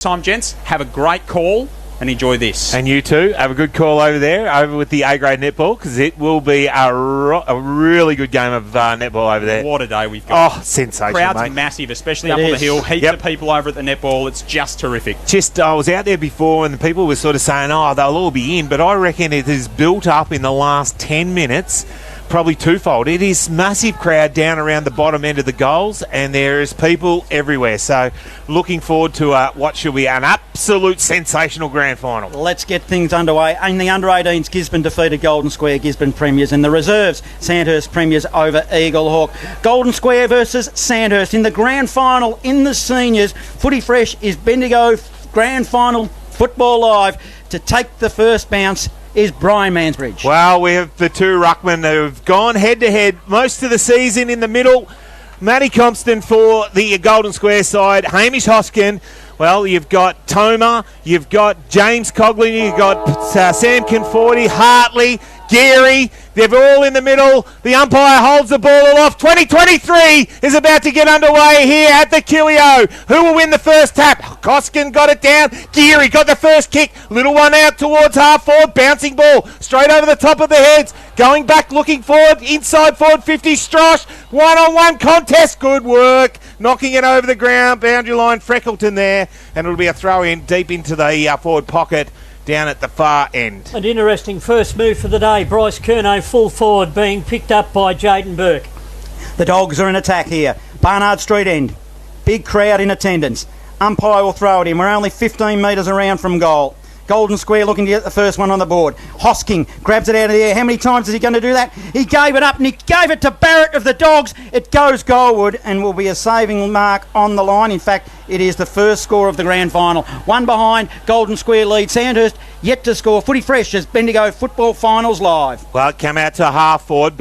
Time, gents, have a great call and enjoy this. And you too, have a good call over there, over with the A-grade netball, because it will be a really good game of netball over there. What a day we've got. Oh, sensational, crowd's mate. massive, especially up on the hill. Heaps of people over at the netball. It's just terrific. I was out there before and the people were sort of saying, oh, they'll all be in, but I reckon it has built up in the last 10 minutes, probably twofold. It is massive crowd down around the bottom end of the goals, and there is people everywhere. So looking forward to what should be an absolute sensational grand final. Let's get things underway. In the under-18s, Gisborne defeated Golden Square, Gisborne Premiers. In the reserves, Sandhurst Premiers over Eagle Hawk. Golden Square versus Sandhurst. In the grand final, in the seniors, Footy Fresh is Bendigo grand final football live. To take the first bounce is Brian Mansbridge. Well, we have the two ruckmen who have gone head-to-head most of the season in the middle. Matty Compston for the Golden Square side. Hamish Hoskin. Well, you've got Toma, you've got James Cogley, you've got Sam Conforti, Hartley, Geary. They're all in the middle. The umpire holds the ball aloft. 2023 is about to get underway here at the QEO. Who will win the first tap? Hoskin got it down. Geary got the first kick. Little one out towards half forward. Bouncing ball straight over the top of the heads. Going back, looking forward. Inside forward 50. Strosh. One-on-one contest. Good work. Knocking it over the ground. Boundary line. Freckleton there. And it'll be a throw in deep into the forward pocket down at the far end. An interesting first move for the day. Bryce Curnow full forward being picked up by Jaden Burke. The Dogs are in attack here. Barnard Street end. Big crowd in attendance. Umpire will throw it in. We're only 15 metres around from goal. Golden Square looking to get the first one on the board. Hosking grabs it out of the air. How many times is he going to do that? He gave it up and he gave it to Barrett of the Dogs. It goes goalward and will be a saving mark on the line. In fact, it is the first score of the grand final. One behind, Golden Square lead. Sandhurst yet to score. Footy Fresh as Bendigo football finals live. Well, it came out to half forward,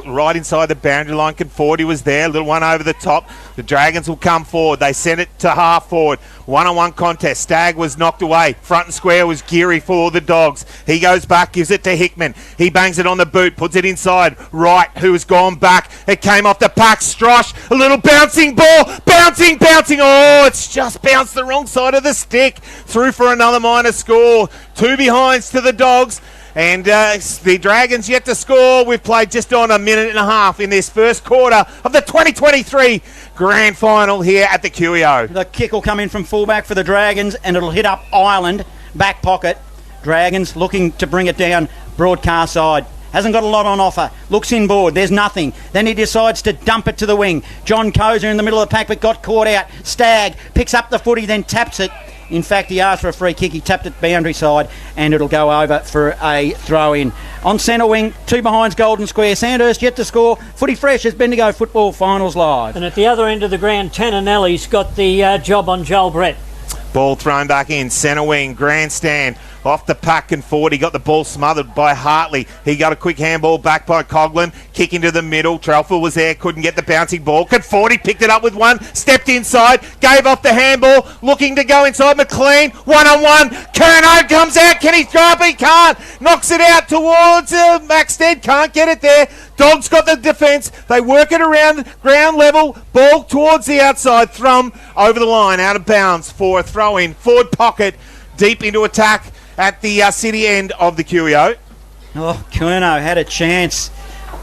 right inside the boundary line. Conforti was there, little one over the top. The Dragons will come forward. They sent it to half forward. One-on-one contest. Stagg was knocked away. Front and square was Geary for the Dogs. He goes back, gives it to Hickman. He bangs it on the boot, puts it inside. Wright, who has gone back. It came off the pack. Strosh, a little bouncing ball. Bouncing. Oh, it's just bounced the wrong side of the stick. Through for another minor score. Two behinds to the Dogs. And the Dragons yet to score. We've played just on a minute and a half in this first quarter of the 2023 grand final here at the QEO. The kick will come in from fullback for the Dragons and it'll hit up Ireland, back pocket. Dragons looking to bring it down broadcast side. Hasn't got a lot on offer. Looks inboard. There's nothing. Then he decides to dump it to the wing. John Kozer in the middle of the pack but got caught out. Stagg picks up the footy, then taps it. In fact, he asked for a free kick. He tapped it boundary side and it'll go over for a throw-in. On centre wing, two behinds Golden Square. Sandhurst yet to score. Footy Fresh as Bendigo football finals live. And at the other end of the ground, Tananelli's got the job on Joel Brett. Ball thrown back in, centre wing, grandstand. Off the pack and forward. He got the ball smothered by Hartley. He got a quick handball back by Coughlin. Kick into the middle. Trelford was there. Couldn't get the bouncing ball. Conforti picked it up with one. Stepped inside. Gave off the handball. Looking to go inside. McLean. One-on-one. Curnow comes out. Can he drop? He can't. Knocks it out towards Maxted. Can't get it there. Dogs got the defence. They work it around ground level. Ball towards the outside. Thrum over the line. Out of bounds for a throw-in. Forward pocket. Deep into attack at the city end of the QEO. Oh, Curnow had a chance.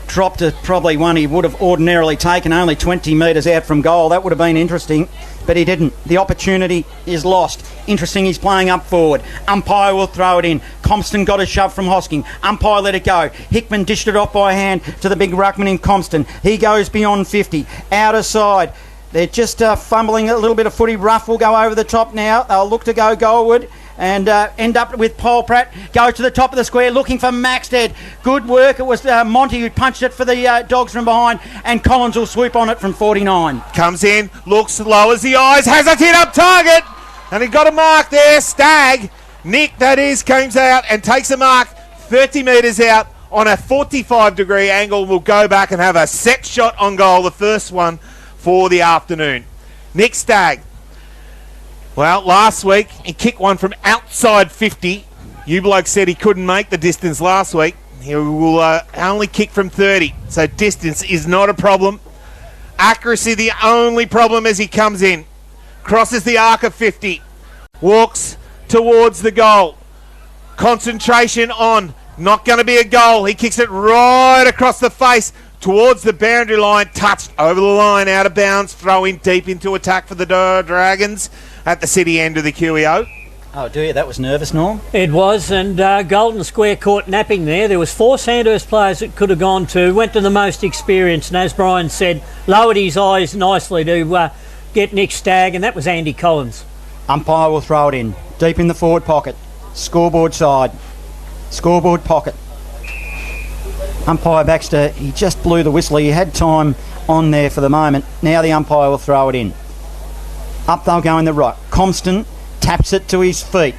Dropped it, probably one he would have ordinarily taken, only 20 metres out from goal. That would have been interesting, but he didn't. The opportunity is lost. Interesting, he's playing up forward. Umpire will throw it in. Compston got a shove from Hosking. Umpire let it go. Hickman dished it off by hand to the big ruckman in Compston. He goes beyond 50. Outer side. They're just fumbling a little bit of footy. Rough will go over the top now. They'll look to go goalward and end up with Paul Pratt. Go to the top of the square looking for Maxted. Good work. It was Monty who punched it for the Dogs from behind, and Collins will swoop on it from 49. Comes in, looks, lowers the eyes, has it hit up target, and he got a mark there. Stagg, Nick that is, comes out and takes a mark 30 metres out on a 45-degree angle. Will go back and have a set shot on goal, the first one for the afternoon. Nick Stagg. Well, last week, he kicked one from outside 50. You bloke said he couldn't make the distance last week. He will only kick from 30. So distance is not a problem. Accuracy the only problem as he comes in. Crosses the arc of 50. walks towards the goal. Concentration on. Not going to be a goal. He kicks it right across the face towards the boundary line. Touched over the line, out of bounds. Throw in deep into attack for the Dragons at the city end of the QEO. Oh dear, that was nervous, Norm. It was, and Golden Square caught napping there. There was 4 Sandhurst players that could have gone to. Went to the most experienced, and as Brian said, lowered his eyes nicely to get Nick Stagg, and that was Andy Collins. Umpire will throw it in. Deep in the forward pocket. Scoreboard side. Scoreboard pocket. Umpire Baxter, he just blew the whistle. He had time on there for the moment. Now the umpire will throw it in. Up they'll go in the right. Compston taps it to his feet.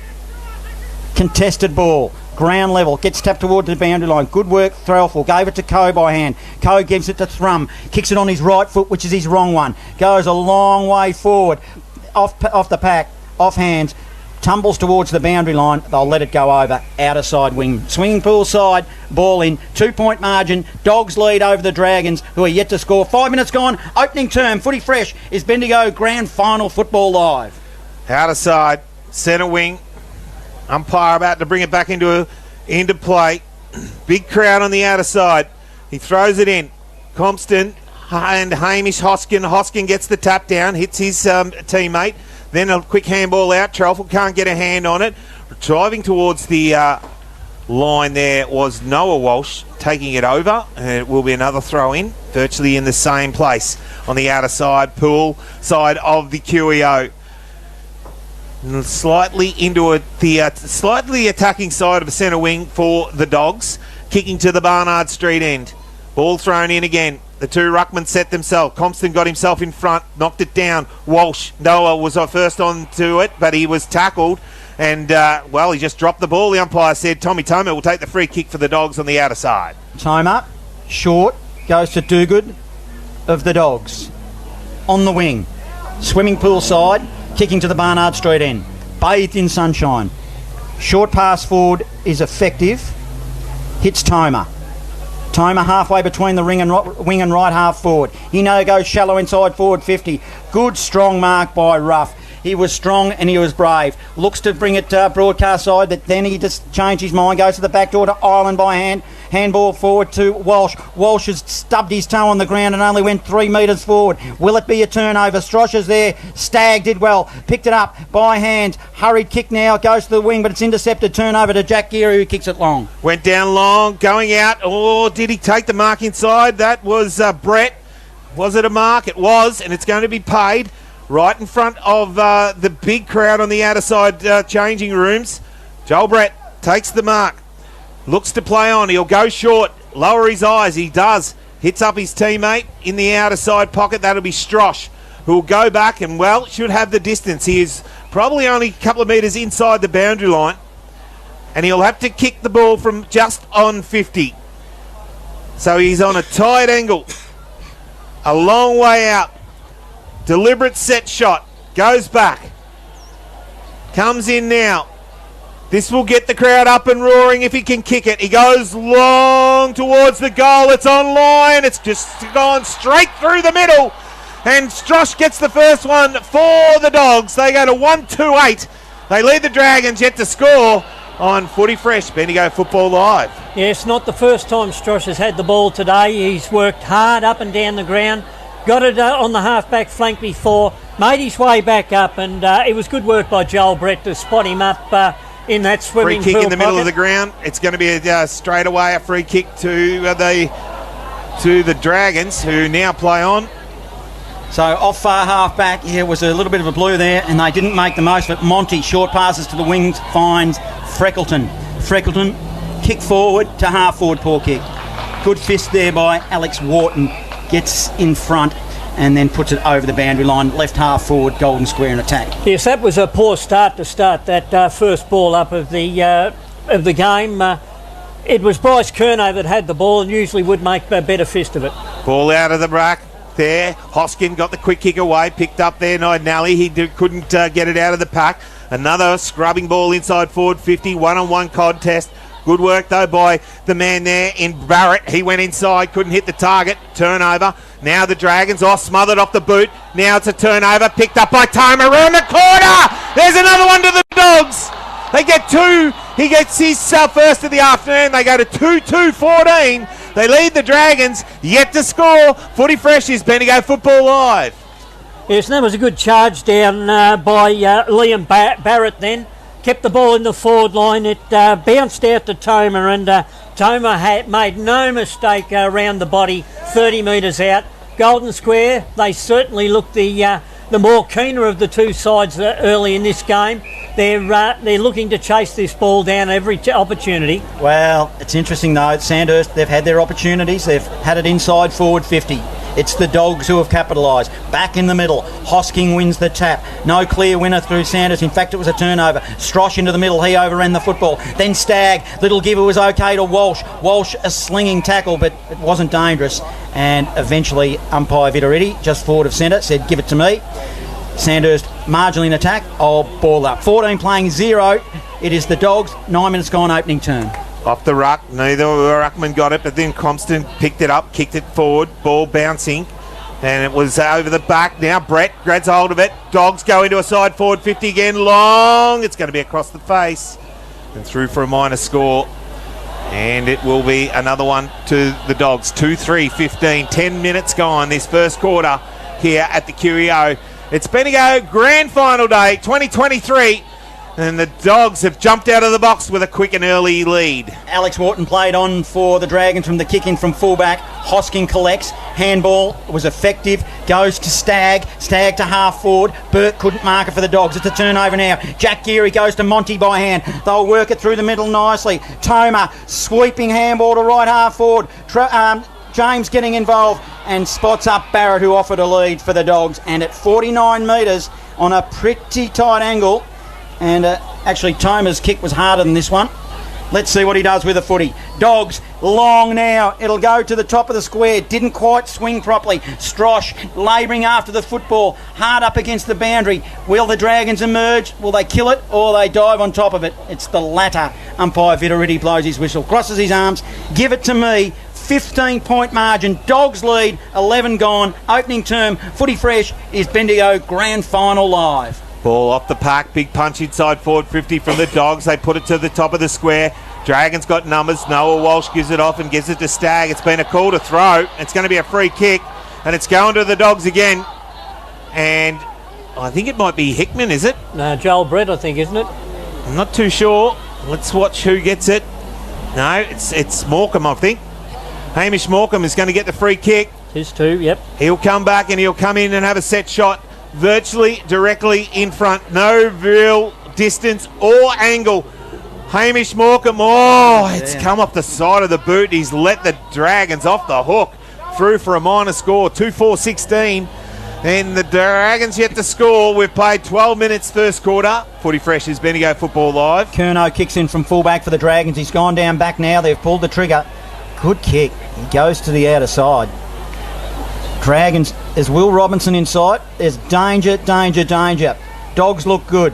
Contested ball. Ground level. Gets tapped towards the boundary line. Good work, Threlful. Gave it to Coe by hand. Coe gives it to Thrum. Kicks it on his right foot, which is his wrong one. Goes a long way forward. Off the pack. Off hands. Tumbles towards the boundary line. They'll let it go over. Outer side wing. Swinging pool side. Ball in. 2-point margin. Dogs lead over the Dragons, who are yet to score. 5 minutes gone. Opening term. Footy fresh is Bendigo Grand Final Football Live. Outer side. Centre wing. Umpire about to bring it back into play. Big crowd on the outer side. He throws it in. Compston and Hamish Hoskin. Hoskin gets the tap down. Hits his teammate. Then a quick handball out. Trelfel can't get a hand on it. Driving towards the line there was Noah Walsh taking it over. And it will be another throw in, virtually in the same place on the outer side, pool side of the QEO. Slightly into the slightly attacking side of the centre wing for the Dogs. Kicking to the Barnard Street end. Ball thrown in again. The 2 ruckmen set themselves. Compston got himself in front, knocked it down. Walsh, Noah was first on to it, but he was tackled. And, he just dropped the ball. The umpire said Tommy Toma will take the free kick for the Dogs on the outer side. Toma, short, goes to Dogood of the Dogs. On the wing. Swimming pool side, kicking to the Barnard Street end. Bathed in sunshine. Short pass forward is effective. Hits Toma. Toma halfway between the wing and right half forward. He goes shallow inside forward 50. Good strong mark by Ruff. He was strong and he was brave. Looks to bring it broadcast side, but then he just changed his mind. Goes to the back door to Ireland by hand. Handball forward to Walsh. Walsh has stubbed his toe on the ground and only went 3 metres forward. Will it be a turnover? Strosh's there. Stagg did well. Picked it up by hand. Hurried kick now. Goes to the wing, but it's intercepted. Turnover to Jack Geary, who kicks it long. Went down long. Going out. Oh, did he take the mark inside? That was Brett. Was it a mark? It was, and it's going to be paid. Right in front of the big crowd on the outer side changing rooms. Joel Brett takes the mark. Looks to play on. He'll go short. Lower his eyes. He does. Hits up his teammate in the outer side pocket. That'll be Strosh, who will go back and, should have the distance. He is probably only a couple of metres inside the boundary line. And he'll have to kick the ball from just on 50. So he's on a tight angle. A long way out. Deliberate set shot. Goes back. Comes in now. This will get the crowd up and roaring if he can kick it. He goes long towards the goal. It's on line. It's just gone straight through the middle. And Strosh gets the first one for the Dogs. They go to 1-2-8. They lead the Dragons yet to score on Footy Fresh, Bendigo Football Live. Yes, not the first time Strosh has had the ball today. He's worked hard up and down the ground. Got it on the half-back flank before. Made his way back up. And it was good work by Joel Brett to spot him up in that swimming free kick in the middle pocket. of the ground. It's going to be a straight away a free kick to the Dragons, who now play on. So off far half back, here was a little bit of a blue there, and they didn't make the most of it. Monty, short passes to the wings, finds Freckleton. Freckleton, kick forward to half forward, poor kick. Good fist there by Alex Wharton. Gets in front and then puts it over the boundary line, left half forward, Golden Square in attack. Yes, that was a poor start to start that first ball up of the game. It was Bryce Curnow that had the ball and usually would make a better fist of it. Ball out of the rack there. Hoskin got the quick kick away, picked up there Nally. He couldn't get it out of the pack. Another scrubbing ball inside forward 50, one-on-one contest. Good work, though, by the man there in Barrett. He went inside, couldn't hit the target. Turnover. Now the Dragons smothered off the boot. Now it's a turnover, picked up by Toma around the corner. There's another one to the Dogs. They get two. He gets his first of the afternoon. They go to 2-2-14. They lead the Dragons, yet to score. Footy Fresh is Bendigo Football Live. Yes, and that was a good charge down by Liam Barrett then. Kept the ball in the forward line. It bounced out to Toma, and Toma made no mistake around the body, 30 metres out. Golden Square, they certainly looked the more keener of the two sides early in this game. They're looking to chase this ball down every opportunity. Well, it's interesting though, Sandhurst, they've had their opportunities. They've had it inside forward 50. It's the Dogs who have capitalised. Back in the middle, Hosking wins the tap. No clear winner through Sandhurst. In fact, it was a turnover. Strosh into the middle, he overran the football. Then Stagg, little giver was okay to Walsh. Walsh a slinging tackle, but it wasn't dangerous. And eventually, umpire Vitoriti, just forward of centre, said, give it to me. Sandhurst marginally in attack. Oh, ball up. 14 playing 0. It is the Dogs. 9 minutes gone, opening turn. Off the ruck. Neither ruckman got it, but then Compton picked it up, kicked it forward. Ball bouncing. And it was over the back. Now Brett grabs hold of it. Dogs go into a side forward 50 again. Long. It's going to be across the face. And through for a minor score. And it will be another one to the Dogs. 2-3-15. 10 minutes gone this first quarter here at the QEO. It's Bendigo Grand Final Day 2023, and the Dogs have jumped out of the box with a quick and early lead. Alex Wharton played on for the Dragons from the kick-in from fullback. Hosking collects. Handball was effective. Goes to Stagg. Stagg to half forward. Burke couldn't mark it for the Dogs. It's a turnover now. Jack Geary goes to Monty by hand. They'll work it through the middle nicely. Toma sweeping handball to right half forward. James getting involved and spots up Barrett, who offered a lead for the Dogs, and at 49 metres on a pretty tight angle, and actually Toma's kick was harder than this one. Let's see what he does with the footy. Dogs long now. It'll go to the top of the square. Didn't quite swing properly. Strosh labouring after the football, hard up against the boundary. Will the Dragons emerge? Will they kill it, or they dive on top of it? It's the latter. Umpire Vitoriti blows his whistle, crosses his arms. Give it to me. 15-point margin. Dogs lead. 11 gone. Opening term. Footy Fresh is Bendigo Grand Final Live. Ball off the pack. Big punch inside forward 50 from the Dogs. They put it to the top of the square. Dragons got numbers. Noah Walsh gives it off and gives it to Stagg. It's been a call to throw. It's going to be a free kick, and it's going to the Dogs again. And I think it might be Hickman, is it? No, Joel Brett, I think, isn't it? I'm not too sure. Let's watch who gets it. No, it's Morecambe, I think. Hamish Morecambe is going to get the free kick. His two, yep. He'll come back and he'll come in and have a set shot virtually directly in front. No real distance or angle. Hamish Morecambe, it's come off the side of the boot. He's let the Dragons off the hook. Through for a minor score, 2-4-16. And the Dragons yet to score. We've played 12 minutes first quarter. Footy Fresh is Bendigo Football Live. Curnow kicks in from fullback for the Dragons. He's gone down back now. They've pulled the trigger. Good kick. He goes to the outer side. Dragons, there's Will Robinson in sight. There's danger, danger, danger. Dogs look good.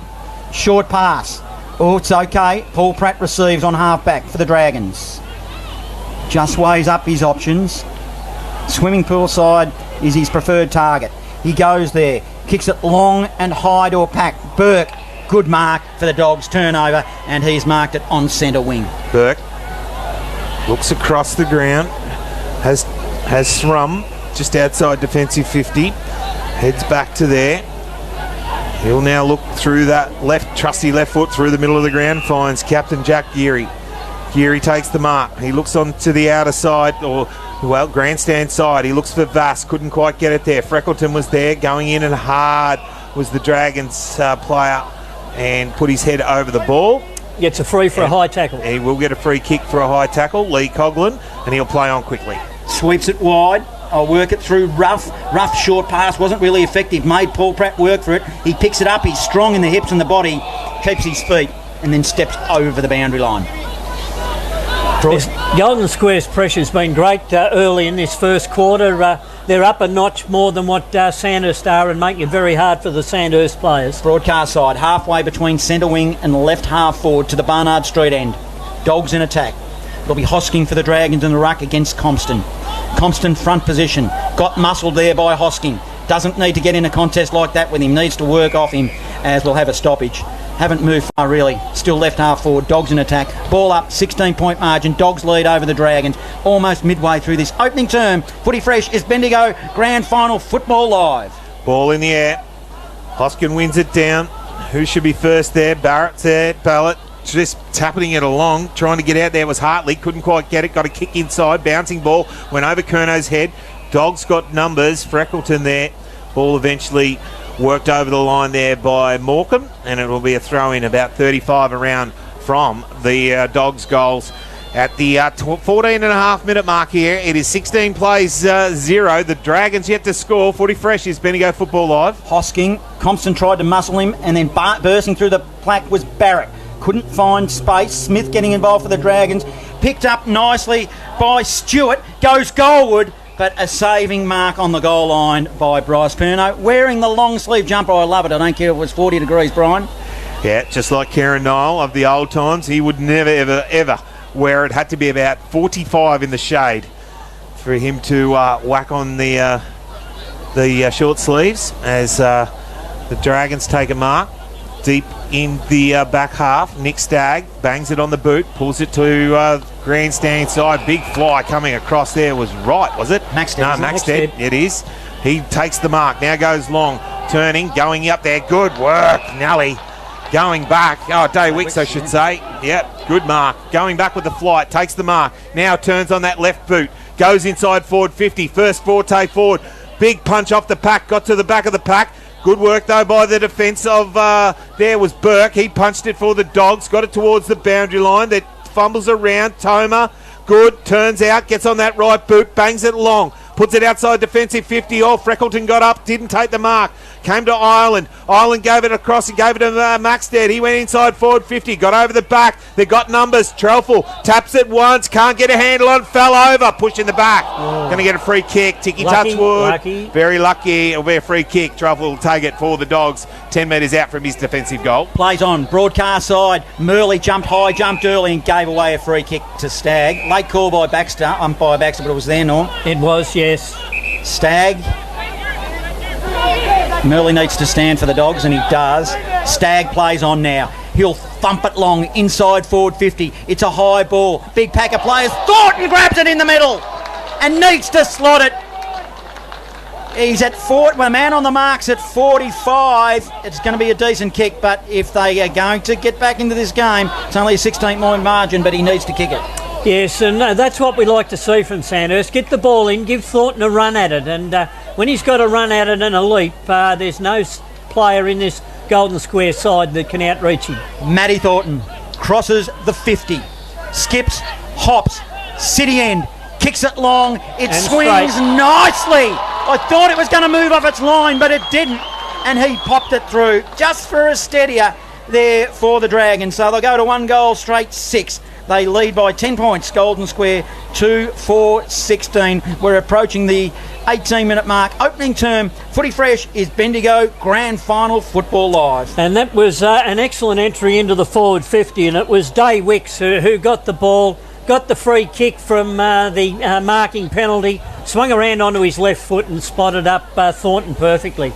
Short pass. Oh, it's okay. Paul Pratt receives on half-back for the Dragons. Just weighs up his options. Swimming pool side is his preferred target. He goes there. Kicks it long and high to a pack. Burke, good mark for the Dogs. Turnover, and he's marked it on centre wing. Burke looks across the ground. Has Thrum just outside defensive 50. Heads back to there. He'll now look through that trusty left foot through the middle of the ground. Finds Captain Jack Geary. Geary takes the mark. He looks on to the outer side, grandstand side. He looks for Vass. Couldn't quite get it there. Freckleton was there. Going in and hard was the Dragons player and put his head over the ball. Gets a free for a high tackle. He will get a free kick for a high tackle. Lee Coughlin, and he'll play on quickly. Sweeps it wide. I'll work it through rough short pass. Wasn't really effective. Made Paul Pratt work for it. He picks it up. He's strong in the hips and the body. Keeps his feet and then steps over the boundary line. Yes, Golden Square's pressure's been great early in this first quarter. They're up a notch more than what Sandhurst are and making it very hard for the Sandhurst players. Broadcast side, halfway between centre wing and left half forward to the Barnard Street end. Dogs in attack. It'll be Hosking for the Dragons in the ruck against Compston. Compston front position. Got muscled there by Hosking. Doesn't need to get in a contest like that with him. Needs to work off him, as we'll have a stoppage. Haven't moved far really. Still left half forward. Dogs in attack. Ball up. 16-point margin. Dogs lead over the Dragons. Almost midway through this opening term. Footy Fresh is Bendigo Grand Final Football Live. Ball in the air. Hoskin wins it down. Who should be first there? Barrett's there. Ballot just tapping it along. Trying to get out there was Hartley. Couldn't quite get it. Got a kick inside. Bouncing ball. Went over Curno's head. Dogs got numbers. Freckleton there. Ball eventually worked over the line there by Morecambe, and it will be a throw-in about 35 around from the Dogs' goals. At the 14.5-minute mark here, it is 16 plays 0. The Dragons yet to score. Footy Fresh is Bendigo Football Live. Hosking. Compston tried to muscle him, and then bursting through the plaque was Barrett. Couldn't find space. Smith getting involved for the Dragons. Picked up nicely by Stewart. Goes goalward. But a saving mark on the goal line by Bryce Curnow. Wearing the long sleeve jumper. I love it. I don't care if it was 40 degrees, Brian. Yeah, just like Kieran Nile of the old times. He would never, ever, ever wear it. Had to be about 45 in the shade for him to whack on the short sleeves as the Dragons take a mark. Deep in the back half. Nick Stagg bangs it on the boot. Pulls it to grandstand side. Big fly coming across there was right, was it? Maxted. No, Maxted. It is. He takes the mark. Now goes long. Turning. Going up there. Good work. Nelly. Going back. Oh, Day Wicks, I should say. Yep. Good mark. Going back with the flight. Takes the mark. Now turns on that left boot. Goes inside forward 50. First forte forward. Big punch off the pack. Got to the back of the pack. Good work, though, by the defence of... there was Burke. He punched it for the Dogs. Got it towards the boundary line. That fumbles around. Toma. Good. Turns out. Gets on that right boot. Bangs it long. Puts it outside defensive 50 off. Freckleton got up. Didn't take the mark. Came to Ireland. Ireland gave it across and gave it to Maxted. He went inside forward 50. Got over the back. They got numbers. Trelfel taps it once. Can't get a handle on. Fell over. Push in the back. Going to get a free kick. Ticky Touchwood. Lucky. Very lucky. It'll be a free kick. Trelfel will take it for the Dogs. 10 metres out from his defensive goal. Plays on. Broadcast side. Murley jumped high, jumped early and gave away a free kick to Stagg. Late call by Baxter. Umpire Baxter, but it was there, Norm. It was, yes. Stagg. Murley needs to stand for the Dogs, and he does. Stagg plays on now. He'll thump it long, inside forward 50. It's a high ball. Big pack of players. Thornton grabs it in the middle and needs to slot it. He's at 40. Well, man on the mark's at 45. It's going to be a decent kick, but if they are going to get back into this game, it's only a 16-point margin, but he needs to kick it. Yes, and that's what we like to see from Sandhurst. Get the ball in, give Thornton a run at it, and when he's got a run at it and a leap, there's no player in this Golden Square side that can outreach him. Matty Thornton crosses the 50, skips, hops, city end, kicks it long, it and swings straight. Nicely. I thought it was going to move off its line, but it didn't, and he popped it through just for a steadier there for the Dragons. So they'll go to 1 goal straight 6. They lead by 10 points, Golden Square 2-4-16. We're approaching the 18-minute mark. Opening term, Footy Fresh is Bendigo Grand Final Football Live. And that was an excellent entry into the forward 50, and it was Day Wicks who got the ball, got the free kick from the marking penalty, swung around onto his left foot and spotted up Thornton perfectly.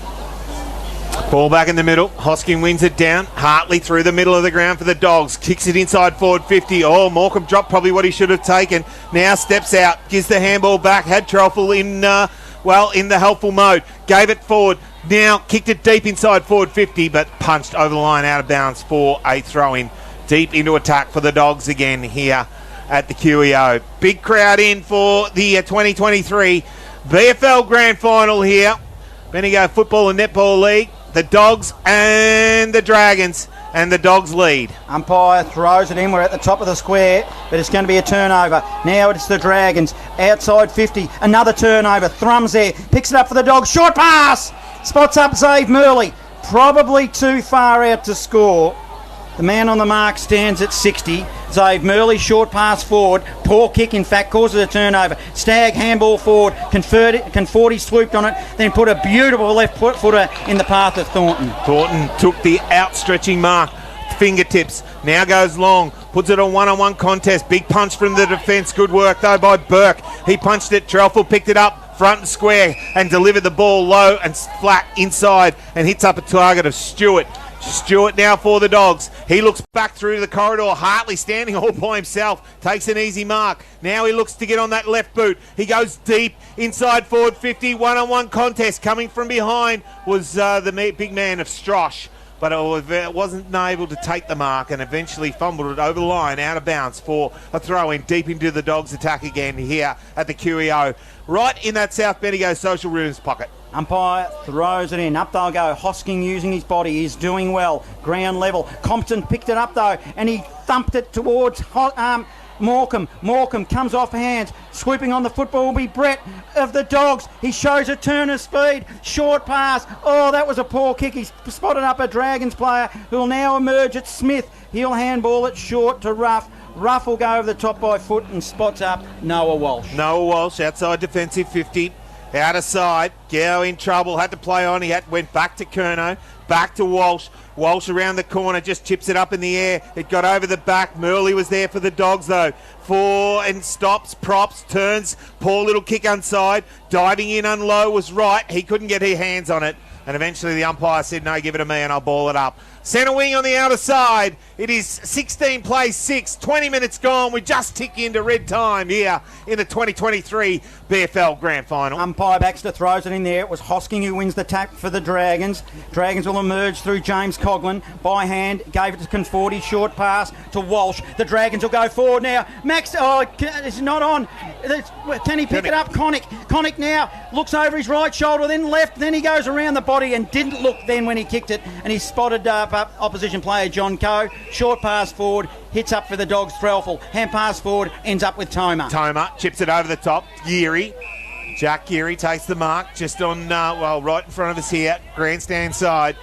Ball back in the middle. Hosking wins it down. Hartley through the middle of the ground for the Dogs. Kicks it inside forward 50. Oh, Morecambe dropped probably what he should have taken. Now steps out. Gives the handball back. Had Trelfel in the helpful mode. Gave it forward. Now kicked it deep inside forward 50, but punched over the line out of bounds for a throw-in. Deep into attack for the Dogs again here at the QEO. Big crowd in for the 2023 VFL Grand Final here. Bendigo Football and Netball League. The Dogs and the Dragons, and the Dogs lead. Umpire throws it in. We're at the top of the square, but it's going to be a turnover. Now it's the Dragons. Outside 50. Another turnover. Thrums there. Picks it up for the Dogs. Short pass. Spots up Zave Murley. Probably too far out to score. The man on the mark stands at 60. Zave Murley, short pass forward. Poor kick, in fact, causes a turnover. Stagg, handball forward. Conforti swooped on it, then put a beautiful left footer in the path of Thornton. Thornton took the outstretching mark. Fingertips. Now goes long. puts it on one-on-one contest. Big punch from the defence. Good work, though, by Burke. He punched it. Trelford picked it up front and square and delivered the ball low and flat inside and hits up a target of Stewart. Stewart now for the Dogs. He looks back through the corridor. Hartley standing all by himself. Takes an easy mark. Now he looks to get on that left boot. He goes deep inside forward 50. One-on-one contest. Coming from behind was the big man of Strosh. But it wasn't able to take the mark and eventually fumbled it over the line out of bounds for a throw-in deep into the Dogs' attack again here at the QEO. Right in that South Bendigo social rooms pocket. Umpire throws it in. Up they'll go. Hosking using his body. He's doing well. Ground level. Compton picked it up though and he thumped it towards Morecambe. Morecambe comes off hands. Swooping on the football will be Brett of the Dogs. He shows a turn of speed. Short pass. Oh, that was a poor kick. He's spotted up a Dragons player who will now emerge at Smith. He'll handball it short to Ruff. Ruff will go over the top by foot and spots up Noah Walsh. Noah Walsh outside defensive 50. Out of side, Gow in trouble, had to play on, went back to Curnow, back to Walsh. Walsh around the corner, just chips it up in the air. It got over the back. Murley was there for the Dogs though. And stops, props, turns, poor little kick inside. Diving in unlow was right. He couldn't get his hands on it. And eventually the umpire said, no, give it to me and I'll ball it up. Centre wing on the outer side. It is 16 plays 6. 20 minutes gone. We just tick into red time here in the 2023 BFL Grand Final. Umpire Baxter throws it in there. It was Hosking who wins the tap for the Dragons. Dragons will emerge through James Coughlin. By hand, gave it to Conforti. Short pass to Walsh. The Dragons will go forward now. Max, it's not on. Can he pick it up? Connick now looks over his right shoulder, then left, then he goes around the body and didn't look then when he kicked it, and he spotted up opposition player John Coe. Short pass forward, hits up for the Dogs. Threlfall. Hand pass forward, ends up with Toma. Toma chips it over the top. Geary. Jack Geary takes the mark just on, right in front of us here. Grandstand side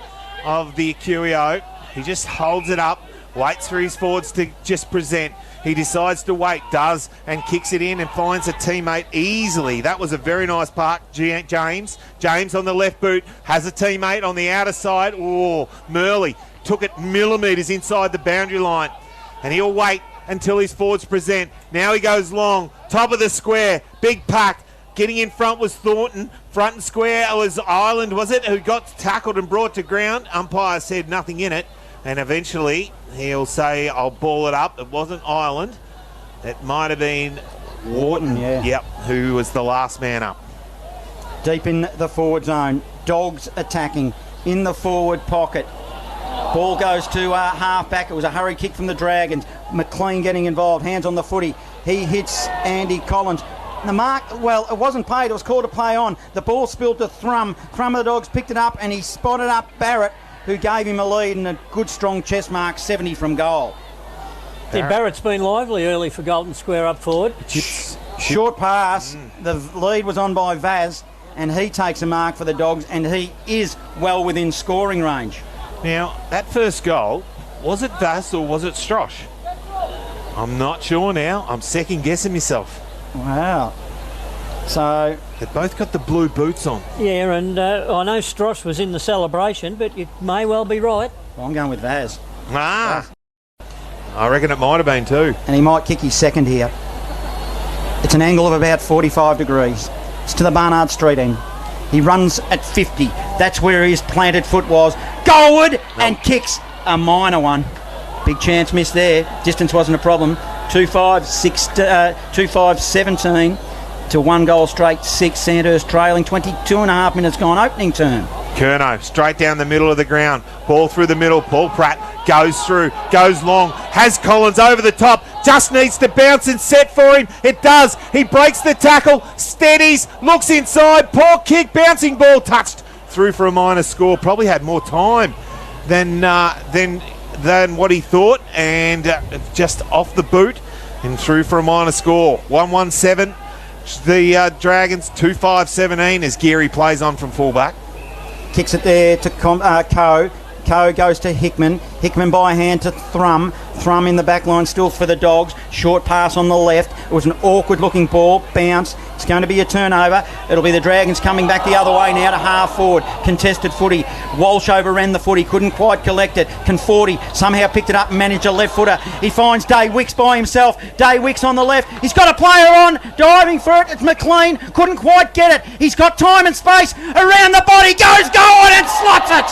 of the QEO. He just holds it up, waits for his forwards to just present. He decides to wait, does, and kicks it in and finds a teammate easily. That was a very nice park. James on the left boot has a teammate on the outer side. Oh, Murley took it millimetres inside the boundary line. And he'll wait until his forwards present. Now he goes long, top of the square, big pack. Getting in front was Thornton. Front and square was Ireland, was it, who got tackled and brought to ground. Umpire said nothing in it. And eventually he'll say, I'll ball it up. It wasn't Ireland. It might have been Wharton, Yep, who was the last man up. Deep in the forward zone. Dogs attacking in the forward pocket. Ball goes to half-back. It was a hurry kick from the Dragons. McLean getting involved. Hands on the footy. He hits Andy Collins. The mark, it wasn't played. It was called a play on. The ball spilled to Thrum. Thrum of the Dogs picked it up and he spotted up Barrett, who gave him a lead and a good strong chest mark, 70 from goal. Barrett's been lively early for Golden Square up forward. Short pass. The lead was on by Vaz, and he takes a mark for the Dogs, and he is well within scoring range. Now, that first goal, was it Vaz or was it Strosh? I'm not sure now. I'm second guessing myself. Wow. So they both got the blue boots on. Yeah, and I know Strosh was in the celebration, but you may well be right. Well, I'm going with Vaz. I reckon it might have been too. And he might kick his second here. It's an angle of about 45 degrees. It's to the Barnard Street end. He runs at 50. That's where his planted foot was. Goalward and kicks a minor one. Big chance missed there. Distance wasn't a problem. 2-5-17 to 1 goal straight 6. Sandhurst trailing. 22 and a half minutes gone. Opening turn. Curnow straight down the middle of the ground. Ball through the middle. Paul Pratt goes through, goes long, has Collins over the top, just needs to bounce and set for him. It does. He breaks the tackle, steadies, looks inside, poor kick, bouncing ball touched through for a minor score. Probably had more time than what he thought, and just off the boot and through for a minor score. 1-1-7. The Dragons 2-5-17 as Geary plays on from fullback. Kicks it there to Coe. Coe goes to Hickman. Hickman by hand to Thrum. Thrum in the back line still for the Dogs. Short pass on the left. It was an awkward looking ball. Bounce. It's going to be a turnover. It'll be the Dragons coming back the other way now to half forward. Contested footy. Walsh overran the footy. Couldn't quite collect it. Conforti somehow picked it up and managed a left footer. He finds Day Wicks by himself. Day Wicks on the left. He's got a player on. Diving for it. It's McLean. Couldn't quite get it. He's got time and space. Around the body. Goes on and slots it.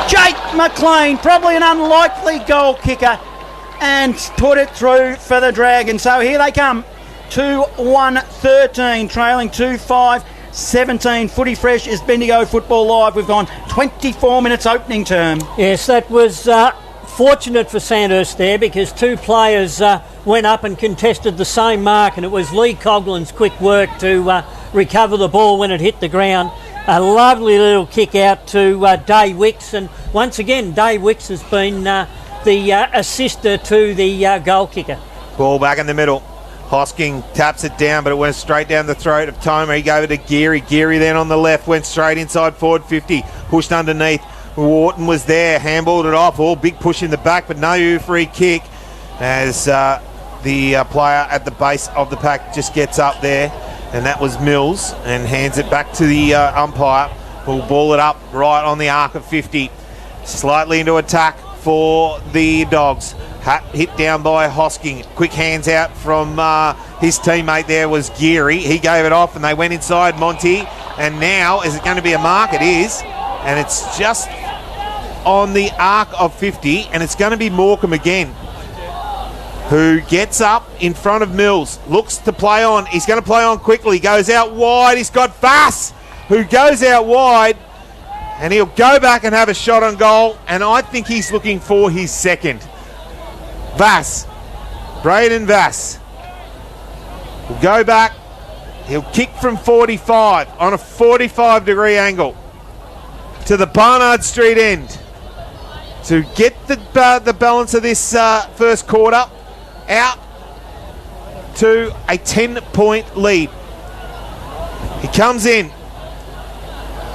Jake McLean, probably an unlikely goal kicker, and put it through for the Dragons. So here they come, 2-1-13, trailing 2-5-17. Footy fresh is Bendigo Football Live. We've gone 24 minutes opening term. Yes, that was fortunate for Sandhurst there, because two players went up and contested the same mark, and it was Lee Coughlin's quick work to recover the ball when it hit the ground. A lovely little kick out to Day Wicks, and once again Day Wicks has been the assister to the goal kicker. Ball back in the middle. Hosking taps it down, but it went straight down the throat of Tomer. He gave it to Geary. Geary then on the left went straight inside forward 50, pushed underneath. Wharton was there, handballed it off. All big push in the back, but no free kick as the player at the base of the pack just gets up there. And that was Mills, and hands it back to the umpire, who'll ball it up right on the arc of 50. Slightly into attack for the Dogs. Hit down by Hosking. Quick hands out from his teammate there was Geary. He gave it off and they went inside Monty. And now, is it going to be a mark? It is. And it's just on the arc of 50, and it's going to be Morecambe again, who gets up in front of Mills, looks to play on. He's going to play on quickly, goes out wide. He's got Vass, who goes out wide, and he'll go back and have a shot on goal, and I think he's looking for his second. Vass, Braden Vass, will go back. He'll kick from 45 on a 45-degree angle to the Barnard Street end to get the balance of this first quarter out to a 10-point lead. He comes in.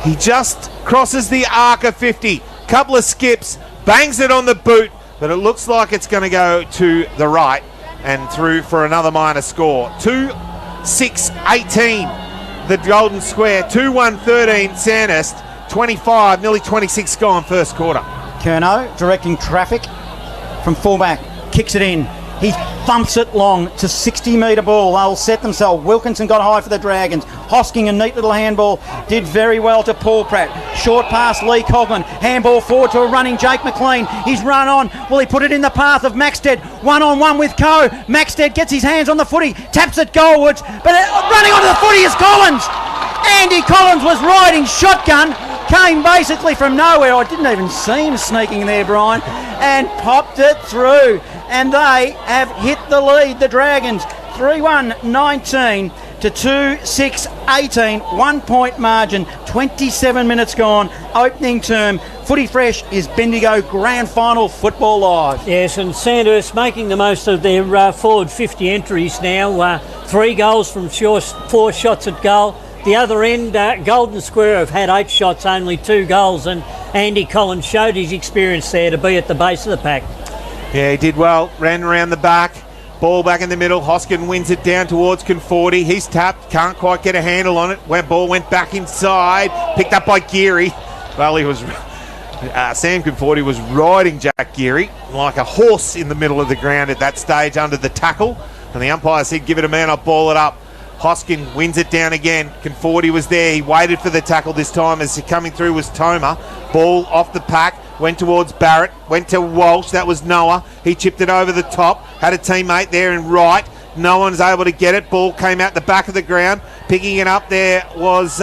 He just crosses the arc of 50. Couple of skips, bangs it on the boot, but it looks like it's going to go to the right and through for another minor score. 2-6-18, the Golden Square. 2-1-13, Sandhurst. 25, nearly 26 gone first quarter. Curnow directing traffic from fullback, kicks it in. He thumps it long to 60-metre ball. They'll set themselves. Wilkinson got high for the Dragons. Hosking, a neat little handball, did very well to Paul Pratt. Short pass, Lee Coughlin. Handball forward to a running Jake McLean. He's run on. Will he put it in the path of Maxted? One-on-one with Coe. Maxted gets his hands on the footy, taps it goalwards, but running onto the footy is Collins. Andy Collins was riding shotgun, came basically from nowhere. I didn't even see him sneaking there, Brian, and popped it through. And they have hit the lead, the Dragons. 3-1-19 to 2-6-18. 1 point margin, 27 minutes gone. Opening term. Footy fresh is Bendigo Grand Final Football Live. Yes, and Sandhurst making the most of their forward 50 entries now. 3 goals from 4 shots at goal. The other end, Golden Square have had 8 shots, only 2 goals, and Andy Collins showed his experience there to be at the base of the pack. Yeah, he did well. Ran around the back. Ball back in the middle. Hoskin wins it down towards Conforti. He's tapped. Can't quite get a handle on it. Ball went back inside. Picked up by Geary. Well, he was... Sam Conforti was riding Jack Geary like a horse in the middle of the ground at that stage under the tackle. And the umpire said, give it a man, I'll ball it up. Hoskin wins it down again. Conforti was there. He waited for the tackle this time as coming through was Tomer. Ball off the pack. Went towards Barrett. Went to Walsh. That was Noah. He chipped it over the top. Had a teammate there in right. No one's able to get it. Ball came out the back of the ground. Picking it up there was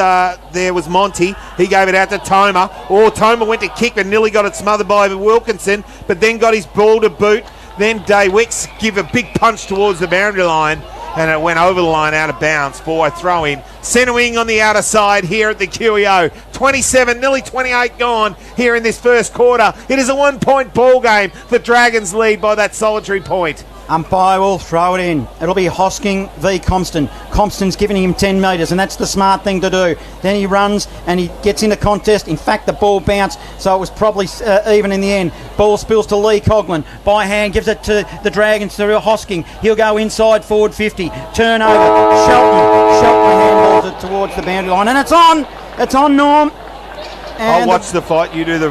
Monty. He gave it out to Tomer. Tomer went to kick and nearly got it smothered by Wilkinson, but then got his ball to boot. Then Day Wicks give a big punch towards the boundary line, and it went over the line out of bounds for a throw in. Centre wing on the outer side here at the QEO. 27, nearly 28 gone here in this first quarter. It is a 1 point ball game. The Dragons lead by that solitary point. Umpire will throw it in. It'll be Hosking v Compston. Compston's giving him 10 metres, and that's the smart thing to do. Then he runs and he gets into contest. In fact, the ball bounced, so it was probably even in the end. Ball spills to Lee Coughlin. By hand, gives it to the Dragons, to Hosking. He'll go inside forward 50. Turnover. Shelton handballs it towards the boundary line, and it's on. It's on, Norm. And I'll watch the fight. You do the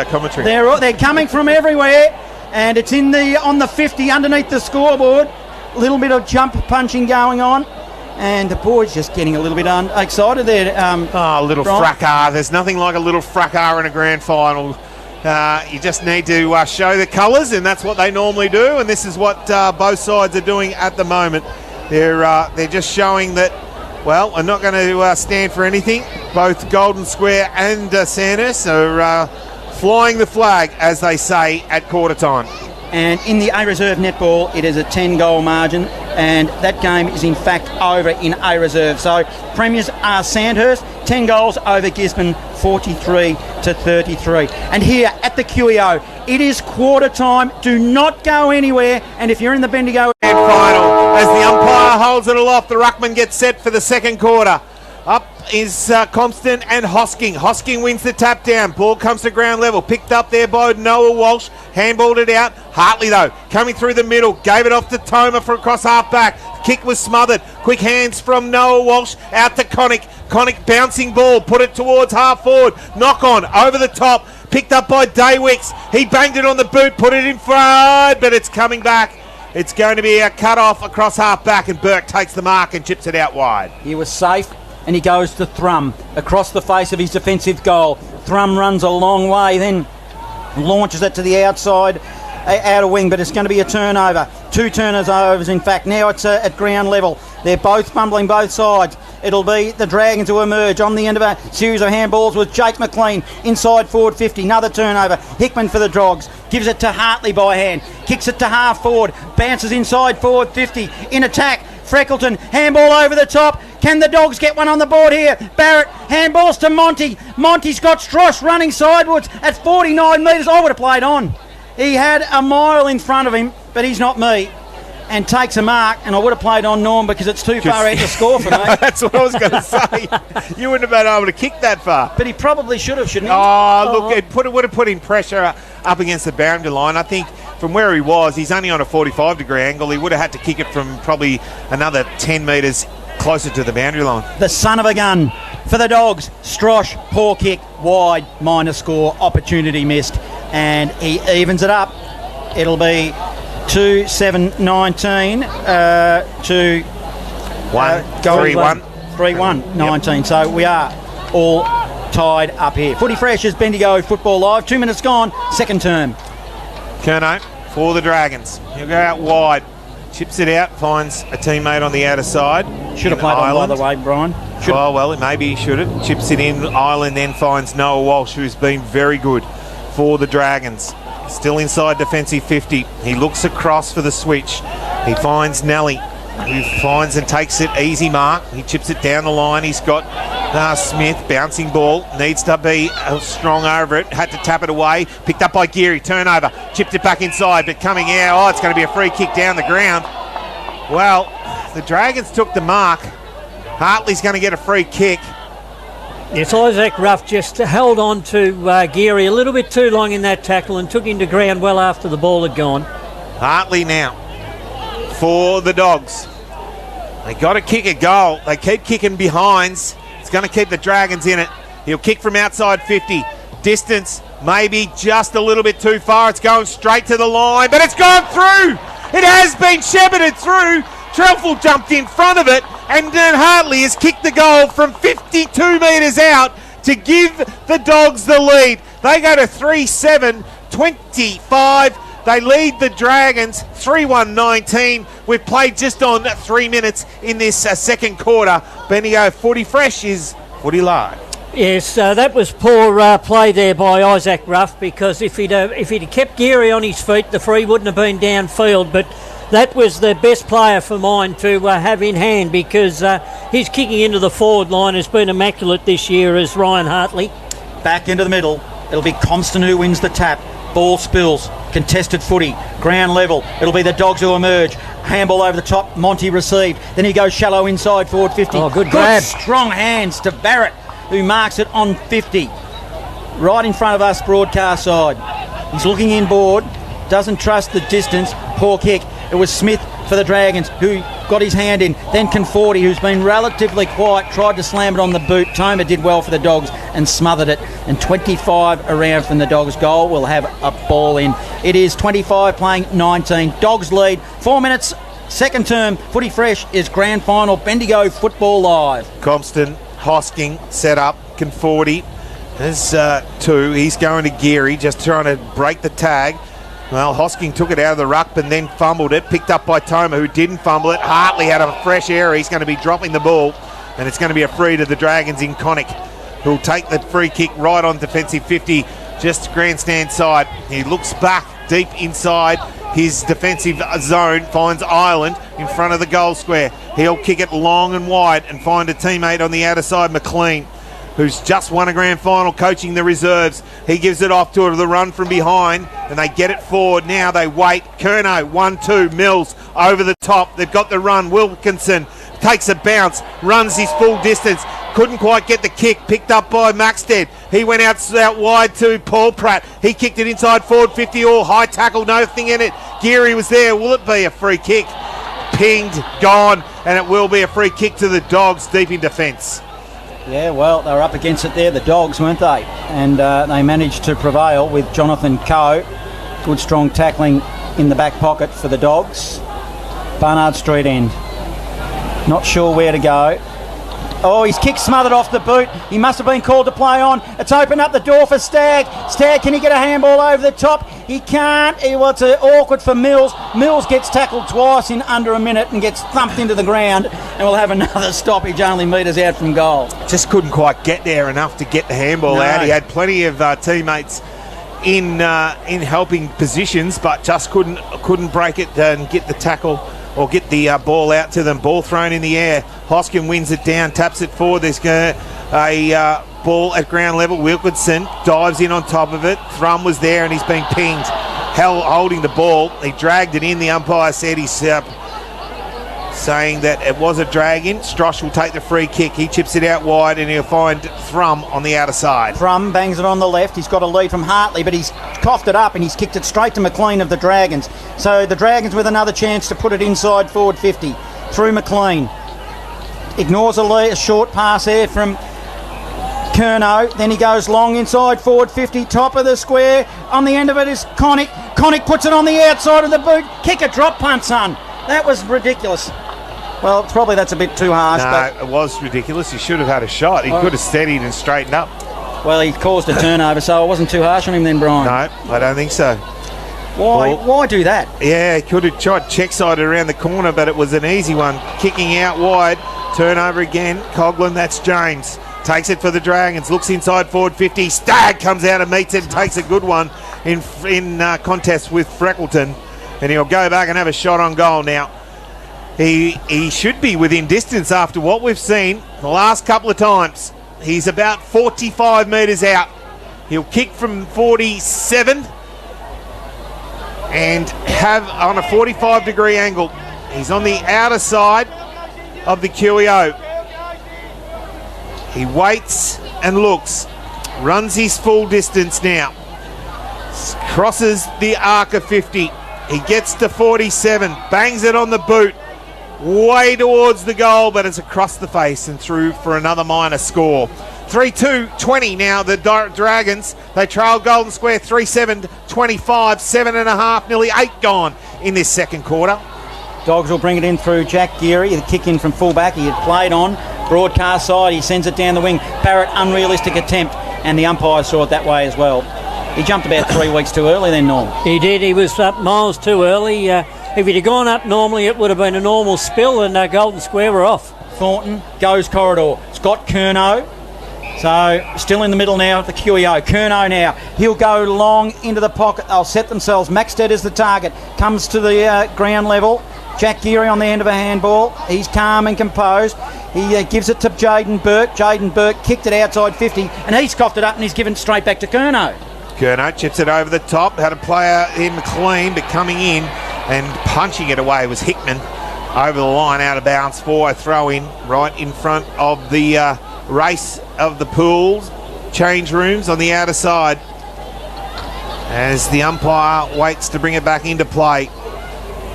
commentary. They're coming from everywhere. And it's on the 50 underneath the scoreboard. A little bit of jump punching going on. And the boys just getting a little bit excited there. A little fracas. There's nothing like a little fracas in a grand final. You just need to show the colours, and that's what they normally do. And this is what both sides are doing at the moment. They're just showing that, well, I'm not going to stand for anything. Both Golden Square and Sandhurst are flying the flag, as they say, at quarter time. And in the A-Reserve netball, it is a 10-goal margin, and that game is in fact over in A-Reserve. So premiers are Sandhurst, 10 goals over Gisborne, 43-33. And here at the QEO, it is quarter time. Do not go anywhere. And if you're in the Bendigo And final, as the umpire holds it aloft, the ruckman gets set for the second quarter. Up is Compston and Hosking. Hosking wins the tap down. Ball comes to ground level. Picked up there by Noah Walsh. Handballed it out. Hartley, though, coming through the middle. Gave it off to Toma for across half back. Kick was smothered. Quick hands from Noah Walsh out to Connick. Connick bouncing ball. Put it towards half forward. Knock on over the top. Picked up by Daywicks. He banged it on the boot. Put it in front, but it's coming back. It's going to be a cut off across half back, and Burke takes the mark and chips it out wide. He was safe, and he goes to Thrum across the face of his defensive goal. Thrum runs a long way, then launches it to the outside, outer wing, but it's going to be a turnover. 2 turnovers, in fact. Now it's at ground level. They're both fumbling both sides. It'll be the Dragons who emerge on the end of a series of handballs with Jake McLean inside forward 50. Another turnover. Hickman for the Dogs. Gives it to Hartley by hand. Kicks it to half forward. Bounces inside forward 50. In attack. Freckleton. Handball over the top. Can the Dogs get one on the board here? Barrett. Handballs to Monty. Monty's got Strosh running sidewards at 49 metres. I would have played on. He had a mile in front of him, but he's not me. And takes a mark, and I would have played on Norm because it's too far out to score for me. That's what I was going to say. You wouldn't have been able to kick that far. But he probably should have, shouldn't he? Look, it would have put him pressure up against the boundary line. I think from where he was, he's only on a 45-degree angle. He would have had to kick it from probably another 10 metres closer to the boundary line. The son of a gun for the Dogs. Strosh, poor kick, wide, minor score, opportunity missed. And he evens it up. It'll be 2-7-19 to 3-1-19. So we are all tied up here. Footy Fresh is Bendigo Football Live. 2 minutes gone, second term. Kerno for the Dragons. He'll go out wide. Chips it out, finds a teammate on the outer side. Should have played on, by the way, Brian. Maybe he should have. Chips it in. Island then finds Noah Walsh, who's been very good for the Dragons. Still inside defensive 50. He looks across for the switch. He finds Nelly, who finds and takes it easy mark. He chips it down the line. He's got Smith, bouncing ball. Needs to be strong over it. Had to tap it away. Picked up by Geary. Turnover. Chipped it back inside, but coming out. It's going to be a free kick down the ground. Well, the Dragons took the mark. Hartley's going to get a free kick. Yes, Isaac Ruff just held on to Geary a little bit too long in that tackle and took him to ground well after the ball had gone. Hartley now for the Dogs. They got to kick a goal. They keep kicking behinds. It's going to keep the Dragons in it. He'll kick from outside 50. Distance maybe just a little bit too far. It's going straight to the line, but it's gone through. It has been shepherded through. Trelfall jumped in front of it, and then Hartley has kicked the goal from 52 metres out to give the Dogs the lead. They go to 3-7-25. They lead the Dragons 3-1-19. We've played just on 3 minutes in this second quarter. Bendigo Footy Fresh is Footy Live. Yes, that was poor play there by Isaac Ruff, because if he'd kept Geary on his feet, the free wouldn't have been downfield. But that was the best player for mine to have in hand, because his kicking into the forward line has been immaculate this year as Ryan Hartley. Back into the middle. It'll be Compston who wins the tap. Ball spills. Contested footy. Ground level. It'll be the Dogs who emerge. Handball over the top. Monty received. Then he goes shallow inside forward 50. Oh, good grab. Strong hands to Barrett, who marks it on 50. Right in front of us, broadcast side. He's looking inboard. Doesn't trust the distance. Poor kick. It was Smith for the Dragons, who got his hand in. Then Conforti, who's been relatively quiet, tried to slam it on the boot. Toma did well for the Dogs and smothered it. And 25 around from the Dogs' goal. We'll have a ball in. It is 25 playing 19. Dogs lead. 4 minutes. Second term. Footy Fresh is grand final. Bendigo Football Live. Compton, Hosking, set up. Conforti. There's two. He's going to Geary, just trying to break the tag. Well, Hosking took it out of the ruck and then fumbled it. Picked up by Toma, who didn't fumble it. Hartley had a fresh error. He's going to be dropping the ball. And it's going to be a free to the Dragons in Connick, who'll take the free kick right on defensive 50, just grandstand side. He looks back deep inside his defensive zone, finds Ireland in front of the goal square. He'll kick it long and wide and find a teammate on the outer side, McLean, who's just won a grand final coaching the reserves. He gives it off to the run from behind, and they get it forward. Now they wait. Curnow, 1-2. Mills over the top. They've got the run. Wilkinson takes a bounce, runs his full distance. Couldn't quite get the kick. Picked up by Maxted. He went out wide to Paul Pratt. He kicked it inside forward 50. All high tackle, nothing in it. Geary was there. Will it be a free kick? Pinged, gone, and it will be a free kick to the Dogs deep in defence. Yeah, well, they were up against it there, the Dogs, weren't they? And they managed to prevail with Jonathan Coe. Good strong tackling in the back pocket for the Dogs. Barnard Street end. Not sure where to go. Oh, his kick smothered off the boot. He must have been called to play on. It's opened up the door for Stagg. Stagg, can he get a handball over the top? He can't. It's awkward for Mills. Mills gets tackled twice in under a minute and gets thumped into the ground, and we'll have another stoppage only metres out from goal. Just couldn't quite get there enough to get the handball out. He had plenty of teammates in helping positions, but just couldn't break it and get the tackle or get the ball out to them. Ball thrown in the air. Hoskin wins it down, taps it forward. There's a ball at ground level. Wilkinson dives in on top of it. Thrum was there and he's been pinged. Hell holding the ball. He dragged it in. The umpire said he's saying that it was a drag in. Strosh will take the free kick. He chips it out wide and he'll find Thrum on the outer side. Thrum bangs it on the left. He's got a lead from Hartley, but he's coughed it up and he's kicked it straight to McLean of the Dragons. So the Dragons with another chance to put it inside forward 50. Through McLean. Ignores a short pass there from Curnow. Then he goes long inside forward 50. Top of the square. On the end of it is Connick. Connick puts it on the outside of the boot. Kick a drop punt, son. That was ridiculous. Well, probably that's a bit too harsh. No, but it was ridiculous. He should have had a shot. He could have steadied and straightened up. Well, he caused a turnover, so it wasn't too harsh on him then, Brian. No, I don't think so. Why do that? Yeah, he could have tried check side around the corner, but it was an easy one. Kicking out wide. Turnover again. Coughlin, that's James. Takes it for the Dragons. Looks inside forward 50. Stagg comes out and meets it and takes a good one in contest with Freckleton. And he'll go back and have a shot on goal now. He should be within distance after what we've seen the last couple of times. He's about 45 metres out. He'll kick from 47 and have on a 45-degree angle. He's on the outer side of the QEO. He waits and looks. Runs his full distance now. Crosses the arc of 50. He gets to 47. Bangs it on the boot. Way towards the goal, but it's across the face and through for another minor score. 3-2-20 now, the Dragons. They trail Golden Square 3-7-25, 7.5, nearly 8 gone in this second quarter. Dogs will bring it in through Jack Geary, the kick in from fullback. He had played on. Broadcast side, he sends it down the wing. Barrett, unrealistic attempt, and the umpire saw it that way as well. He jumped about 3 weeks too early then, Norm. He did. He was up miles too early. If he'd have gone up normally, it would have been a normal spill and Golden Square were off. Thornton goes corridor. Scott Curnow. So still in the middle now of the QEO. Curnow now. He'll go long into the pocket. They'll set themselves. Maxted is the target. Comes to the ground level. Jack Geary on the end of a handball. He's calm and composed. He gives it to Jaden Burke. Jaden Burke kicked it outside 50 and he's coughed it up and he's given it straight back to Curnow. Curnow chips it over the top. Had a player in clean, but coming in and punching it away was Hickman. Over the line, out of bounds for a throw-in right in front of the race of the pools. Change rooms on the outer side as the umpire waits to bring it back into play.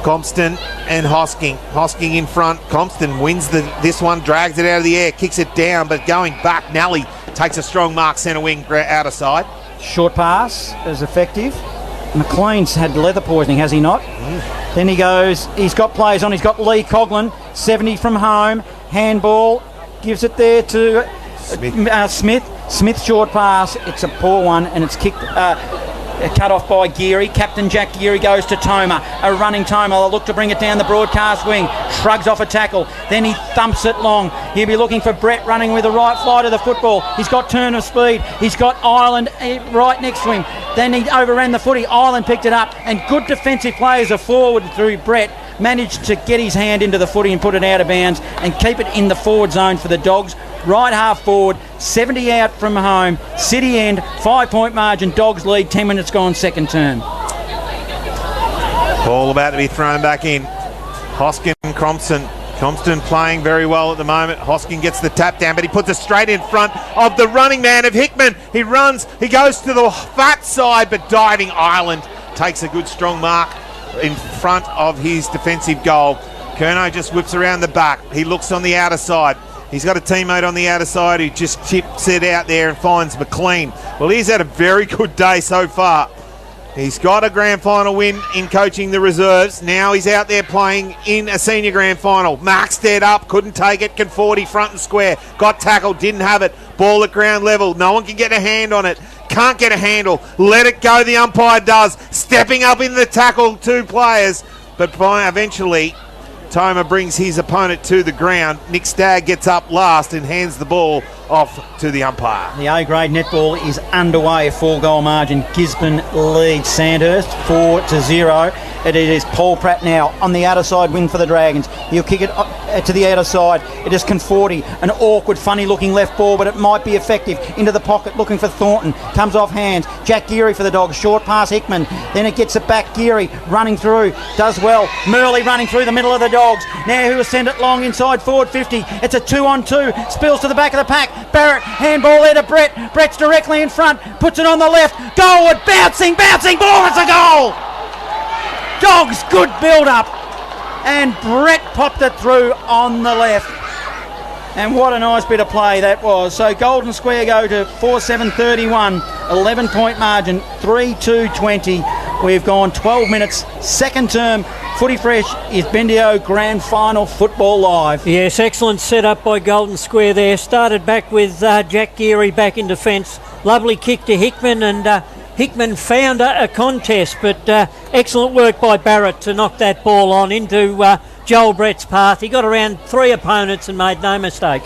Compston and Hosking. Hosking in front. Compston wins this one, drags it out of the air, kicks it down, but going back, Nally takes a strong mark, centre wing, outer side. Short pass is effective. McLean's had leather poisoning, has he not? Then he goes, he's got players on, he's got Lee Coughlin, 70 from home, handball, gives it there to Smith. Smith short pass, it's a poor one, and it's kicked, cut off by Geary. Captain Jack Geary goes to Toma, a running Toma. They'll look to bring it down the broadcast wing, shrugs off a tackle, then he thumps it long. He'll be looking for Brett running with the right flight of the football. He's got turn of speed, he's got Ireland right next to him. Then he overran the footy, Ireland picked it up, and good defensive players are forward through Brett. Managed to get his hand into the footy and put it out of bounds and keep it in the forward zone for the Dogs. Right half forward, 70 out from home, City end, 5-point margin, Dogs lead, 10 minutes gone, second term. Ball about to be thrown back in. Hoskin and Compston. Compston playing very well at the moment. Hoskin gets the tap down, but he puts it straight in front of the running man of Hickman. He runs, he goes to the fat side, but diving Ireland takes a good strong mark in front of his defensive goal. Curnow just whips around the back. He looks on the outer side. He's got a teammate on the outer side who just chips it out there and finds McLean. Well, he's had a very good day so far. He's got a grand final win in coaching the reserves. Now he's out there playing in a senior grand final. Mark stared up, couldn't take it. Conforti front and square. Got tackled, didn't have it. Ball at ground level. No one can get a hand on it. Can't get a handle. Let it go, the umpire does. Stepping up in the tackle, two players. But eventually, Toma brings his opponent to the ground. Nick Stagg gets up last and hands the ball off to the umpire. The A-grade netball is underway, a 4-goal margin. Gisborne leads Sandhurst 4-0. It is Paul Pratt now on the outer side wing for the Dragons. He'll kick it to the outer side. It is Conforti, an awkward, funny-looking left ball, but it might be effective. Into the pocket, looking for Thornton. Comes off hands. Jack Geary for the Dogs. Short pass, Hickman. Then it gets it back. Geary running through. Does well. Murley running through the middle of the Dogs. Now who will send it long inside forward 50. It's a 2-on-2. Spills to the back of the pack. Barrett, handball there to Brett. Brett's directly in front. Puts it on the left. Goalward, bouncing ball. It's a goal. Dogs, good build-up. And Brett popped it through on the left. And what a nice bit of play that was. So Golden Square go to 4-7-31, 11-point margin, 3-2-20. We've gone 12 minutes. Second term, Footy Fresh is Bendigo Grand Final Football Live. Yes, excellent setup by Golden Square there. Started back with Jack Geary back in defence. Lovely kick to Hickman, and Hickman found a contest, but excellent work by Barrett to knock that ball on into Joel Brett's path. He got around 3 opponents and made no mistake.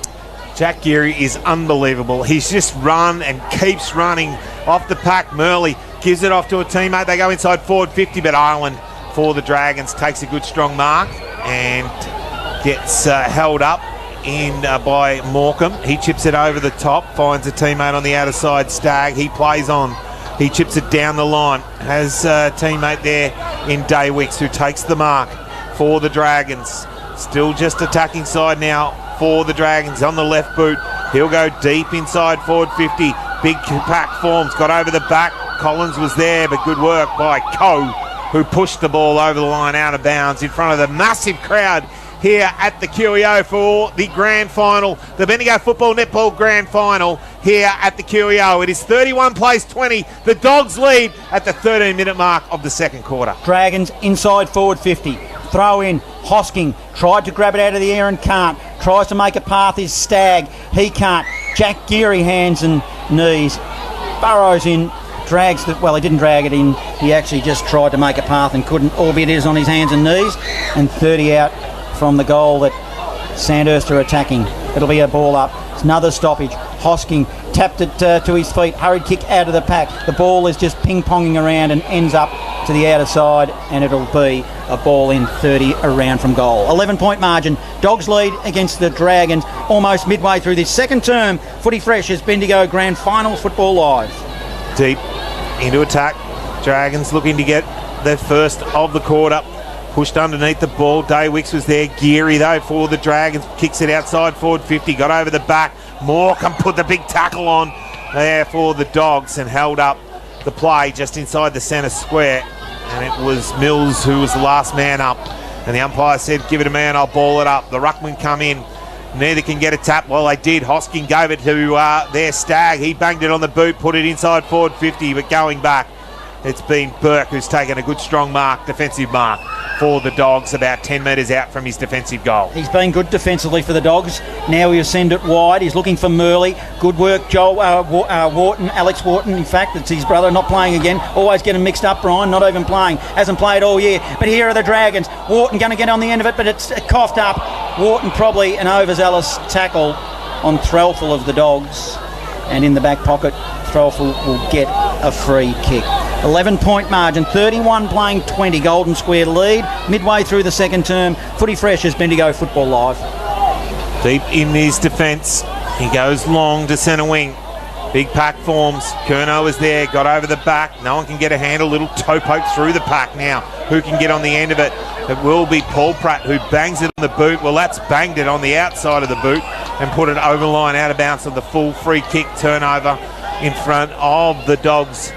Jack Geary is unbelievable. He's just run and keeps running off the pack. Murley gives it off to a teammate. They go inside forward 50, but Ireland for the Dragons takes a good strong mark and gets held up in by Morecambe. He chips it over the top, finds a teammate on the outer side, Stagg. He plays on. He chips it down the line. Has a teammate there in Daywicks who takes the mark for the Dragons. Still just attacking side now for the Dragons on the left boot. He'll go deep inside forward 50. Big pack forms, got over the back. Collins was there, but good work by Coe, who pushed the ball over the line out of bounds in front of the massive crowd here at the QEO for the grand final, the Bendigo Football Netball Grand Final here at the QEO. It is 31 plays 20. The Dogs lead at the 13-minute mark of the second quarter. Dragons inside forward 50. Throw in. Hosking tried to grab it out of the air and can't. Tries to make a path is Stagg. He can't. Jack Geary, hands and knees. Burrows in. Drags the, well, he didn't drag it in. He actually just tried to make a path and couldn't, albeit it is on his hands and knees. And 30 out from the goal that Sandhurst are attacking. It'll be a ball up. It's another stoppage. Hosking tapped it to his feet. Hurried kick out of the pack. The ball is just ping-ponging around and ends up to the outer side, and it'll be a ball in 30 around from goal. 11-point margin. Dogs lead against the Dragons almost midway through this second term. Footy Fresh is Bendigo Grand Final Football Live. Deep into attack. Dragons looking to get their first of the quarter. Pushed underneath the ball. Daywicks was there. Geary, though, for the Dragons. Kicks it outside forward 50. Got over the back. Morecambe put the big tackle on there for the Dogs and held up the play just inside the centre square. And it was Mills who was the last man up. And the umpire said, give it a man, I'll ball it up. The ruckman come in. Neither can get a tap. Well, they did. Hosking gave it to their Stag. He banged it on the boot, put it inside forward 50, but going back, it's been Burke who's taken a good strong mark, defensive mark for the Dogs, about 10 metres out from his defensive goal. He's been good defensively for the Dogs. Now he'll send it wide. He's looking for Murley. Good work, Wharton, Alex Wharton. In fact, it's his brother not playing again. Always getting mixed up, Brian. Not even playing. Hasn't played all year. But here are the Dragons. Wharton going to get on the end of it, but it's coughed up. Wharton probably an overzealous tackle on Threlfall of the Dogs. And in the back pocket, Threlfall will get a free kick. 11-point margin, 31 playing 20, Golden Square lead. Midway through the second term, Footy Fresh as Bendigo Football Live. Deep in his defence, he goes long to centre wing. Big pack forms. Curnow is there, got over the back. No one can get a handle. Little toe poke through the pack now. Who can get on the end of it? It will be Paul Pratt who bangs it on the boot. Well, that's banged it on the outside of the boot and put it over the line out of bounds on the full free kick turnover in front of the Dogs.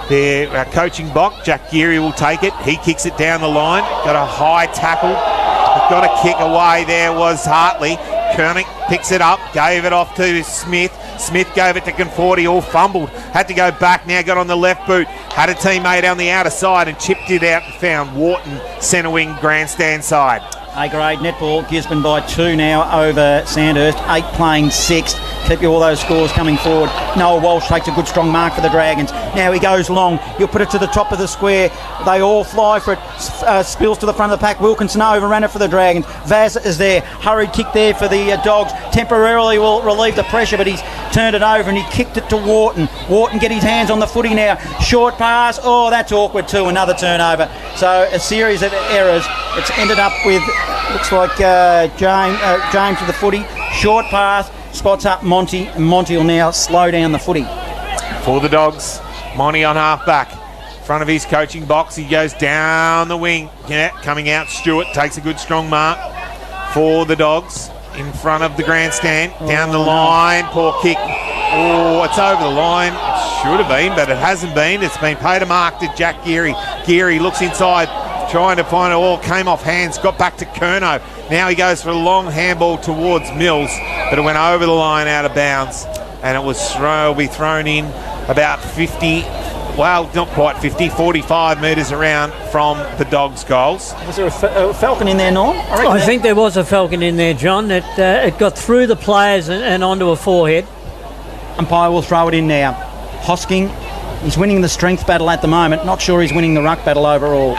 Their coaching box, Jack Geary will take it. He kicks it down the line. Got a high tackle. Got a kick away there was Hartley. Koenig picks it up, gave it off to Smith. Smith gave it to Conforti, all fumbled. Had to go back now, got on the left boot. Had a teammate on the outer side and chipped it out and found Wharton centre wing grandstand side. A-grade netball, Gisborne by 2 now over Sandhurst. 8 playing 6. Keep all those scores coming forward. Noah Walsh takes a good strong mark for the Dragons. Now he goes long. He'll put it to the top of the square. They all fly for it. Spills to the front of the pack. Wilkinson overran it for the Dragons. Vaz is there. Hurried kick there for the Dogs. Temporarily will relieve the pressure, but he's turned it over and he kicked it to Wharton. Wharton get his hands on the footy now. Short pass. Oh, that's awkward too. Another turnover. So a series of errors. It's ended up with, looks like James to the footy. Short pass. Spots up Monty, and Monty will now slow down the footy. For the Dogs, Monty on half back. Front of his coaching box, he goes down the wing. Yeah, coming out, Stewart takes a good strong mark for the Dogs. In front of the grandstand, down the line, poor kick. Oh, it's over the line. It should have been, but it hasn't been. It's been paid a mark to Jack Geary. Geary looks inside, trying to find it all, came off hands, got back to Curnow. Now he goes for a long handball towards Mills, but it went over the line out of bounds, and it will be thrown in about 50, well, not quite 50, 45 metres around from the Dogs' goals. Was there a falcon in there, Norm? I think there was a falcon in there, John. It got through the players and onto a forehead. Umpire will throw it in now. Hosking, he's winning the strength battle at the moment. Not sure he's winning the ruck battle overall,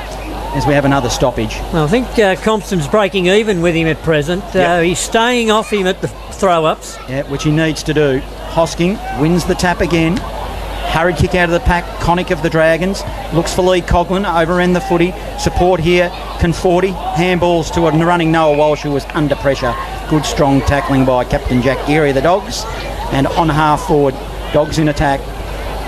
as we have another stoppage. Well, I think Compton's breaking even with him at present. Yep. He's staying off him at the throw-ups. Yeah, which he needs to do. Hosking wins the tap again. Hurried kick out of the pack. Connick of the Dragons looks for Lee Coughlin. Overend the footy. Support here. Conforti. Handballs to a running Noah Walsh, who was under pressure. Good strong tackling by Captain Jack Geary of the Dogs. And on half forward, Dogs in attack.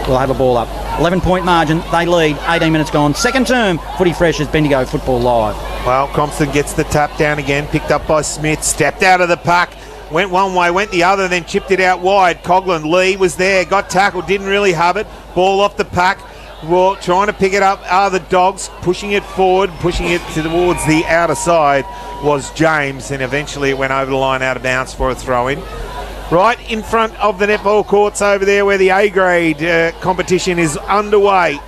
We'll have a ball up. 11-point margin, they lead, 18 minutes gone. Second term, Footy Fresh as Bendigo Football Live. Well, Compton gets the tap down again, picked up by Smith, stepped out of the pack, went one way, went the other, then chipped it out wide. Coughlin, Lee was there, got tackled, didn't really have it. Ball off the pack, well, trying to pick it up are the Dogs, pushing it forward, pushing it towards the outer side was James, and eventually it went over the line out of bounds for a throw-in. Right in front of the netball courts over there where the A-grade competition is underway.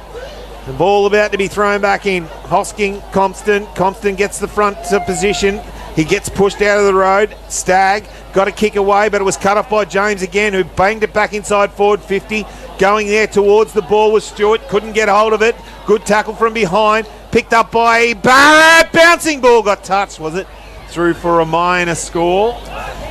The ball about to be thrown back in. Hosking, Compton. Compton gets the front position. He gets pushed out of the road. Stagg got a kick away, but it was cut off by James again, who banged it back inside forward 50. Going there towards the ball was Stewart. Couldn't get hold of it. Good tackle from behind. Picked up by Barrett. Bouncing ball got touched, was it? Through for a minor score.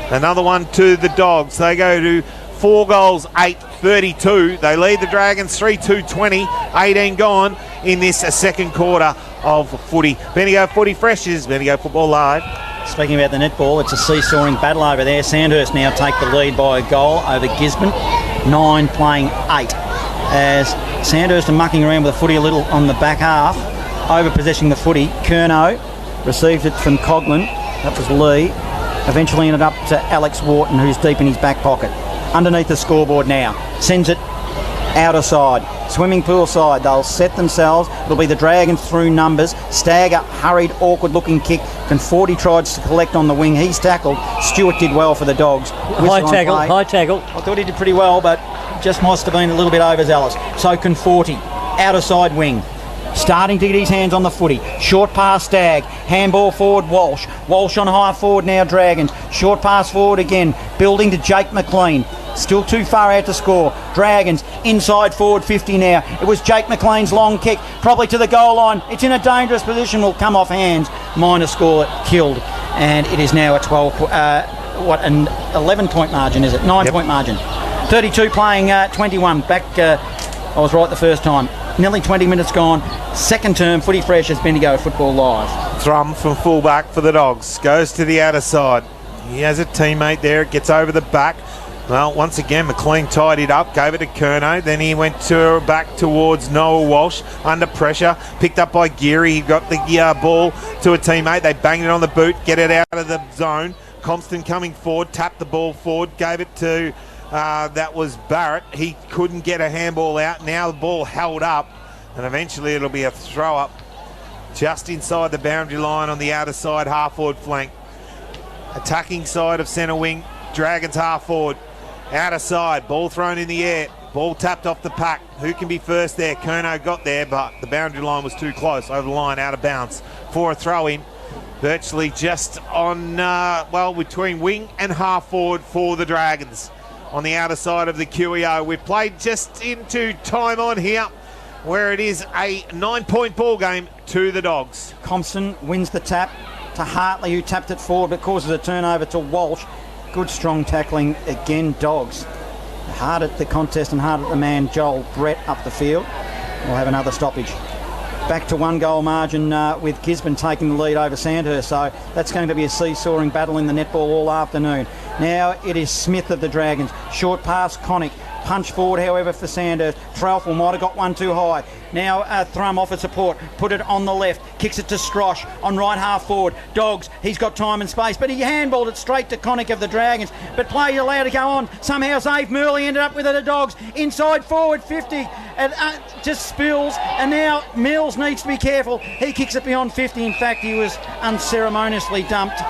Another one to the Dogs. They go to 4 goals, 8-32. They lead the Dragons 3-2-20. 18 gone in this second quarter of footy. Bendigo Footy Fresh is Bendigo Football Live. Speaking about the netball, it's a seesawing battle over there. Sandhurst now take the lead by a goal over Gisborne. 9 playing 8 as Sandhurst are mucking around with the footy a little on the back half, over-possessing the footy. Curnow received it from Coughlin. That was Lee. Eventually ended up to Alex Wharton, who's deep in his back pocket. Underneath the scoreboard now. Sends it outer side. Swimming pool side. They'll set themselves. It'll be the Dragons through numbers. Stagger, hurried, awkward-looking kick. Conforti tried to collect on the wing. He's tackled. Stewart did well for the Dogs. High tackle. I thought he did pretty well, but just must have been a little bit overzealous. So Conforti, outer side wing. Starting to get his hands on the footy. Short pass Stagg. Handball forward Walsh. Walsh on high forward now Dragons. Short pass forward again. Building to Jake McLean. Still too far out to score. Dragons inside forward 50 now. It was Jake McLean's long kick. Probably to the goal line. It's in a dangerous position. Will come off hands. Minor score killed. And it is now a 11-point margin, is it? 9-point margin. 32 playing 21. Back, I was right the first time. Nearly 20 minutes gone. Second term, footy fresh as Bendigo Football Live. Thrum from fullback for the Dogs. Goes to the outer side. He has a teammate there. Gets over the back. Well, once again, McLean tied it up, gave it to Curnow. Then he went back towards Noah Walsh under pressure. Picked up by Geary. He got the ball to a teammate. They banged it on the boot, get it out of the zone. Compton coming forward, tapped the ball forward, gave it to... that was Barrett. He couldn't get a handball out. Now the ball held up, and eventually it'll be a throw up just inside the boundary line on the outer side half forward flank. Attacking side of centre wing, Dragons half forward. Outer side, ball thrown in the air. Ball tapped off the pack. Who can be first there? Curnow got there, but the boundary line was too close. Over the line, out of bounds for a throw in. Virtually just on, between wing and half forward for the Dragons. On the outer side of the QEO. We've played just into time on here, where it is a 9-point ball game to the Dogs. Compton wins the tap to Hartley, who tapped it forward but causes a turnover to Walsh. Good strong tackling again, Dogs. Hard at the contest and hard at the man Joel Brett up the field. We'll have another stoppage. Back to 1-goal margin with Gisborne taking the lead over Sandhurst. So that's going to be a seesawing battle in the netball all afternoon. Now it is Smith of the Dragons. Short pass, Connick. Punch forward, however, for Sandhurst. Trelfel might have got one too high. Now Thrum offered support. Put it on the left. Kicks it to Strosh on right half forward. Dogs, he's got time and space, but he handballed it straight to Connick of the Dragons. But play allowed to go on. Somehow Zave Murley ended up with it, the Dogs. Inside forward 50. And just spills. And now Mills needs to be careful. He kicks it beyond 50. In fact, he was unceremoniously dumped.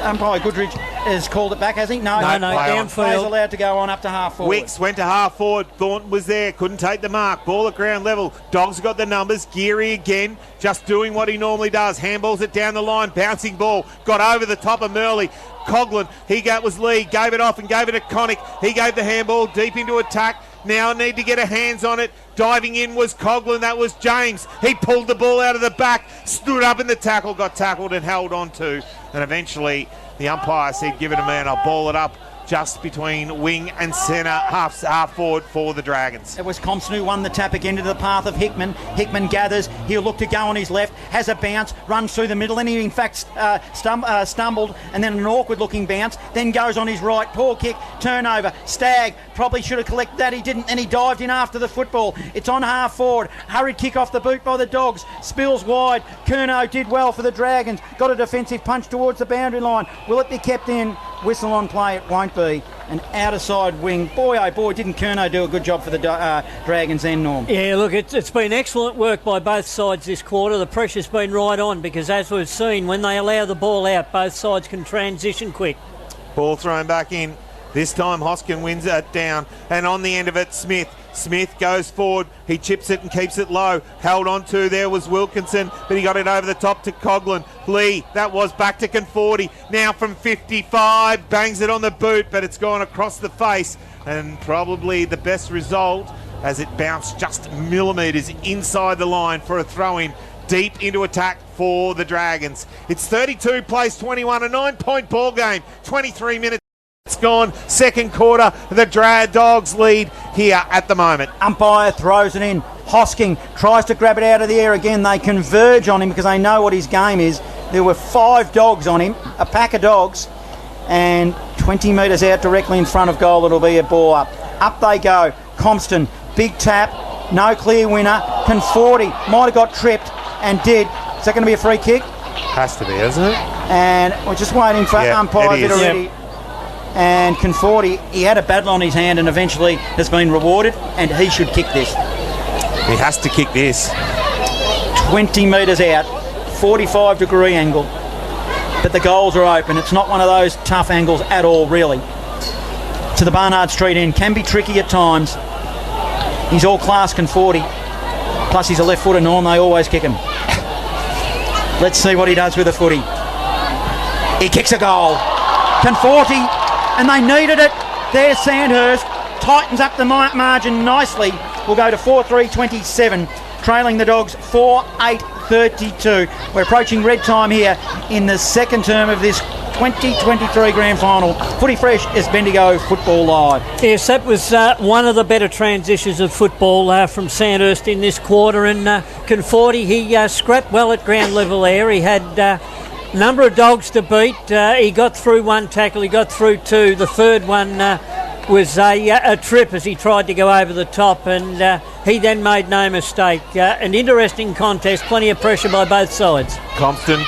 Umpire Goodrich has called it back, has he? No, downfield. Players allowed to go on up to half forward. Wicks went to half forward. Thornton was there, couldn't take the mark. Ball at ground level. Dogs got the numbers. Geary again, just doing what he normally does. Handballs it down the line. Bouncing ball. Got over the top of Murley. Coughlin, was Lee, gave it off and gave it to Connick. He gave the handball deep into attack. Now need to get a hands on it. Diving in was Coughlin, that was James. He pulled the ball out of the back, stood up in the tackle, got tackled and held on to. And eventually the umpire said, give it to me and I'll ball it up just between wing and centre, half forward for the Dragons. It was Compton who won the tap again into the path of Hickman. Hickman gathers, he'll look to go on his left, has a bounce, runs through the middle, and he in fact stumbled, and then an awkward looking bounce, then goes on his right, poor kick, turnover. Stagg probably should have collected that, he didn't, and he dived in after the football. It's on half forward, hurried kick off the boot by the Dogs, spills wide. Curnow did well for the Dragons, got a defensive punch towards the boundary line. Will it be kept in? Whistle on play, it won't be. An outer side wing. Boy, oh boy, didn't Curnow do a good job for the Dragons then, Norm? Yeah, look, it's been excellent work by both sides this quarter. The pressure's been right on because, as we've seen, when they allow the ball out, both sides can transition quick. Ball thrown back in. This time Hoskin wins it down, and on the end of it, Smith goes forward. He chips it and keeps it low. Held on to there was Wilkinson, but he got it over the top to Coughlin. Lee, that was back to Conforti. Now from 55, bangs it on the boot, but it's gone across the face, and probably the best result as it bounced just millimetres inside the line for a throw-in deep into attack for the Dragons. It's 32 plays 21, a 9-point ball game, 23 minutes. It's gone. Second quarter, the Dogs lead here at the moment. Umpire throws it in. Hosking tries to grab it out of the air again. They converge on him because they know what his game is. There were 5 dogs on him, a pack of dogs, and 20 metres out directly in front of goal, it'll be a ball up. Up they go. Compton big tap, no clear winner. Conforti might have got tripped and did. Is that going to be a free kick? Has to be, isn't it? And we're just waiting for umpire bit already. And Conforti, he had a battle on his hand and eventually has been rewarded, and he should kick this. He has to kick this. 20 metres out, 45-degree angle, but the goals are open. It's not one of those tough angles at all, really. To the Barnard Street end, can be tricky at times. He's all class Conforti, plus he's a left footer, Norm, they always kick him. Let's see what he does with the footy. He kicks a goal. Conforti, and they needed it. There's Sandhurst, tightens up the margin nicely. We'll go to 4-3-27, trailing the Dogs 4-8-32. We're approaching red time here in the second term of this 2023 Grand Final. Footy Fresh is Bendigo Football Live. Yes, that was one of the better transitions of football from Sandhurst in this quarter. And Conforti, he scrapped well at ground level there. He had a number of dogs to beat. He got through one tackle, he got through two. The third one was a trip as he tried to go over the top, and he then made no mistake. An interesting contest, plenty of pressure by both sides. Compton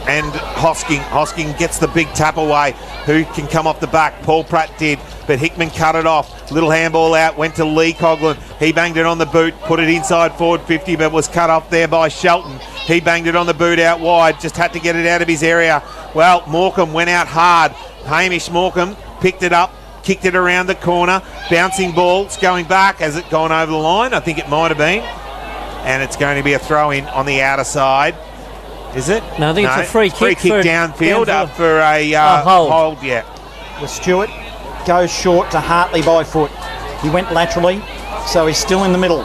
and Hosking. Hosking gets the big tap away. Who can come off the back? Paul Pratt did, but Hickman cut it off. Little handball out, went to Lee Coughlin. He banged it on the boot, put it inside forward 50, but was cut off there by Shelton. He banged it on the boot out wide, just had to get it out of his area. Well, Morecambe went out hard. Hamish Morecambe picked it up, kicked it around the corner. Bouncing ball, it's going back. Has it gone over the line? I think it might have been. And it's going to be a throw-in on the outer side. Is it? No, I think it's a free kick. Free kick downfield up for a hold. Yeah. With Stewart, goes short to Hartley by foot. He went laterally, so he's still in the middle.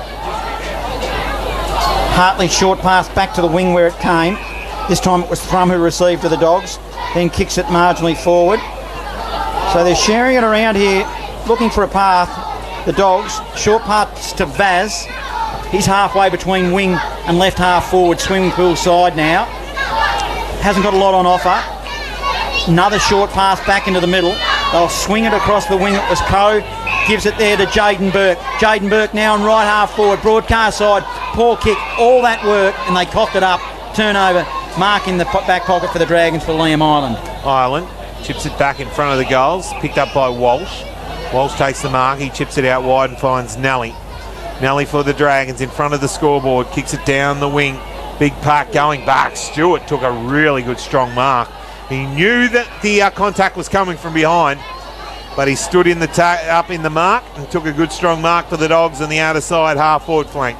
Hartley short pass back to the wing where it came. This time it was Thrum who received to the Dogs, then kicks it marginally forward. So they're sharing it around here, looking for a path. The Dogs, short pass to Vaz. He's halfway between wing and left half forward, swimming pool side now. Hasn't got a lot on offer. Another short pass back into the middle. They'll swing it across the wing. It was Coe. Gives it there to Jaden Burke. Jaden Burke now on right half forward. Broadcast side. Poor kick. All that work, and they coughed it up. Turnover. Mark in the back pocket for the Dragons for Liam Island. Island chips it back in front of the goals. Picked up by Walsh. Walsh takes the mark. He chips it out wide and finds Nelly. Nelly for the Dragons in front of the scoreboard. Kicks it down the wing. Big pack going back. Stewart took a really good strong mark. He knew that the contact was coming from behind, but he stood in the up in the mark and took a good strong mark for the Dogs on the outer side half forward flank.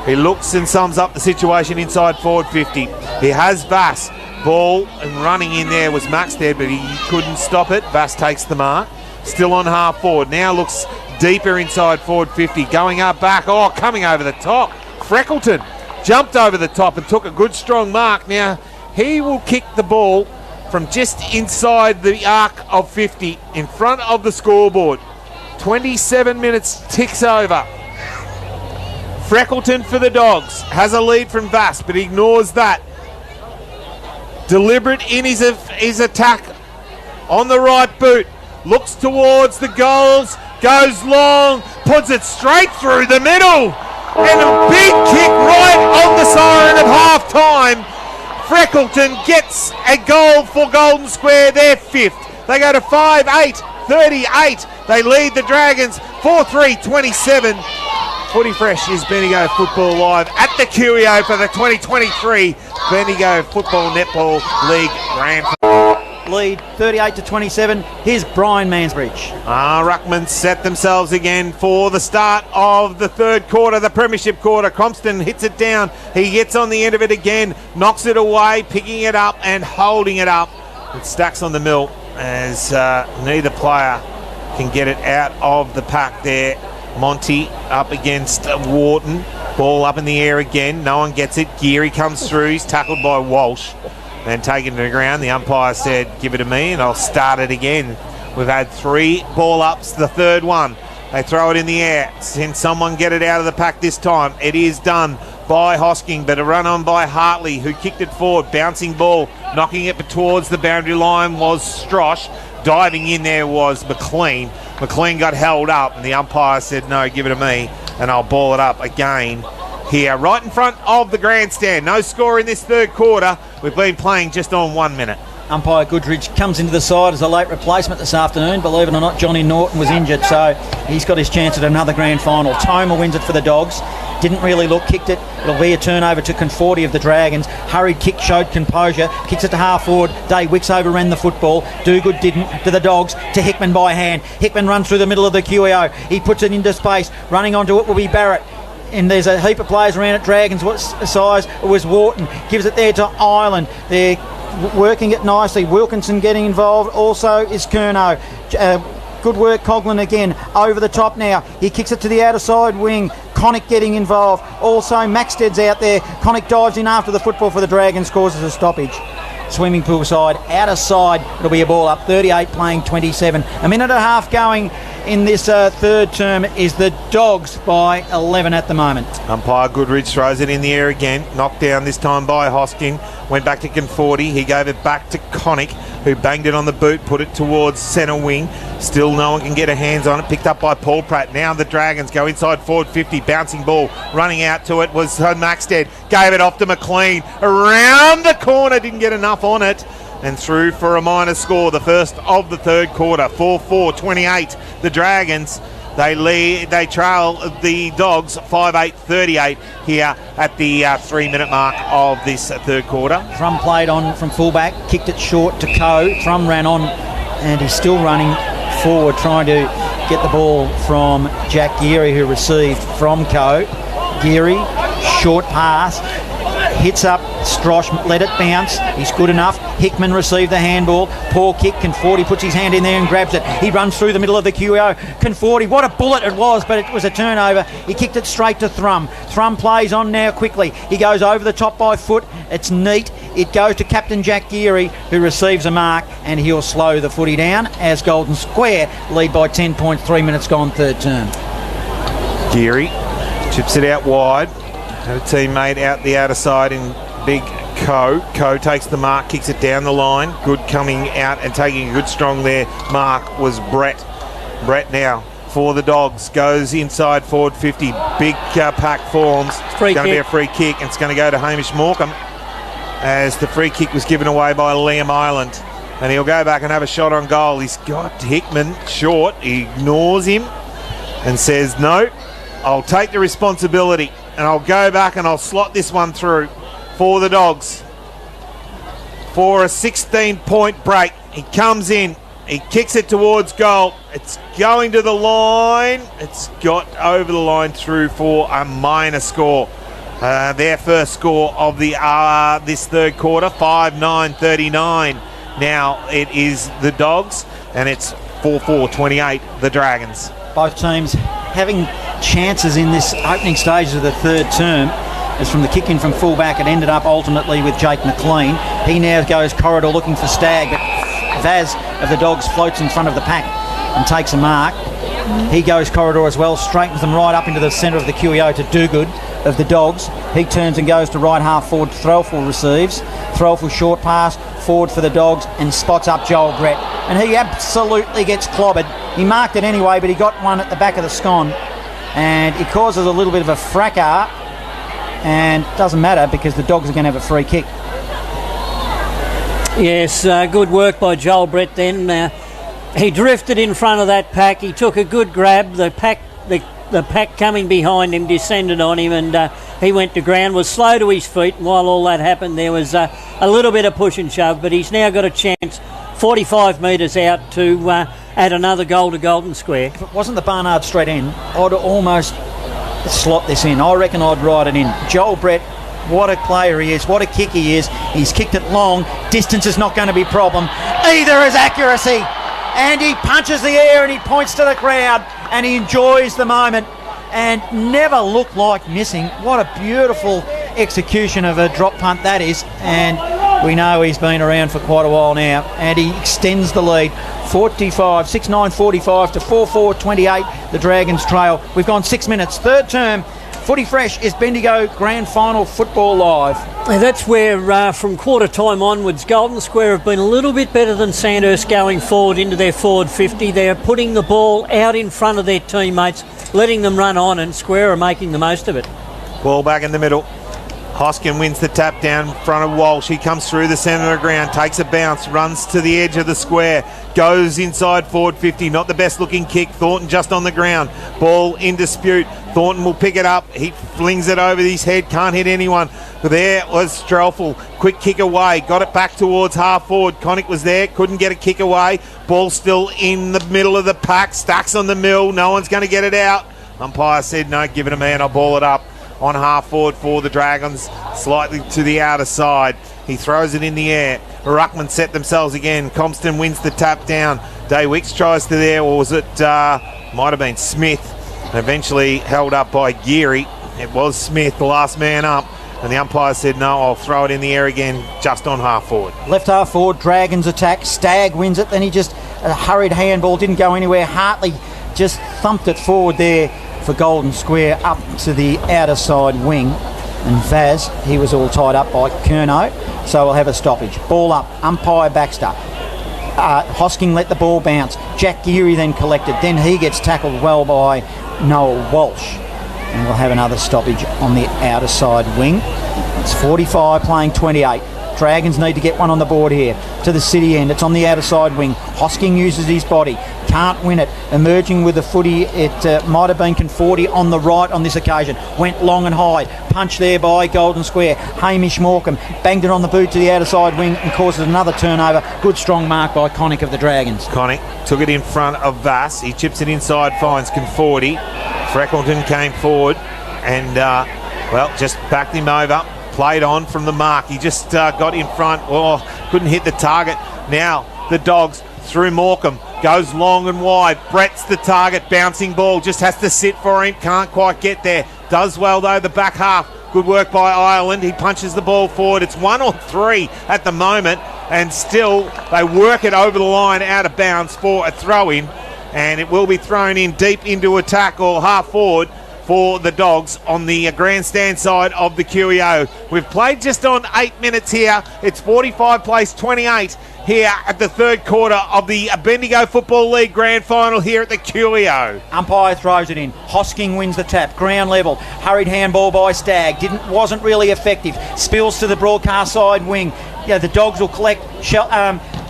He looks and sums up the situation inside forward 50. He has Vass. Ball and running in there was Maxted, but he couldn't stop it. Vass takes the mark. Still on half forward. Now looks deeper inside forward 50. Going up back. Oh, coming over the top. Freckleton jumped over the top and took a good strong mark. Now he will kick the ball from just inside the arc of 50 in front of the scoreboard. 27 minutes ticks over. Freckleton for the Dogs has a lead from Vass, but ignores that. Deliberate in his attack on the right boot. Looks towards the goals, goes long, puts it straight through the middle. And a big kick right on the siren of half time. Freckleton gets a goal for Golden Square, their fifth. They go to 5-8-38. They lead the Dragons 4-3-27. Footy Fresh is Bendigo Football Live at the Curio for the 2023 Bendigo Football Netball League Grand Final. Lead 38-27. Here's Brian Mansbridge. Ruckman set themselves again for the start of the third quarter, the premiership quarter. Compton hits it down. He gets on the end of it again, knocks it away, picking it up and holding it up. It stacks on the mill as neither player can get it out of the pack there. Monty up against Wharton. Ball up in the air again. No one gets it. Geary comes through. He's tackled by Walsh. Then taken to the ground. The umpire said, give it to me and I'll start it again. We've had 3 ball ups. The third one. They throw it in the air. Can someone get it out of the pack this time? It is done by Hosking, but a run on by Hartley, who kicked it forward. Bouncing ball. Knocking it towards the boundary line was Strosh. Diving in there was McLean. McLean got held up and the umpire said, no, give it to me. and I'll ball it up again here, right in front of the grandstand. No score in this third quarter. We've been playing just on 1 minute. Umpire Goodridge comes into the side as a late replacement this afternoon. Believe it or not, Johnny Norton was injured, so he's got his chance at another grand final. Toma wins it for the Dogs. Didn't really look, kicked it. It'll be a turnover to Conforti of the Dragons. Hurried kick, showed composure. Kicks it to half forward. Day Wicks overran the football. Do Good didn't. To the Dogs. To Hickman by hand. Hickman runs through the middle of the QEO. He puts it into space. Running onto it will be Barrett. And there's a heap of players around at Dragons. What size? It was Wharton. Gives it there to Ireland. They're working it nicely. Wilkinson getting involved. Also is Curnow. Good work, Coughlin again. Over the top now. He kicks it to the outer side wing. Connick getting involved. Also, Maxted's out there. Connick dives in after the football for the Dragons, causes a stoppage. Swimming pool side, outer side. It'll be a ball up. 38 playing 27. A minute and a half going in this third term is the Dogs by 11 at the moment. Umpire Goodridge throws it in the air again. Knocked down this time by Hosking. Went back to Conforti. He gave it back to Connick, who banged it on the boot, put it towards centre wing. Still no one can get a hands on it. Picked up by Paul Pratt. Now the Dragons go inside forward 50. Bouncing ball. Running out to it was Maxted. Gave it off to McLean. Around the corner. Didn't get enough on it. And through for a minor score. The first of the third quarter. 4-4-28. The Dragons. They trail the Dogs 5-8-38 here at the 3-minute mark of this third quarter. Thrum played on from fullback, kicked it short to Coe. Thrum ran on and he's still running forward trying to get the ball from Jack Geary, who received from Coe. Geary, short pass, hits up Strosh, let it bounce. He's good enough. Hickman received the handball. Poor kick. Conforti puts his hand in there and grabs it. He runs through the middle of the QO. Conforti, what a bullet it was, but it was a turnover. He kicked it straight to Thrum. Thrum plays on now quickly. He goes over the top by foot. It's neat. It goes to Captain Jack Geary, who receives a mark, and he'll slow the footy down as Golden Square lead by 10 points, 3 minutes gone third term. Geary chips it out wide. Had a teammate out the outer side in Big Coe. Coe takes the mark, kicks it down the line. Good coming out and taking a good strong there. Mark was Brett. Brett now for the Dogs. Goes inside forward 50. Big pack forms. It's going to be a free kick. And it's going to go to Hamish Morecambe as the free kick was given away by Liam Ireland. And he'll go back and have a shot on goal. He's got Hickman short. He ignores him and says, no, I'll take the responsibility. And I'll go back and I'll slot this one through for the Dogs for a 16-point break. He comes in. He kicks it towards goal. It's going to the line. It's got over the line through for a minor score. Their first score of the this third quarter, 5-9-39. Now it is the Dogs, and it's 4-4-28, the Dragons. Both teams having chances in this opening stages of the third term. As from the kick in from fullback, it ended up ultimately with Jake McLean. He now goes corridor looking for Stagg, but Vaz of the Dogs floats in front of the pack and takes a mark. He goes corridor as well, straightens them right up into the centre of the QEO to Do-Good of the Dogs. He turns and goes to right half forward. Threlfall receives. Threlfall short pass forward for the Dogs and spots up Joel Brett. And he absolutely gets clobbered. He marked it anyway, but he got one at the back of the scone. And it causes a little bit of a fracas. And it doesn't matter because the Dogs are going to have a free kick. Yes, good work by Joel Brett then. He drifted in front of that pack. He took a good grab. The pack coming behind him descended on him, and he went to ground, was slow to his feet. And while all that happened, there was a little bit of push and shove, but he's now got a chance 45 metres out to add another goal to Golden Square. If it wasn't the Barnard straight end, I'd almost slot this in. I reckon I'd ride it in. Joel Brett, what a player he is, what a kick he is. He's kicked it long. Distance is not going to be a problem. Either is accuracy. And he punches the air and he points to the crowd and he enjoys the moment and never looked like missing. What a beautiful execution of a drop punt that is. And we know he's been around for quite a while now. And he extends the lead. 6-9-45 to 4-4-28. The Dragons trail. We've gone 6 minutes. Third term. Footy Fresh is Bendigo Grand Final Football Live. And that's where, from quarter time onwards, Golden Square have been a little bit better than Sandhurst going forward into their forward 50. They're putting the ball out in front of their teammates. letting them run on, and Square are making the most of it. Ball back in the middle. Hoskin wins the tap down in front of Walsh. He comes through the centre of the ground, takes a bounce, runs to the edge of the square, goes inside forward 50. Not the best looking kick. Thornton just on the ground. Ball in dispute. Thornton will pick it up. He flings it over his head. Can't hit anyone. There was Strelfel. Quick kick away. Got it back towards half forward. Connick was there. Couldn't get a kick away. Ball still in the middle of the pack. Stacks on the mill. No one's going to get it out. Umpire said, no, give it a man. I'll ball it up. On half forward for the Dragons, slightly to the outer side. He throws it in the air. Ruckman set themselves again. Compton wins the tap down. Daywicks tries to there, or was it, might have been Smith. Eventually held up by Geary. It was Smith, the last man up. And the umpire said, no, I'll throw it in the air again, just on half forward. Left half forward, Dragons attack. Stagg wins it. Then he just hurried handball, didn't go anywhere. Hartley just thumped it forward there for Golden Square up to the outer side wing, and Vaz, he was all tied up by Curnow, so we'll have a stoppage. Ball up, umpire Baxter. Hosking let the ball bounce. Jack Geary then collected. Then he gets tackled well by Noel Walsh, and we'll have another stoppage on the outer side wing. It's 45 playing 28. Dragons need to get one on the board here to the city end. It's on the outer side wing. Hosking uses his body. Can't win it. Emerging with the footy, it might have been Conforti on the right on this occasion. Went long and high. Punch there by Golden Square. Hamish Morecambe banged it on the boot to the outer side wing and causes another turnover. Good strong mark by Connick of the Dragons. Connick took it in front of Vass. He chips it inside, finds Conforti. Freckleton came forward and, just backed him over. Played on from the mark. He just got in front. Oh, couldn't hit the target. Now the Dogs through Morecambe. Goes long and wide. Brett's the target. Bouncing ball. Just has to sit for him. Can't quite get there. Does well though, the back half. Good work by Ireland. He punches the ball forward. It's 1 or 3 at the moment. And still they work it over the line out of bounds for a throw-in. And it will be thrown in deep into attack or half forward for the Dogs on the grandstand side of the QEO. We've played just on 8 minutes here. It's 45 plays 28 here at the third quarter of the Bendigo Football League Grand Final here at the QEO. Umpire throws it in. Hosking wins the tap. Ground level. Hurried handball by Stagg. Wasn't really effective. Spills to the broadcast side wing. Yeah, the Dogs will collect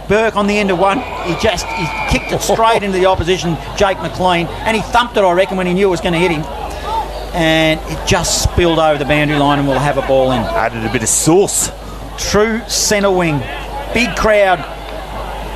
Burke on the end of one. He kicked it straight into the opposition, Jake McLean, and he thumped it, I reckon, when he knew it was going to hit him. And it just spilled over the boundary line and we'll have a ball in. Added a bit of sauce. True centre wing. Big crowd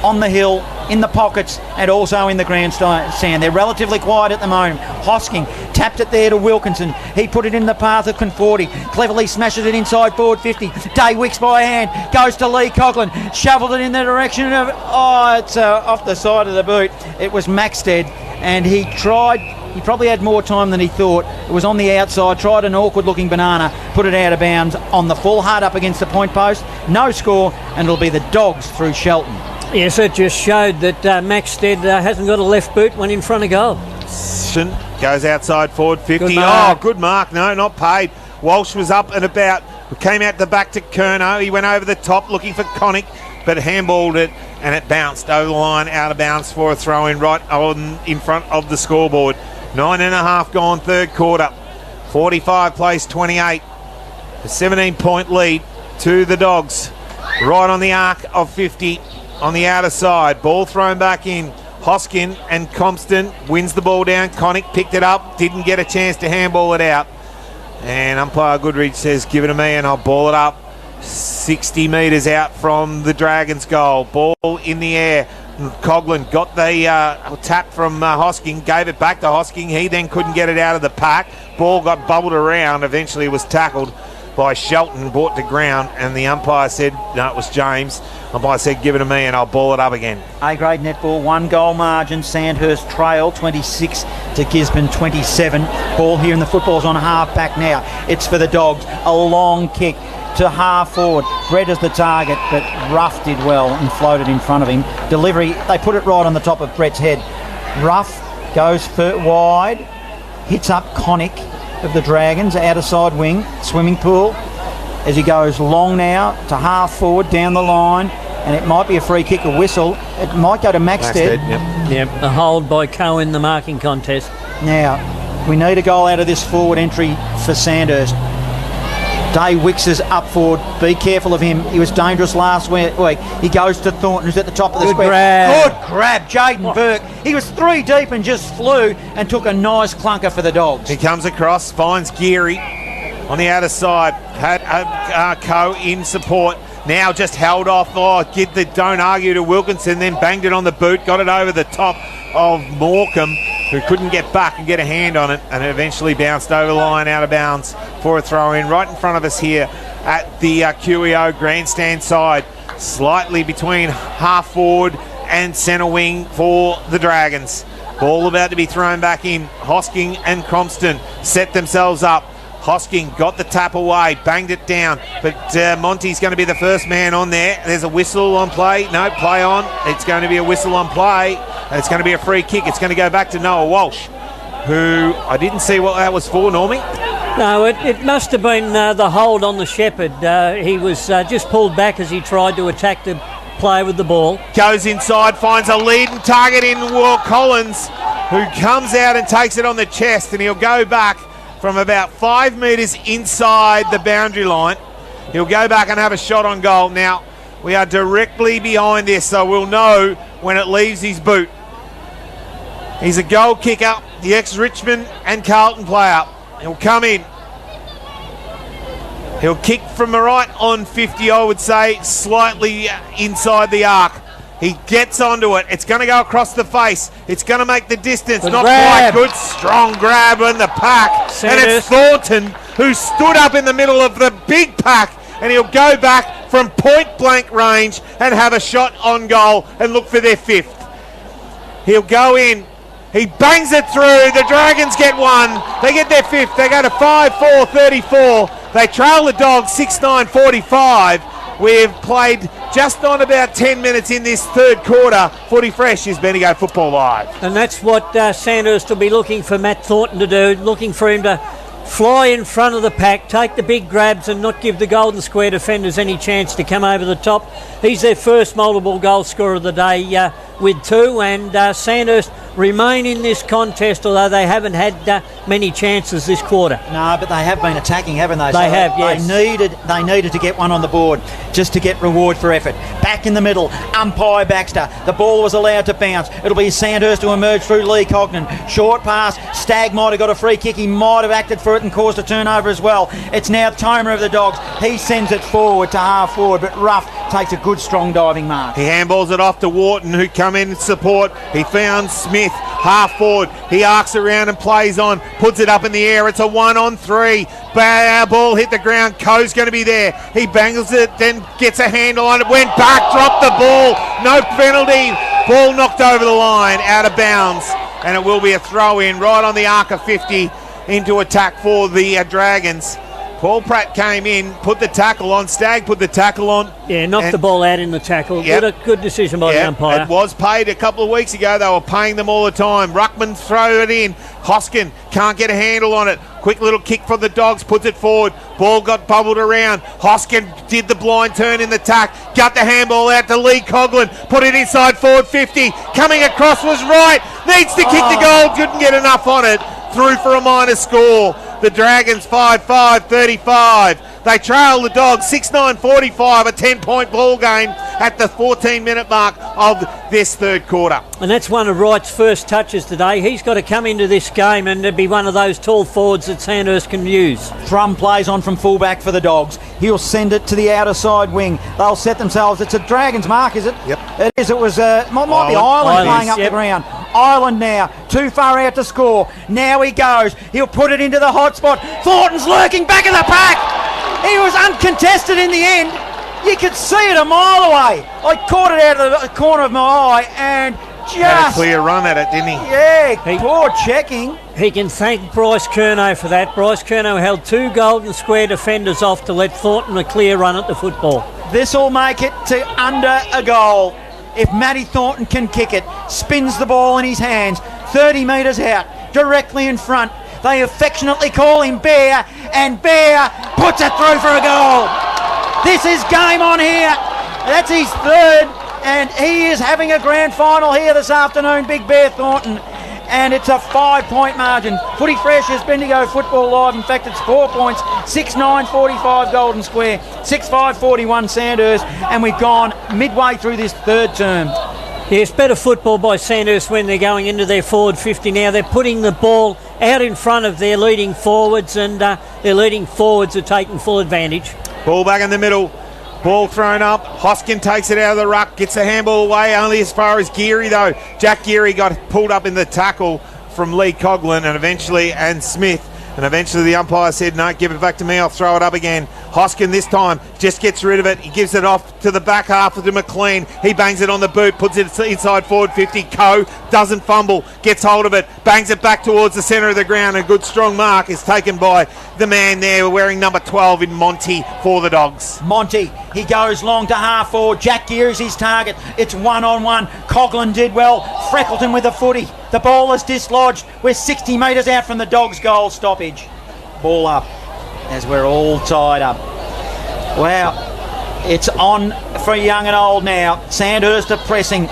on the hill, in the pockets, and also in the grandstand. They're relatively quiet at the moment. Hosking tapped it there to Wilkinson. He put it in the path of Conforti. Cleverly smashes it inside forward 50. Daywicks by hand. Goes to Lee Coughlin. Shoveled it in the direction of... it's off the side of the boot. It was Maxted, and he tried... He probably had more time than he thought. It was on the outside, tried an awkward-looking banana, put it out of bounds on the full, hard up against the point post. No score, and it'll be the Dogs through Shelton. Yes, it just showed that Maxted hasn't got a left boot, went in front of goal. Goes outside forward 50. Good mark. Good mark. No, not paid. Walsh was up and about. Came out the back to Curnow. He went over the top looking for Connick, but handballed it, and it bounced over the line, out of bounds for a throw-in right on in front of the scoreboard. 9.5 gone third quarter. 45 plays 28. A 17-point lead to the Dogs. Right on the arc of 50 on the outer side. Ball thrown back in. Hoskin and Compton wins the ball down. Connick picked it up. Didn't get a chance to handball it out. And umpire Goodridge says, give it to me and I'll ball it up. 60 metres out from the Dragons' goal. Ball in the air. Coughlin got the tap from Hosking, gave it back to Hosking. He then couldn't get it out of the pack. Ball got bubbled around, eventually was tackled by Shelton, brought to ground, and the umpire said, no, it was James. Umpire said, give it to me and I'll ball it up again. A-grade netball, 1 goal margin. Sandhurst trail 26 to Gisborne 27. Ball here and the football's on half back now. It's for the Dogs. A long kick to half forward. Brett is the target, but Ruff did well and floated in front of him. Delivery, they put it right on the top of Brett's head. Ruff goes wide, hits up Connick of the Dragons, outer side wing, swimming pool, as he goes long now to half forward down the line, and it might be a free kick or whistle. It might go to Maxted. Yep. A hold by Cohen, the marking contest. Now, We need a goal out of this forward entry for Sandhurst. Day Wicks is up forward. Be careful of him. He was dangerous last week. He goes to Thornton, who's at the top of the Good square. grab. Good grab. Jaden Burke. He was 3 deep and just flew and took a nice clunker for the Dogs. He comes across, finds Geary on the outer side. Had Co in support. Now just held off. Don't argue to Wilkinson. Then banged it on the boot. Got it over the top of Morecambe, who couldn't get back and get a hand on it, and it eventually bounced over the line out of bounds for a throw in right in front of us here at the QEO grandstand side, slightly between half forward and centre wing for the Dragons. Ball about to be thrown back in. Hosking and Crompton set themselves up. Hosking got the tap away, banged it down, but Monty's going to be the first man on there. There's a whistle on play. No, play on. It's going to be a whistle on play. And it's going to be a free kick. It's going to go back to Noah Walsh, who I didn't see what that was for, Normie. No, it must have been the hold on the Shepherd. He was just pulled back as he tried to attack the player with the ball. Goes inside, finds a leading target in Will Collins, who comes out and takes it on the chest, and he'll go back from about 5 metres inside the boundary line. He'll go back and have a shot on goal. Now, we are directly behind this, so we'll know when it leaves his boot. He's a goal kicker, the ex-Richmond and Carlton player. He'll come in. He'll kick from the right on 50, I would say, slightly inside the arc. He gets onto it. It's going to go across the face. It's going to make the distance. Good Not grab. quite good. Strong grab in the pack. Sandhurst. And it's Thornton who stood up in the middle of the big pack, and he'll go back from point blank range and have a shot on goal and look for their 5th. He'll go in. He bangs it through. The Dragons get 1. They get their 5th. They go to 5-4-34. They trail the Dogs 6-9-45. We've played just on about 10 minutes in this third quarter. Footy Fresh is Bendigo Football Live. And that's what Sandhurst will be looking for Matt Thornton to do, looking for him to fly in front of the pack, take the big grabs and not give the Golden Square defenders any chance to come over the top. He's their first multiple goal scorer of the day with 2, and Sandhurst remain in this contest, although they haven't had many chances this quarter. No, but they have been attacking, haven't they? They have, yes. They needed to get one on the board just to get reward for effort. Back in the middle, umpire Baxter. The ball was allowed to bounce. It'll be Sandhurst to emerge through Lee Cognan. Short pass. Stagg might have got a free kick. He might have acted for it and caused a turnover as well. It's now Tomer of the Dogs. He sends it forward to half forward, but Ruff takes a good strong diving mark. He handballs it off to Wharton, who come in support. He found Smith half forward. He arcs around and plays on, puts it up in the air. It's a 1-on-3. Ball hit the ground. Coe's going to be there. He bangles it, then gets a handle on it. Went back, dropped the ball. No penalty. Ball knocked over the line, out of bounds, and it will be a throw in right on the arc of 50 into attack for the Dragons. Paul Pratt came in, put the tackle on. Stagg put the tackle on. Yeah, knocked the ball out in the tackle. Yep. Good decision by the umpire. It was paid a couple of weeks ago. They were paying them all the time. Ruckman throw it in. Hoskin can't get a handle on it. Quick little kick from the Dogs, puts it forward. Ball got bubbled around. Hoskin did the blind turn in the tack. Got the handball out to Lee Coughlin. Put it inside forward 50. Coming across was right. Needs to kick the goal. Couldn't get enough on it. Through for a minor score. The Dragons 5-5-35. They trail the Dogs 6-9-45, a 10-point ball game at the 14-minute mark of this third quarter. And that's one of Wright's first touches today. He's got to come into this game and be one of those tall forwards that Sandhurst can use. Thrum plays on from fullback for the Dogs. He'll send it to the outer side wing. They'll set themselves. It's a Dragons mark, is it? Yep. It is. It was might be Ireland playing up the ground. Ireland now, too far out to score. Now he goes. He'll put it into the hot spot. Thornton's lurking back in the pack. He was uncontested in the end. You could see it a mile away. I caught it out of the corner of my eye and just had a clear run at it, didn't he? Yeah, poor checking. He can thank Bryce Curnow for that. Bryce Curnow held 2 Golden Square defenders off to let Thornton a clear run at the football. This will make it to under a goal. If Matty Thornton can kick it, spins the ball in his hands, 30 metres out, directly in front. They affectionately call him Bear, and Bear puts it through for a goal. This is game on here. That's his 3rd, and he is having a grand final here this afternoon, Big Bear Thornton. and it's a 5-point margin. Footy Fresh is Bendigo Football Live. In fact, it's 4 points. 6-9-45 Golden Square, 6-5-41 Sandhurst, and we've gone midway through this third term. Yes, better football by Sandhurst when they're going into their forward 50 now. They're putting the ball out in front of their leading forwards, and their leading forwards are taking full advantage. Ball back in the middle. Ball thrown up. Hoskin takes it out of the ruck. Gets the handball away only as far as Geary, though. Jack Geary got pulled up in the tackle from Lee Coughlin and Smith. And eventually the umpire said, no, give it back to me, I'll throw it up again. Hoskin this time just gets rid of it. He gives it off to the back half of the McLean. He bangs it on the boot, puts it inside forward 50. Coe doesn't fumble, gets hold of it, bangs it back towards the centre of the ground. A good strong mark is taken by the man there wearing number 12 in Monty for the Dogs. Monty, he goes long to half forward. Jack Geary's his target. It's 1-on-1. Coughlin did well. Freckleton with the footy. The ball is dislodged. We're 60 metres out from the Dogs' goal stoppage. Ball up as we're all tied up. Wow, it's on for young and old now. Sandhurst are pressing.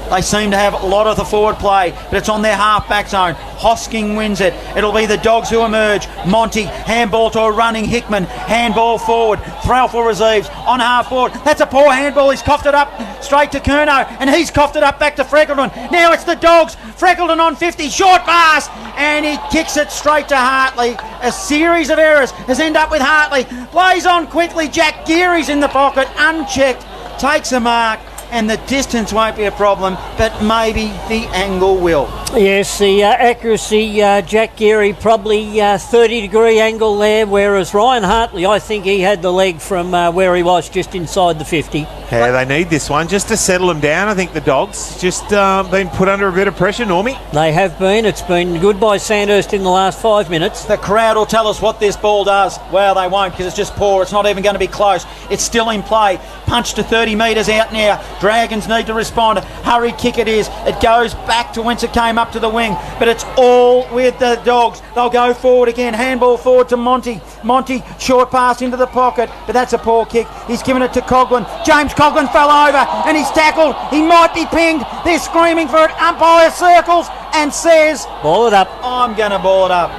They seem to have a lot of the forward play, but it's on their half-back zone. Hosking wins it. It'll be the Dogs who emerge. Monty, handball to a running Hickman. Handball forward. Threlfall receives on half-forward. That's a poor handball. He's coughed it up straight to Curnow, and he's coughed it up back to Freckleton. Now it's the Dogs. Freckleton on 50. Short pass, and he kicks it straight to Hartley. A series of errors has ended up with Hartley. Plays on quickly. Jack Geary's in the pocket, unchecked. Takes a mark. And the distance won't be a problem, but maybe the angle will. Yes, the accuracy, Jack Geary probably 30-degree angle there, whereas Ryan Hartley, I think he had the leg from where he was just inside the 50. Yeah, they need this one just to settle them down. I think the Dogs just been put under a bit of pressure, Normie. They have been. It's been good by Sandhurst in the last 5 minutes. The crowd will tell us what this ball does. Well, they won't, because it's just poor. It's not even going to be close. It's still in play. Punch to 30 metres out now. Dragons need to respond. Hurry kick it is. It goes back to whence it came up to the wing, but it's all with the Dogs. They'll go forward again. Handball forward to Monty. Monty, short pass into the pocket, but that's a poor kick. He's given it to Coughlin. James Coughlin fell over and he's tackled. He might be pinged. They're screaming for it. Umpire circles and says, ball it up. I'm going to ball it up.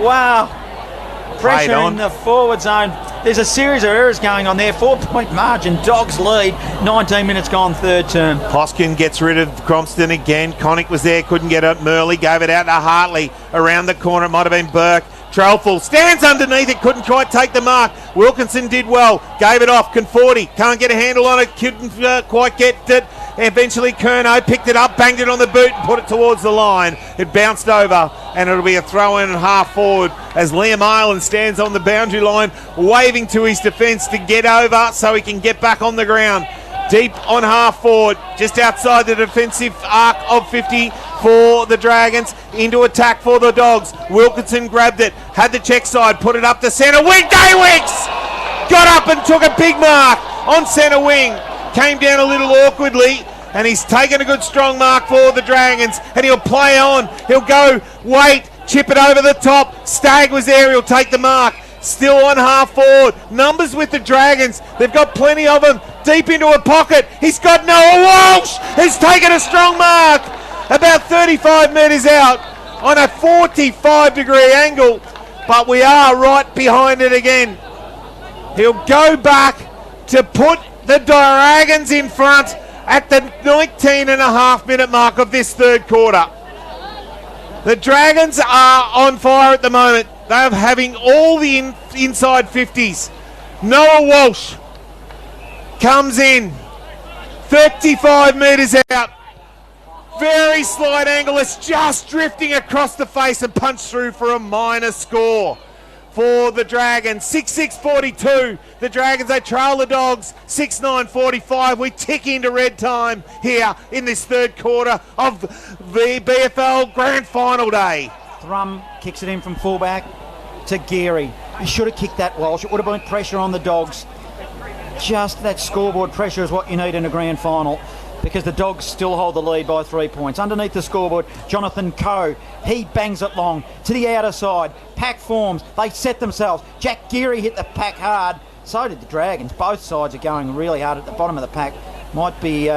Wow. Pressure in the forward zone. There's a series of errors going on there. 4-point margin. Dogs lead. 19 minutes gone, third term. Hoskin gets rid of Cromston again. Connick was there, couldn't get it. Murley gave it out to Hartley. Around the corner, it might have been Burke. Trelfall stands underneath it, couldn't quite take the mark. Wilkinson did well, gave it off. Conforti can't get a handle on it, couldn't quite get it. Eventually Curnow picked it up, banged it on the boot and put it towards the line. It bounced over and it'll be a throw in half forward as Liam Ireland stands on the boundary line waving to his defence to get over so he can get back on the ground. Deep on half forward, just outside the defensive arc of 50 for the Dragons. Into attack for the Dogs. Wilkinson grabbed it, had the check side, put it up to centre wing. Daywicks got up and took a big mark on centre wing. Came down a little awkwardly, and he's taken a good strong mark for the Dragons, and he'll play on. He'll go, wait, chip it over the top. Stagg was there, he'll take the mark. Still on half forward. Numbers with the Dragons. They've got plenty of them. Deep into a pocket. He's got Noah Walsh. He's taken a strong mark. About 35 metres out on a 45-degree angle. But we are right behind it again. He'll go back to put the Dragons in front at the 19.5-minute mark of this third quarter. The Dragons are on fire at the moment. They're having all the inside 50s. Noah Walsh comes in 35 metres out. Very slight angle. It's just drifting across the face and punched through for a minor score for the Dragons. 6-6-42. The Dragons, they trail the Dogs. 6-9-45. We tick into red time here in this third quarter of the BFL Grand Final day. Thrum kicks it in from fullback to Geary. He should have kicked that Walsh. It would have been pressure on the Dogs. Just that scoreboard pressure is what you need in a grand final, because the Dogs still hold the lead by 3 points. Underneath the scoreboard, Jonathan Coe, he bangs it long to the outer side. Pack forms, they set themselves. Jack Geary hit the pack hard. So did the Dragons. Both sides are going really hard at the bottom of the pack. Might be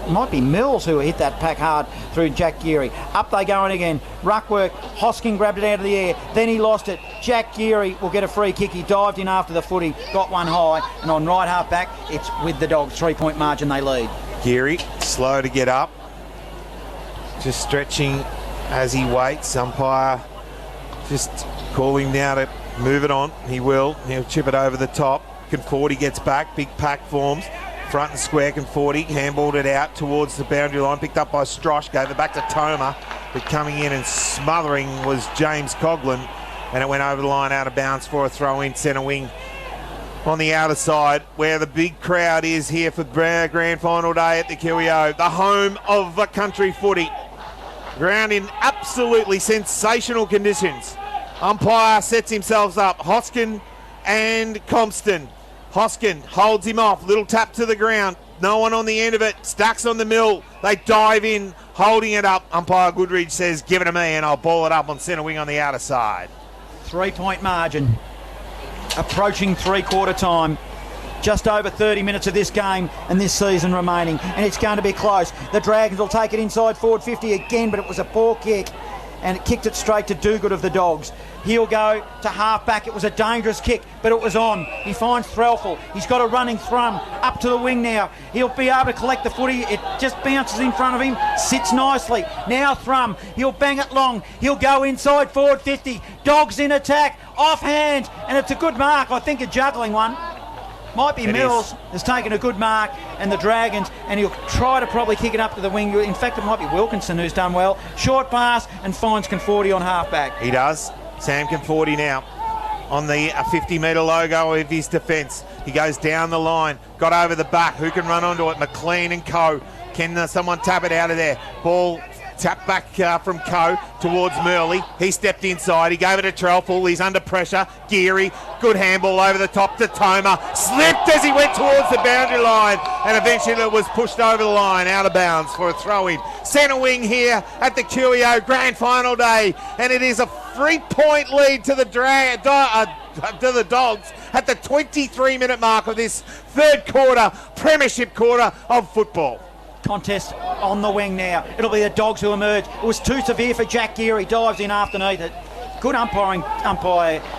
might be Mills who hit that pack hard through Jack Geary. Up they going again. Ruckwork. Hosking grabbed it out of the air. Then he lost it. Jack Geary will get a free kick. He dived in after the footy, got one high, and on right half back, it's with the Dogs. 3-point margin they lead. Geary, slow to get up. Just stretching as he waits. Umpire just calling now to move it on. He will. He'll chip it over the top. Conforti gets back. Big pack forms. Front and square, Conforti handballed it out towards the boundary line, picked up by Strosh, gave it back to Toma, but coming in and smothering was James Coughlin, and it went over the line out of bounds for a throw-in centre wing on the outer side, where the big crowd is here for grand final day at the QEO, the home of the country footy. Ground in absolutely sensational conditions. Umpire sets himself up, Hoskin and Compston. Hoskin holds him off, little tap to the ground, no one on the end of it, Stacks on the mill, they dive in, holding it up. Umpire Goodridge says, give it to me and I'll ball it up on centre wing on the outer side. 3-point margin, approaching three-quarter time. Just over 30 minutes of this game and this season remaining, and it's going to be close. The Dragons will take it inside forward 50 again, but it was a poor kick, and it kicked it straight to Dogood of the Dogs. He'll go to half-back. It was a dangerous kick, but it was on. He finds Threlfall. He's got a running thrum up to the wing now. He'll be able to collect the footy. It just bounces in front of him, sits nicely. Now Thrum. He'll bang it long. He'll go inside forward 50. Dogs in attack, offhand, and it's a good mark. I think a juggling one. Might be Mills has taken a good mark, and the Dragons, and he'll try to probably kick it up to the wing. In fact, it might be Wilkinson who's done well. Short pass and finds Conforti on half-back. He does. Sam Conforti now on the 50-metre logo of his defence. He goes down the line, got over the back. Who can run onto it? McLean and Co. Can someone tap it out of there? Ball tap back from Co towards Murley. He stepped inside. He gave it to Trelfall. He's under pressure. Geary, good handball over the top to Toma. Slipped as he went towards the boundary line, and eventually it was pushed over the line, out of bounds for a throw-in. Centre wing here at the QEO Grand Final day, and it is a 3-point lead to the Dogs at the 23-minute mark of this third quarter, premiership quarter of football. Contest on the wing now. It'll be the Dogs who emerge. It was too severe for Jack Geary. Dives in underneath it. Good umpire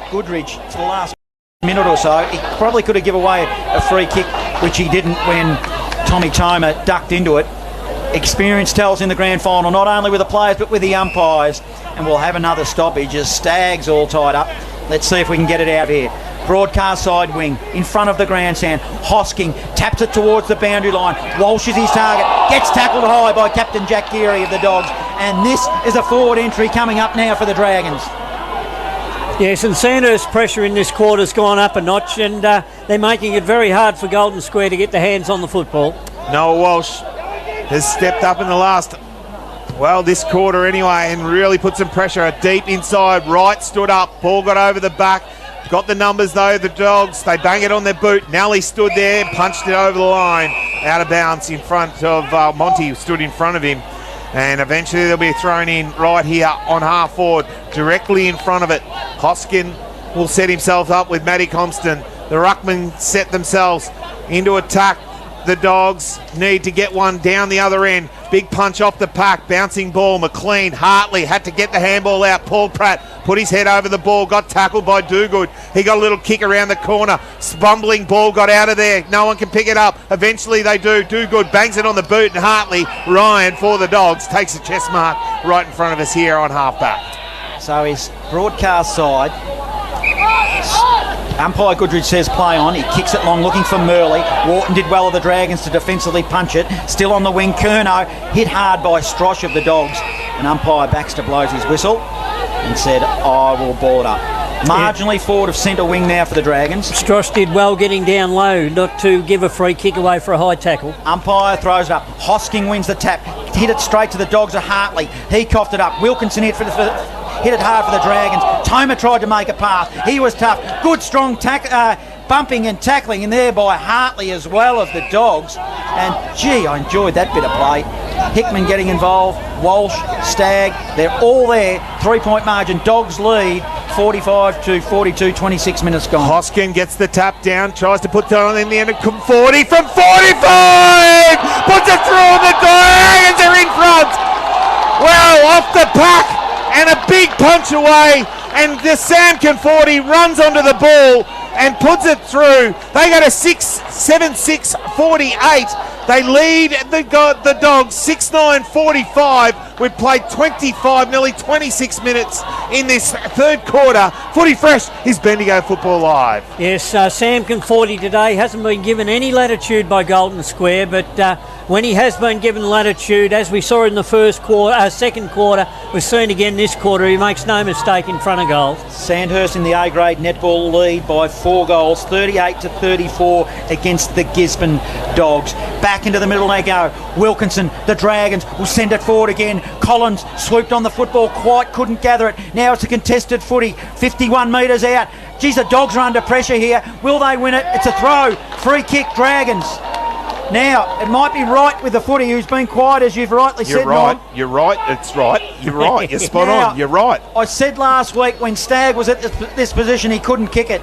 Goodridge for the last minute or so. He probably could have given away a free kick, which he didn't when Tommy Toma ducked into it. Experience tells in the grand final, not only with the players but with the umpires. And we'll have another stoppage as Staggs all tied up. Let's see if we can get it out here. Broadcast side wing in front of the grandstand. Hosking taps it towards the boundary line. Walsh is his target. Gets tackled high by Captain Jack Geary of the Dogs. And this is a forward entry coming up now for the Dragons. Yes, and Sandhurst's pressure in this quarter's gone up a notch, and they're making it very hard for Golden Square to get their hands on the football. Noah Walsh has stepped up in the last, this quarter anyway, and really put some pressure. Deep inside, right stood up. Ball got over the back. Got the numbers though, the Dogs. They bang it on their boot. Nelly stood there and punched it over the line. Out of bounds in front of Monty, stood in front of him. And eventually they'll be thrown in right here on half forward, directly in front of it. Hoskin will set himself up with Matty Compston. The Ruckmen set themselves into attack. The Dogs need to get one down the other end. Big punch off the pack, bouncing ball. McLean, Hartley had to get the handball out. Paul Pratt put his head over the ball, got tackled by Dogood. He got a little kick around the corner. Bumbling ball got out of there. No one can pick it up. Eventually they do. Dogood bangs it on the boot, and Hartley, Ryan for the Dogs, takes a chest mark right in front of us here on half-back. So his broadcast side, umpire Goodridge says play on. He kicks it long, looking for Murley. Wharton did well of the Dragons to defensively punch it. Still on the wing, Curnow hit hard by Strosh of the Dogs. And umpire Baxter blows his whistle and said, I will ball it up. Marginally forward of centre wing now for the Dragons. Strosh did well getting down low, not to give a free kick away for a high tackle. Umpire throws it up. Hosking wins the tap. Hit it straight to the Dogs of Hartley. He coughed it up. Wilkinson hit it hard for the Dragons. Toma tried to make a pass. He was tough. Good strong bumping and tackling in there by Hartley as well of the Dogs. And gee, I enjoyed that bit of play. Hickman getting involved. Walsh, Stagg, they're all there. 3-point margin. Dogs lead 45 to 42, 26 minutes gone. Hoskin gets the tap down, tries to put that on in the end of 40 from 45! Puts it through and the Dragons are in front! Well, off the pack and a big punch away, and the Sam Conforti runs onto the ball and puts it through. They go to 7-6-48. They lead the Dogs 6-9-45. We've played 25, nearly 26 minutes in this third quarter. Footy Fresh is Bendigo Football Live. Yes, Sam Conforti today hasn't been given any latitude by Golden Square, but when he has been given latitude, as we saw in the second quarter, we've seen again this quarter, he makes no mistake in front of goals. Sandhurst in the A-grade netball lead by 4 goals, 38 to 34 against the Gisborne Dogs. Back into the middle they go. Wilkinson, the Dragons, will send it forward again. Collins swooped on the football, quite couldn't gather it. Now it's a contested footy, 51 metres out. Geez, the Dogs are under pressure here. Will they win it? It's a throw. Free kick, Dragons. Now, it might be right with the footy, who's been quiet, as you've rightly said, Norm. You're right. It's right. You're right. You're spot on. You're right. I said last week when Stagg was at this position, he couldn't kick it.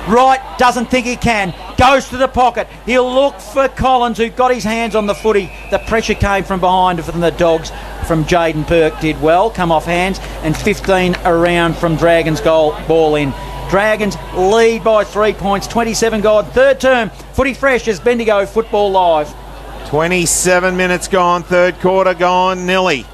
Wright doesn't think he can. Goes to the pocket. He'll look for Collins, who got his hands on the footy. The pressure came from behind from the Dogs. From Jaden Burke did well, come off hands, and 15 around from Dragons' ball in. Dragons lead by 3 points, 27 gone. Third term, Footy Fresh is Bendigo Football Live. 27 minutes gone, third quarter gone, nilly.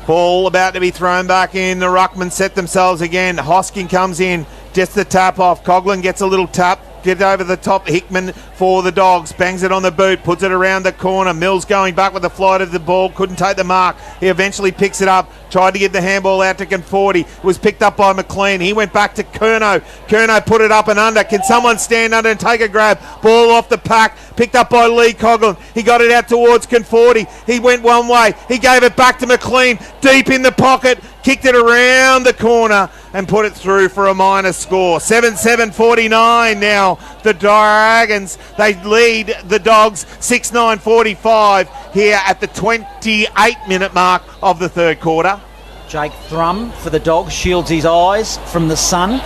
Ball about to be thrown back in. The Ruckman set themselves again. Hoskin comes in, just the tap off. Coughlin gets a little tap. Get over the top. Hickman for the Dogs. Bangs it on the boot. Puts it around the corner. Mills going back with the flight of the ball. Couldn't take the mark. He eventually picks it up. Tried to give the handball out to Conforti. It was picked up by McLean. He went back to Curnow. Curnow put it up and under. Can someone stand under and take a grab? Ball off the pack. Picked up by Lee Coughlin. He got it out towards Conforti. He went one way. He gave it back to McLean. Deep in the pocket. Kicked it around the corner and put it through for a minor score. 7-7-49 now. The Dragons, they lead the Dogs 6-9-45 here at the 28-minute mark of the third quarter. Jake Thrum for the Dogs shields his eyes from the sun,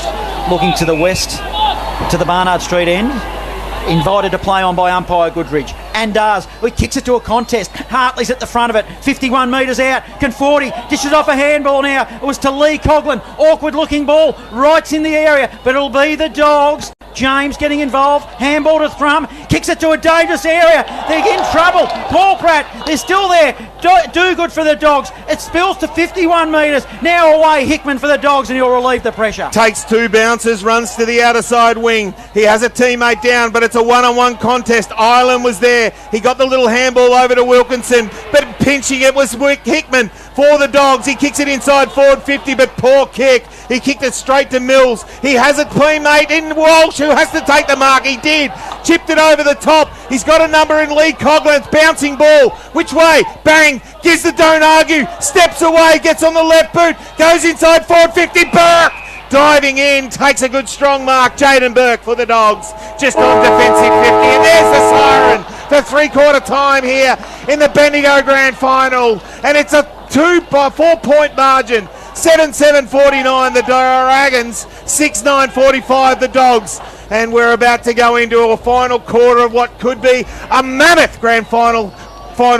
looking to the west, to the Barnard Street end. Invited to play on by umpire Goodridge, and does. He kicks it to a contest. Hartley's at the front of it, 51 metres out. Conforti dishes off a handball now. It was to Lee Coughlin. Awkward looking ball, Wright's in the area, but it'll be the Dogs. James getting involved. Handball to Thrum. Kicks it to a dangerous area. They're in trouble. Paul Pratt, they're still there. Do good for the Dogs. It spills to 51 metres. Now away Hickman for the Dogs, and he'll relieve the pressure. Takes 2 bounces, runs to the outer side wing. He has a teammate down, but it's a one-on-one contest. Ireland was there. He got the little handball over to Wilkinson, but pinching it was Hickman for the Dogs. He kicks it inside forward 50, but poor kick. He kicked it straight to Mills. He has a teammate in Walsh who has to take the mark. He did. Chipped it over the top. He's got a number in Lee Coughlin's bouncing ball. Which way? Bang. Gives the don't argue. Steps away. Gets on the left boot. Goes inside forward 50. Burke diving in. Takes a good strong mark. Jaden Burke for the Dogs. Just on defensive 50. And there's the siren. The three-quarter time here in the Bendigo Grand Final. And it's a 4-point margin. 7-7-49 the Dragons, 6-9-45 the Dogs, and we're about to go into a final quarter of what could be a mammoth grand final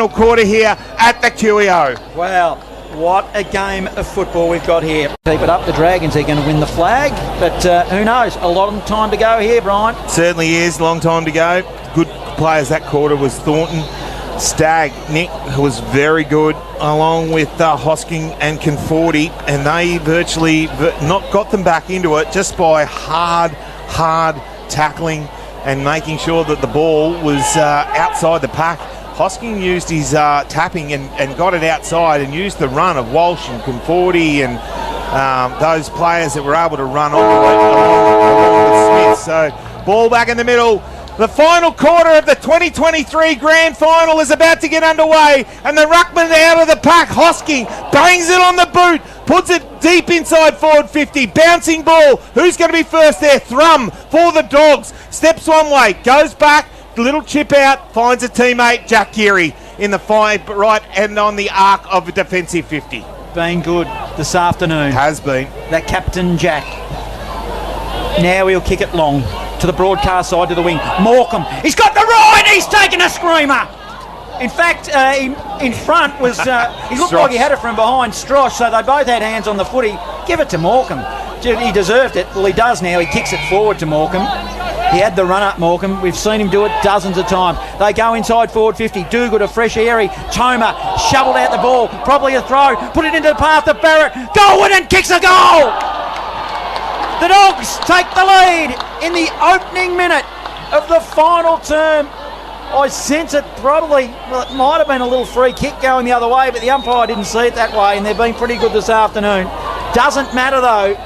quarter here at the QEO. Wow, what a game of football we've got here. Keep it up, the Dragons are going to win the flag, but who knows, a lot of time to go here, Brian. Certainly is, long time to go. Good players that quarter was Thornton. Stagg, Nick, who was very good, along with Hosking and Conforti, and they virtually not got them back into it just by hard tackling and making sure that the ball was outside the pack. Hosking used his tapping and got it outside and used the run of Walsh and Conforti and those players that were able to run along with Smith. So ball back in the middle. The final quarter of the 2023 Grand Final is about to get underway, and the Ruckman out of the pack. Hosking bangs it on the boot, puts it deep inside forward 50. Bouncing ball. Who's going to be first there? Thrum for the Dogs. Steps one way, goes back, little chip out, finds a teammate, Jack Geary, in the right and on the arc of a defensive 50. been good this afternoon. Has been. That Captain Jack. Now he'll kick it long to the broadcast side to the wing. Morecambe, he's got the right, he's taken a screamer. In fact, in front was, he looked like he had it from behind Strosh, so they both had hands on the footy. Give it to Morecambe. He deserved it. Well, he does now. He kicks it forward to Morecambe. He had the run up, Morecambe. We've seen him do it dozens of times. They go inside forward 50. Dugood, a fresh airy. Toma shoveled out the ball. Probably a throw. Put it into the path of Barrett. Goldwyn and kicks a goal. The Dogs take the lead in the opening minute of the final term. I sense it probably, well, it might have been a little free kick going the other way, but the umpire didn't see it that way, and they've been pretty good this afternoon. Doesn't matter though.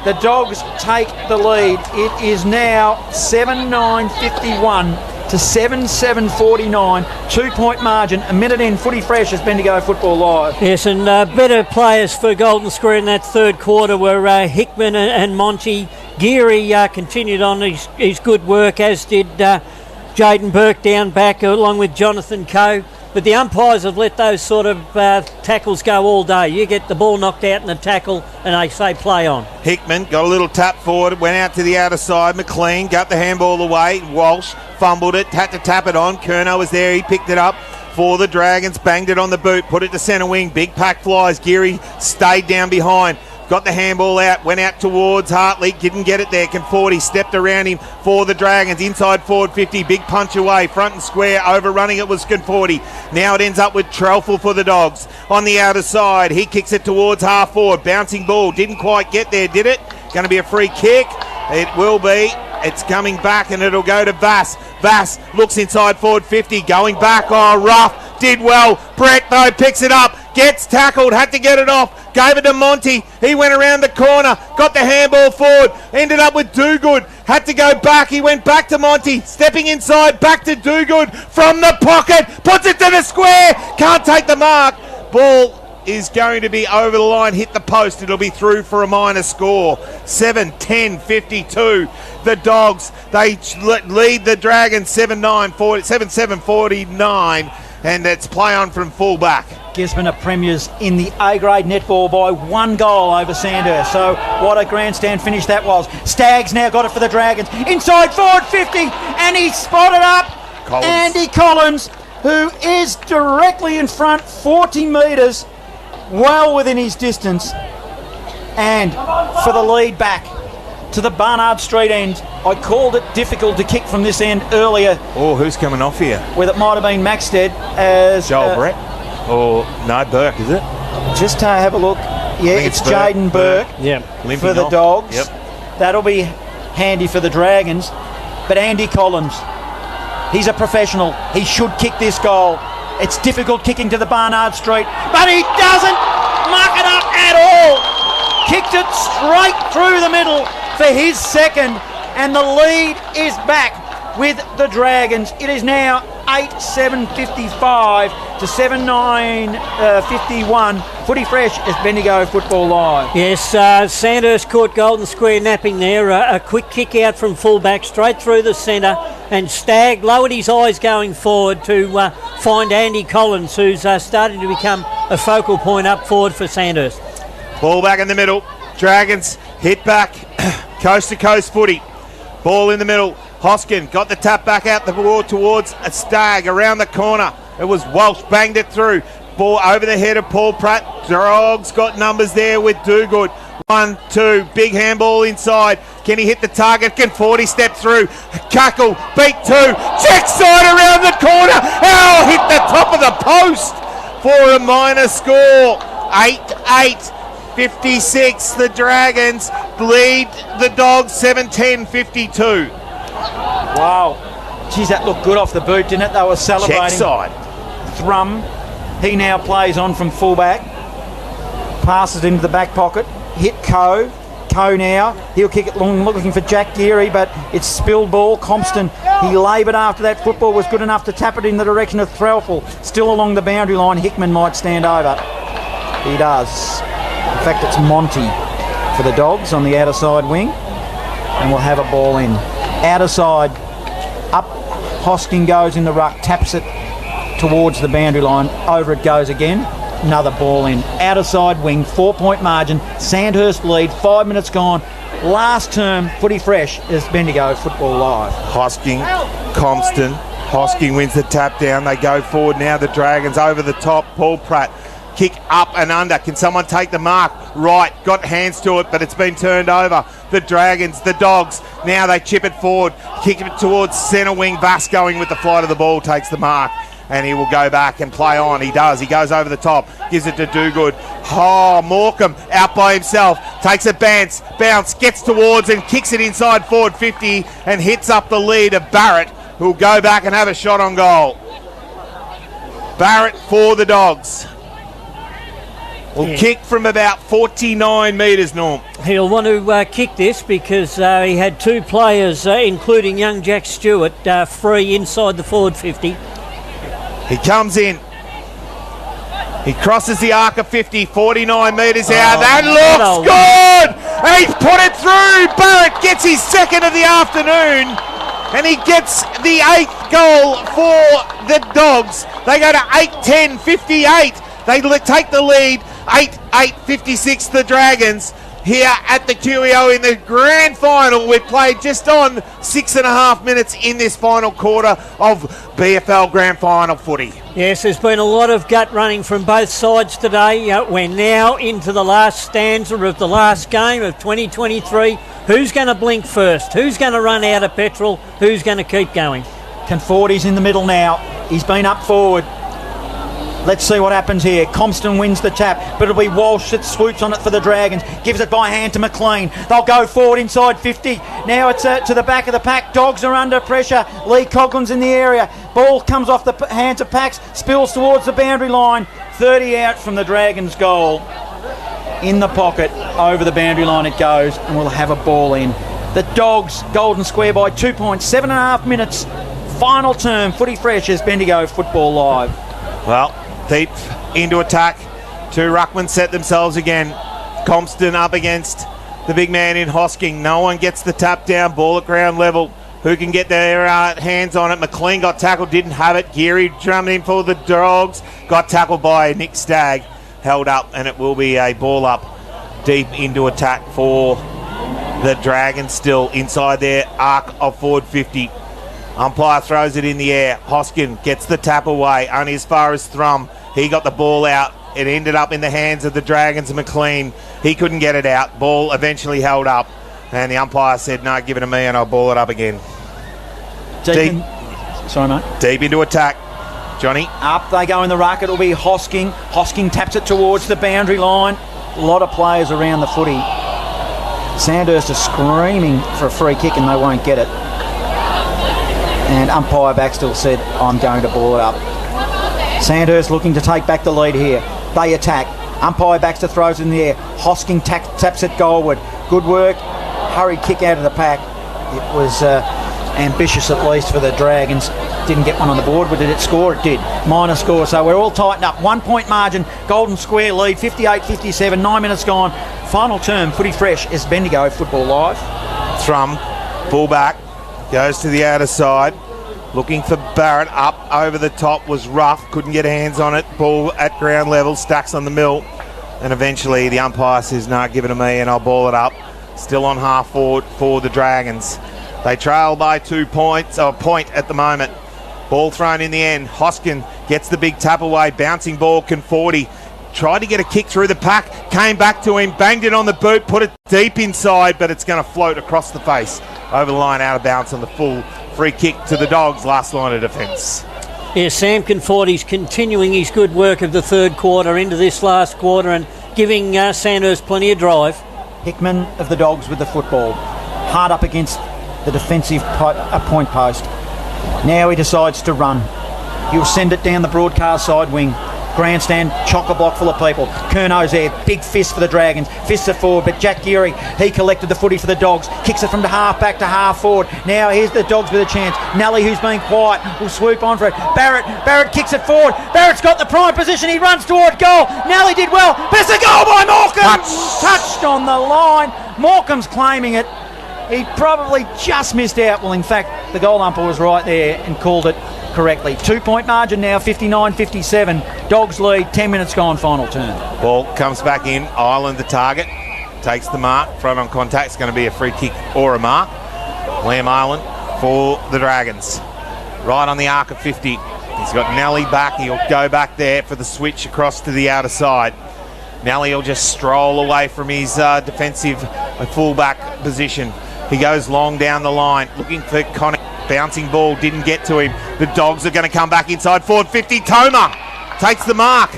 The Dogs take the lead. It is now 7-9-51 to 7-7-49. 2-point margin. A minute in. Footy fresh as Bendigo Football Live. Yes, and better players for Golden Square in that third quarter were Hickman and Monty. Geary continued on his good work, as did Jaden Burke down back along with Jonathan Coe. But the umpires have let those sort of tackles go all day. You get the ball knocked out in the tackle and they say play on. Hickman got a little tap forward, went out to the outer side. McLean got the handball away. Walsh fumbled it, had to tap it on. Curnow was there, he picked it up for the Dragons, banged it on the boot, put it to centre wing. Big pack flies. Geary stayed down behind. Got the handball out, went out towards Hartley, didn't get it there. Conforti stepped around him for the Dragons. Inside forward 50, big punch away, front and square, overrunning it was Conforti. Now it ends up with Trelfel for the Dogs. On the outer side, he kicks it towards half forward. Bouncing ball, didn't quite get there, did it? Going to be a free kick. It will be. It's coming back and it'll go to Vass. Vass looks inside forward 50, going back. Oh, rough. Did well. Brett, though, picks it up. Gets tackled. Had to get it off. Gave it to Monty. He went around the corner. Got the handball forward. Ended up with Dugood. Had to go back. He went back to Monty. Stepping inside. Back to Dugood. From the pocket. Puts it to the square. Can't take the mark. Ball is going to be over the line, hit the post. It'll be through for a minor score. 7-10-52. The Dogs, they lead the Dragons 7-7-49, and it's play on from fullback. Gisborne are premiers in the A-grade netball by 1 goal over Sandhurst. So what a grandstand finish that was. Staggs now got it for the Dragons. Inside forward 50, and he spotted up Collins. Andy Collins, who is directly in front, 40 metres, well within his distance. And for the lead back to the Barnard Street end. I called it difficult to kick from this end earlier. Oh, who's coming off here? Whether it might have been Maxted as... Joel Brett? Or no, Burke, is it? Just have a look. Yeah, it's Jaden Burke for the Dogs. Yep. That'll be handy for the Dragons. But Andy Collins, he's a professional. He should kick this goal. It's difficult kicking to the Barnard Street, but he doesn't muck it up at all. Kicked it straight through the middle for his second, and the lead is back with the Dragons. It is now 8-7-55 to 7-9-51. Footy fresh as Bendigo Football Live. Yes, Sandhurst caught Golden Square napping there. A quick kick out from fullback straight through the centre, and Stagg lowered his eyes going forward to find Andy Collins, who's starting to become a focal point up forward for Sandhurst. Ball back in the middle. Dragons hit back. Coast to coast footy. Ball in the middle. Hoskin got the tap back out the ball towards a Stagg around the corner. It was Walsh, banged it through. Ball over the head of Paul Pratt. Dogs got numbers there with Dugood. 1-2, big handball inside. Can he hit the target? Can 40 step through? Cuckle, beat 2. Check side around the corner. Oh, hit the top of the post for a minor score. 8-8-56. The Dragons lead the Dogs 7-10-52. Wow. Geez, that looked good off the boot, didn't it? They were celebrating. Check side. Thrum. He now plays on from fullback. Passes into the back pocket. Hit Coe. Coe now. He'll kick it long, looking for Jack Geary, but it's spilled ball. Compston, he laboured after that football, was good enough to tap it in the direction of Threlfel. Still along the boundary line. Hickman might stand over. He does. In fact, it's Monty for the Dogs on the outer side wing. And we'll have a ball in. Outer side. Up. Hoskin goes in the ruck. Taps it towards the boundary line. Over it goes again. another ball in. Outer side wing, 4-point margin. Sandhurst lead, 5 minutes gone. Last term, footy fresh is Bendigo Football Live. Hosking, Compton. Hosking wins the tap down. They go forward now. The Dragons over the top. Paul Pratt. Kick up and under. Can someone take the mark? Right. Got hands to it, but it's been turned over. The Dragons, the Dogs. Now they chip it forward. Kick it towards centre wing. Bass going with the flight of the ball. Takes the mark. And he will go back and play on. He does. He goes over the top. Gives it to Dogood. Oh, Morecambe out by himself. Takes a bounce. Gets towards and kicks it inside forward 50 and hits up the lead of Barrett, who will go back and have a shot on goal. Barrett for the Dogs. Will kick from about 49 metres, Norm. He'll want to kick this because he had two players, including young Jack Stewart, free inside the forward 50. He comes in. He crosses the arc of 50, 49 metres out. That looks good! He's put it through! Barrett gets his second of the afternoon, and he gets the 8th goal for the Dogs. They go to 8-10, 58. They take the lead, 8-56 the Dragons. Here at the QEO in the grand final. We've played just on 6.5 minutes in this final quarter of BFL grand final footy. Yes, there's been a lot of gut running from both sides today. We're now into the last stanza of the last game of 2023. Who's going to blink first? Who's going to run out of petrol? Who's going to keep going? Conforti's in the middle now. He's been up forward. Let's see what happens here. Compton wins the tap, but it'll be Walsh that swoops on it for the Dragons. Gives it by hand to McLean. They'll go forward inside 50. Now it's to the back of the pack. Dogs are under pressure. Lee Coughlin's in the area. Ball comes off the hands of Pax, spills towards the boundary line. 30 out from the Dragons' goal. In the pocket, over the boundary line it goes, and we'll have a ball in. The Dogs, golden square by 2 points, 7.5 minutes. Final term, footy fresh as Bendigo Football Live. Well, deep into attack. Two ruckmen set themselves again. Compton up against the big man in Hosking. No one gets the tap down. Ball at ground level. Who can get their hands on it? McLean got tackled, didn't have it. Geary drummed in for the Dogs. Got tackled by Nick Stagg. Held up, and it will be a ball up deep into attack for the Dragons, still inside their arc of forward 50. Umpire throws it in the air. Hoskin gets the tap away, only as far as Thrum. He got the ball out. It ended up in the hands of the Dragons and McLean. He couldn't get it out. Ball eventually held up, and the umpire said, no, give it to me and I'll ball it up again. Deep. Sorry, mate. Deep into attack. Johnny. Up they go in the ruck. It'll be Hosking. Hosking taps it towards the boundary line. A lot of players around the footy. Sandhurst is screaming for a free kick and they won't get it. And umpire Baxter said, I'm going to ball it up. Sandhurst looking to take back the lead here. They attack. Umpire Baxter throws it in the air. Hosking taps it goalward. Good work. Hurried kick out of the pack. It was ambitious at least for the Dragons. Didn't get one on the board, but did it score? It did. Minor score. So we're all tightened up. 1 point margin. Golden square lead. 58-57. 9 minutes gone. Final term. Footy fresh is Bendigo Football Live. Thrum. Fullback. Goes to the outer side. Looking for Barrett up over the top. Was rough. Couldn't get hands on it. Ball at ground level. Stacks on the mill. And eventually the umpire says, no, give it to me and I'll ball it up. Still on half forward for the Dragons. They trail by 2 points, or a point at the moment. Ball thrown in the end. Hoskin gets the big tap away. Bouncing ball, Conforti. Tried to get a kick through the pack. Came back to him. Banged it on the boot. Put it deep inside, but it's going to float across the face. Over the line, out of bounds on the full free kick to the Dogs. Last line of defence. Yeah, Sam Conforti's continuing his good work of the third quarter into this last quarter and giving Sandhurst plenty of drive. Hickman of the Dogs with the football. Hard up against the defensive point post. Now he decides to run. He'll send it down the broadcast side wing. Grandstand, chock-a-block full of people. Kerno's there, big fist for the Dragons. Fists it forward, but Jack Geary, he collected the footy for the Dogs. Kicks it from the half back to half forward. Now here's the Dogs with a chance. Nally, who's been quiet, will swoop on for it. Barrett kicks it forward. Barrett's got the prime position. He runs toward goal. Nally did well, but it's a goal by Morecambe. Touched on the line. Morecambe's claiming it. He probably just missed out. Well, in fact, the goal umpire was right there and called it correctly. 2-point margin now, 59-57. Dogs lead, 10 minutes gone, final turn. Ball comes back in. Ireland the target. Takes the mark. Front on contact. It's going to be a free kick or a mark. Liam Ireland for the Dragons. Right on the arc of 50. He's got Nelly back. He'll go back there for the switch across to the outer side. Nelly will just stroll away from his defensive fullback position. He goes long down the line, looking for Connick. Bouncing ball didn't get to him. The Dogs are going to come back inside forward 50. Toma takes the mark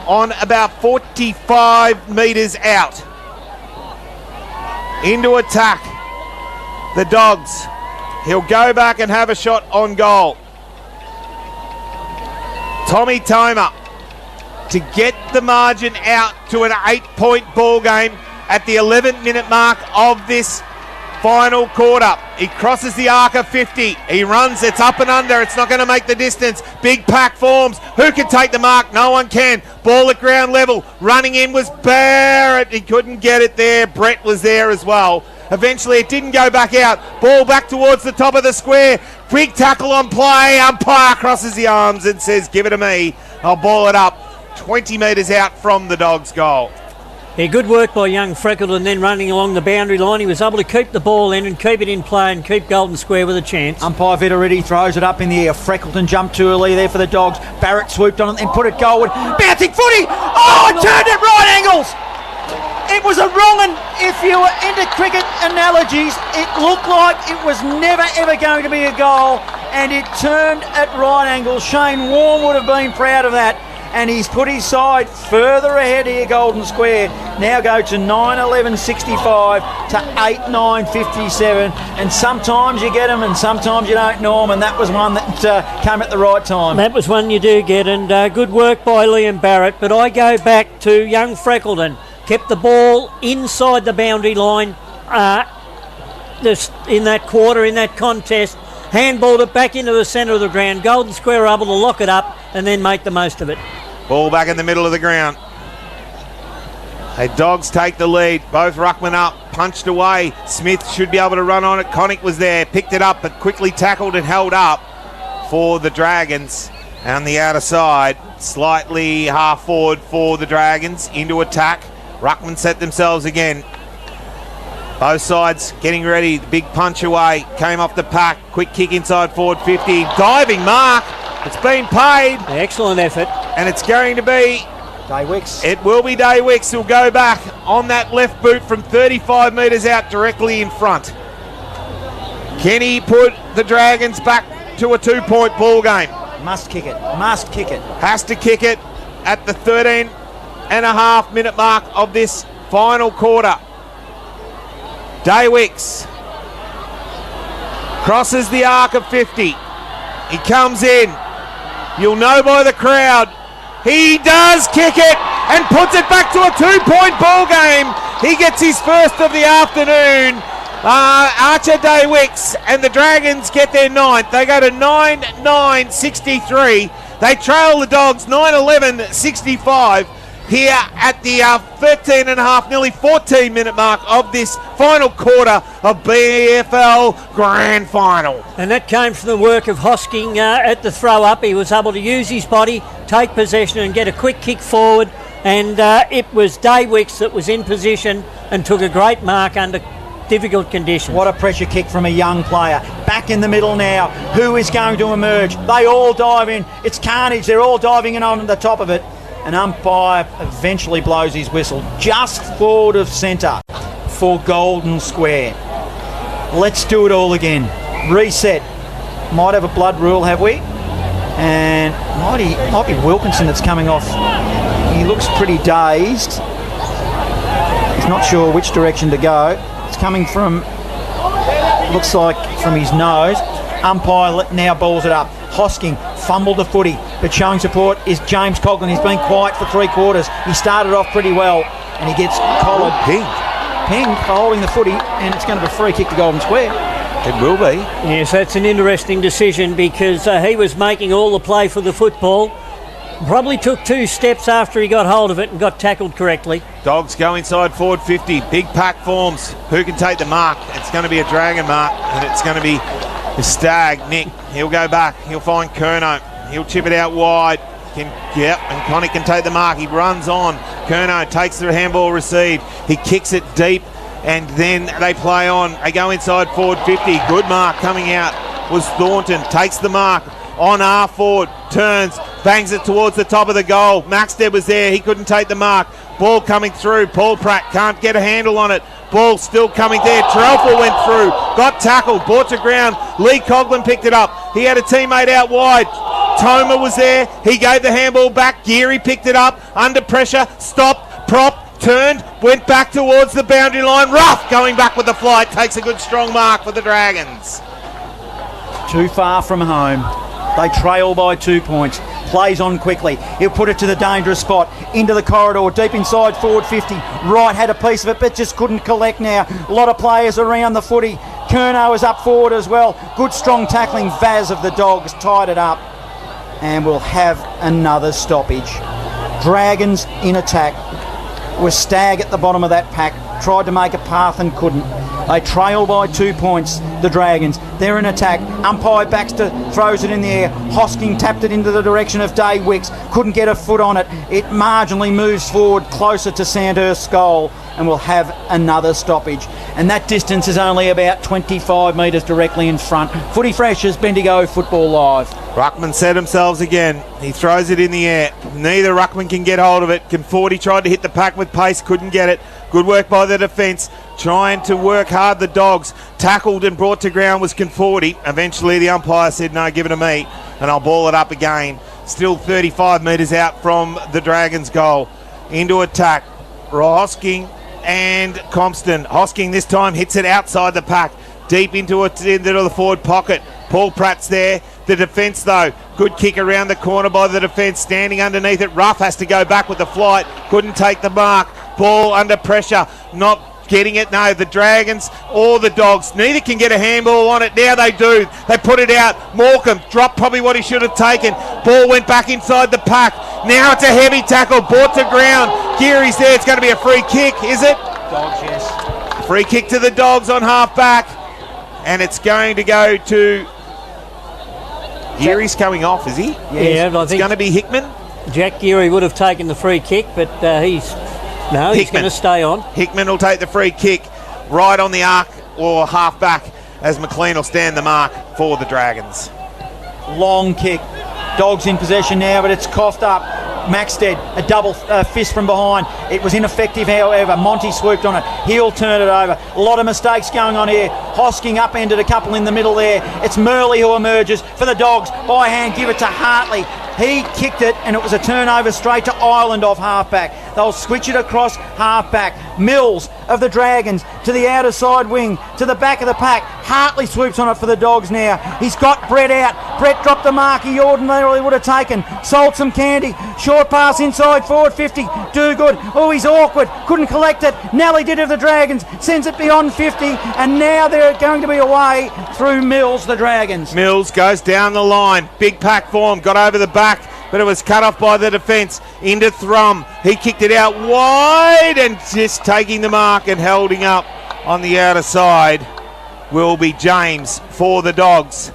on about 45 metres out. Into attack. The Dogs. He'll go back and have a shot on goal. Tommy Toma to get the margin out to an 8-point ball game at the 11-minute mark of this final quarter. He crosses the arc of 50. He runs. It's up and under. It's not going to make the distance. Big pack forms. Who can take the mark? No one can. Ball at ground level. Running in was Barrett. He couldn't get it there. Brett was there as well. Eventually it didn't go back out. Ball back towards the top of the square. Big tackle on play. Umpire crosses the arms and says, give it to me. I'll ball it up 20 metres out from the Dogs' goal. Yeah, good work by young Freckleton then running along the boundary line. He was able to keep the ball in and keep it in play and keep Golden Square with a chance. Umpire Vittoriti throws it up in the air. Freckleton jumped too early there for the Dogs. Barrett swooped on it and put it goalward. Bouncing footy! Oh, it turned at right angles! It was a wrong, and if you were into cricket analogies, it looked like it was never ever going to be a goal, and it turned at right angles. Shane Warne would have been proud of that. And he's put his side further ahead here, Golden Square. Now go to 9-11-65 to 8-9-57. And sometimes you get them and sometimes you don't, Norm. And that was one that came at the right time. That was one you do get. And good work by Liam Barrett. But I go back to young Freckleton. Kept the ball inside the boundary line in that quarter, in that contest. Handballed it back into the centre of the ground. Golden Square were able to lock it up and then make the most of it. Ball back in the middle of the ground. The Dogs take the lead. Both ruckmen up, punched away. Smith should be able to run on it. Connick was there, picked it up, but quickly tackled and held up for the Dragons. On the outer side, slightly half forward for the Dragons. Into attack. Ruckmen set themselves again. Both sides getting ready. The big punch away. Came off the pack. Quick kick inside forward 50. Diving mark. It's been paid. Excellent effort. And it's going to be Daywicks. It will be Daywicks who'll go back on that left boot from 35 metres out directly in front. Kenny put the Dragons back to a 2-point ball game. Must kick it. Must kick it. Has to kick it at the 13.5-minute mark of this final quarter. Daywicks crosses the arc of 50. He comes in. You'll know by the crowd. He does kick it and puts it back to a 2-point ball game. He gets his first of the afternoon. Archer Daywicks and the Dragons get their 9th. They go to 9-9-63. They trail the Dogs 9-11-65. Here at the 13.5, nearly 14-minute mark of this final quarter of BFL Grand Final. And that came from the work of Hosking at the throw-up. He was able to use his body, take possession and get a quick kick forward. And it was Daywicks that was in position and took a great mark under difficult conditions. What a pressure kick from a young player. Back in the middle now. Who is going to emerge? They all dive in. It's carnage. They're all diving in on the top of it. An umpire eventually blows his whistle just forward of centre for Golden Square. Let's do it all again. Reset. Might have a blood rule, have we? And might be Wilkinson that's coming off. He looks pretty dazed. He's not sure which direction to go. It's coming from, looks like from his nose. Umpire now balls it up. Hosking fumbled the footy, but showing support is James Coughlin. He's been quiet for 3 quarters. He started off pretty well, and he gets collared. Pinged for holding the footy, and it's going to be a free kick to Golden Square. It will be. Yes, that's an interesting decision because he was making all the play for the football. Probably took 2 steps after he got hold of it and got tackled correctly. Dogs go inside forward 50. Big pack forms. Who can take the mark? It's going to be a Dragon mark, and it's going to be The Stag, Nick, he'll go back. He'll find Curnow. He'll chip it out wide. And Connick can take the mark. He runs on. Curnow takes the handball received. He kicks it deep, and then they play on. They go inside forward 50. Good mark coming out was Thornton. Takes the mark on half forward. Turns, bangs it towards the top of the goal. Maxted was there. He couldn't take the mark. Ball coming through. Paul Pratt can't get a handle on it. Ball still coming there. Trelford went through. Got tackled. Brought to ground. Lee Coughlin picked it up. He had a teammate out wide. Toma was there. He gave the handball back. Geary picked it up. Under pressure. Stopped. Prop. Turned. Went back towards the boundary line. Ruff going back with the flight. Takes a good strong mark for the Dragons. Too far from home. They trail by 2 points. Plays on quickly. He'll put it to the dangerous spot. Into the corridor. Deep inside forward 50. Wright had a piece of it but just couldn't collect now. A lot of players around the footy. Curnow is up forward as well. Good strong tackling. Vaz of the Dogs tied it up. And we'll have another stoppage. Dragons in attack. Was Stag at the bottom of that pack. Tried to make a path and couldn't. They trail by 2 points, the Dragons. They're in attack. Umpire Baxter throws it in the air. Hosking tapped it into the direction of Dave Wicks. Couldn't get a foot on it. It marginally moves forward closer to Sandhurst's goal, and we'll have another stoppage. And that distance is only about 25 metres directly in front. Footy Fresh is Bendigo Football Live. Ruckman set themselves again. He throws it in the air. Neither Ruckman can get hold of it. Conforti tried to hit the pack with pace, couldn't get it. Good work by the defence. Trying to work hard, the Dogs. Tackled and brought to ground was Conforti. Eventually the umpire said, no, give it to me, and I'll ball it up again. Still 35 metres out from the Dragons' goal. Into attack. Hosking and Compston. Hosking this time hits it outside the pack. Deep into the forward pocket. Paul Pratt's there. The defence, though, good kick around the corner by the defence, standing underneath it. Ruff has to go back with the flight. Couldn't take the mark. Ball under pressure. Not getting it. No, the Dragons or the Dogs. Neither can get a handball on it. Now they do. They put it out. Morecambe dropped probably what he should have taken. Ball went back inside the pack. Now it's a heavy tackle. Brought to ground. Geary's there. It's going to be a free kick, is it? Dogs, yes. Free kick to the Dogs on half back. And it's going to go to... Geary's coming off, is he? Yeah, I it's think going to be Hickman. Jack Geary would have taken the free kick, but he's going to stay on. Hickman will take the free kick right on the arc or half back as McLean will stand the mark for the Dragons. Long kick. Dogs in possession now, but it's coughed up. Maxted, a double fist from behind. It was ineffective, however. Monty swooped on it. He'll turn it over. A lot of mistakes going on here. Hosking upended a couple in the middle there. It's Murley who emerges for the Dogs. By hand, give it to Hartley. He kicked it, and it was a turnover straight to Ireland off halfback. They'll switch it across halfback. Mills of the Dragons to the outer side wing, to the back of the pack. Hartley swoops on it for the Dogs now. He's got Brett out. Brett dropped the mark he ordinarily would have taken. Sold some candy. Short pass inside forward 50. Do good. Oh, he's awkward. Couldn't collect it. Nelly did of the Dragons. Sends it beyond 50. And now they're going to be away through Mills, the Dragons. Mills goes down the line. Big pack for him. Got over the back, but it was cut off by the defence. Into Thrum. He kicked it out wide and just taking the mark and holding up on the outer side will be James for the Dogs.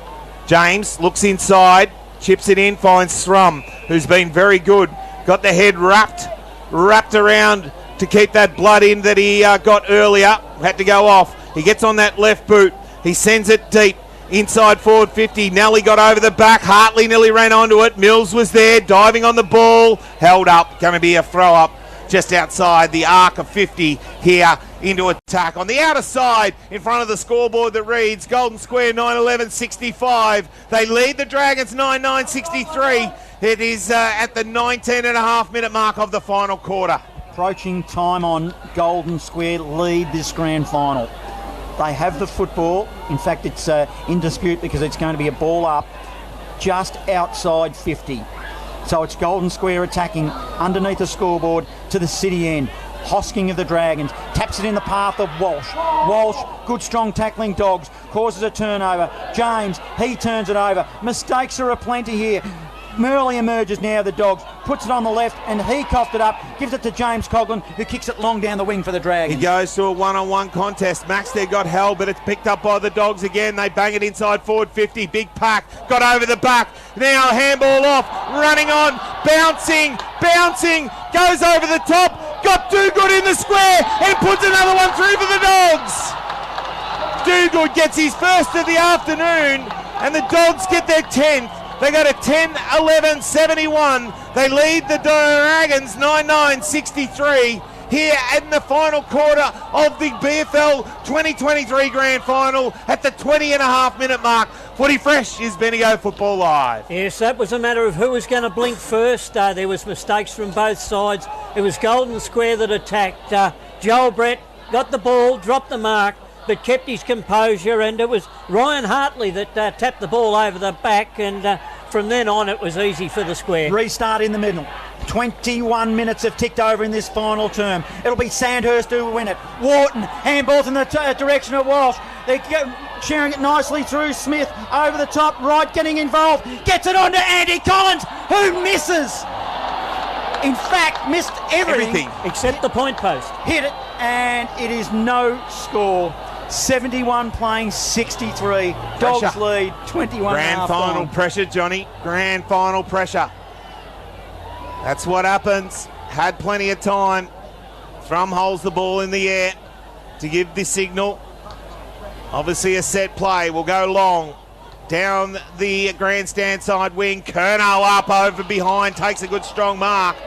James looks inside, chips it in, finds Thrum, who's been very good. Got the head wrapped around to keep that blood in that he got earlier. Had to go off. He gets on that left boot. He sends it deep. Inside forward 50. Nelly got over the back. Hartley nearly ran onto it. Mills was there, diving on the ball. Held up. Going to be a throw up just outside the arc of 50 here into attack. On the outer side, in front of the scoreboard that reads Golden Square 9-11-65. They lead the Dragons 9-9-63. It is at the 19.5-minute mark of the final quarter. Approaching time on Golden Square lead this grand final. They have the football. In fact, it's in dispute because it's going to be a ball up just outside 50. So it's Golden Square attacking underneath the scoreboard to the city end. Hosking of the Dragons taps it in the path of Walsh. Walsh, good strong tackling Dogs, causes a turnover. James, he turns it over. Mistakes are aplenty here. Murley emerges now, the Dogs, puts it on the left, and he coughed it up, gives it to James Coughlin, who kicks it long down the wing for the Dragons. He goes to a one-on-one contest. Max there got held, but it's picked up by the Dogs again. They bang it inside forward 50. Big pack, got over the back. Now handball off, running on, bouncing, goes over the top, got Dougood in the square, and puts another one through for the Dogs. Dougood gets his first of the afternoon, and the Dogs get their 10th. They go to 10-11-71. They lead the Dragons 9-9-63 here in the final quarter of the BFL 2023 Grand Final at the 20.5-minute mark. Footy Fresh is Bendigo Football Live. Yes, that was a matter of who was going to blink first. There was mistakes from both sides. It was Golden Square that attacked. Joel Brett got the ball, dropped the mark, but kept his composure, and it was Ryan Hartley that tapped the ball over the back, and from then on it was easy for the Square. Restart in the middle. 21 minutes have ticked over in this final term. It'll be Sandhurst who will win it. Wharton, handballs in the direction of Walsh. They're sharing it nicely through Smith, over the top, Wright getting involved, gets it on to Andy Collins, who misses. In fact, missed everything. Except the point post. Hit it, and it is no score. 71 playing 63. Dogs Pressure. lead 21. Grand final pressure, Johnny. Grand final pressure. That's what happens. Had plenty of time. Thrum holds the ball in the air to give the signal. Obviously a set play. Will go long. Down the grandstand side wing. Curnow up over behind. Takes a good strong mark.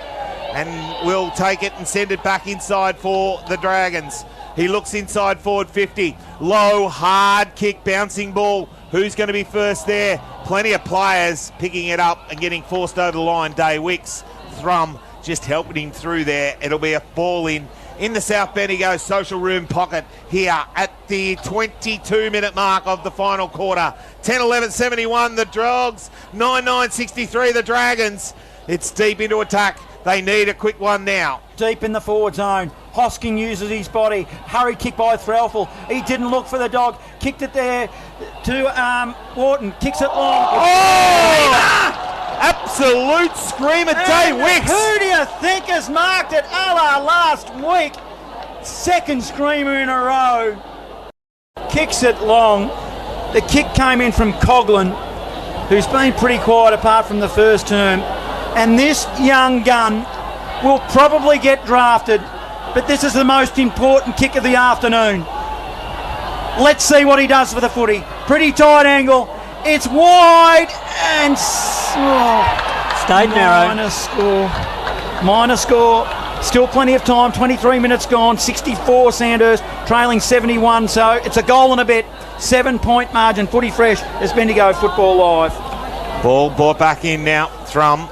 And will take it and send it back inside for the Dragons. He looks inside forward 50. Low, hard kick, bouncing ball. Who's going to be first there? Plenty of players picking it up and getting forced over the line. Day Wicks, Thrum just helping him through there. It'll be a ball in the South Bendigo social room pocket here at the 22-minute mark of the final quarter. 10-11-71 the Dogs, 9-9-63 the Dragons. It's deep into attack. They need a quick one now. Deep in the forward zone. Hosking uses his body. Hurried kick by Threlfall. He didn't look for the Dog. Kicked it there to Wharton. Kicks it long. Oh! Absolute screamer, Day Wicks. Who do you think has marked it a la last week? Second screamer in a row. Kicks it long. The kick came in from Coughlin, who's been pretty quiet apart from the first term. And this young gun will probably get drafted, but this is the most important kick of the afternoon. Let's see what he does for the footy. Pretty tight angle. It's wide and stayed narrow. Minor score. Still plenty of time. 23 minutes gone. 64 Sandhurst, trailing 71. So it's a goal and a bit. 7-point margin. Footy Fresh as Bendigo Football Live. Ball brought back in now. Thrum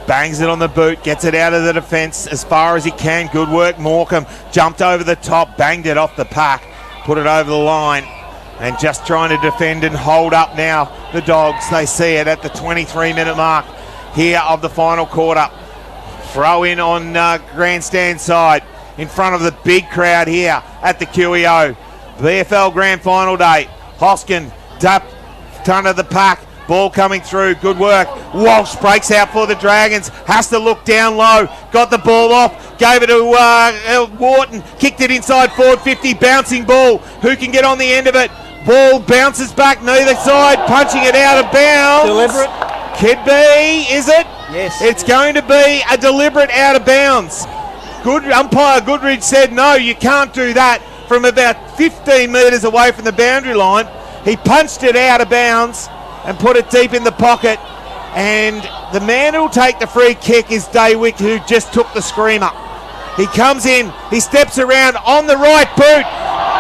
bangs it on the boot, gets it out of the defence as far as he can. Good work, Morecambe. Jumped over the top, banged it off the pack, put it over the line, and just trying to defend and hold up now. The Dogs, they see it at the 23-minute mark here of the final quarter. Throw in on grandstand side in front of the big crowd here at the QEO. VFL Grand Final day. Hoskin, tap, ton of the pack. Ball coming through, good work. Walsh breaks out for the Dragons, has to look down low, got the ball off, gave it to Wharton, kicked it inside forward 50, bouncing ball. Who can get on the end of it? Ball bounces back neither side, punching it out of bounds. Deliberate. Could be, is it? Yes. It's going to be a deliberate out of bounds. Good umpire Goodridge said no, you can't do that from about 15 metres away from the boundary line. He punched it out of bounds and put it deep in the pocket, and the man who'll take the free kick is Daywick, who just took the screamer. He comes in, he steps around on the right boot,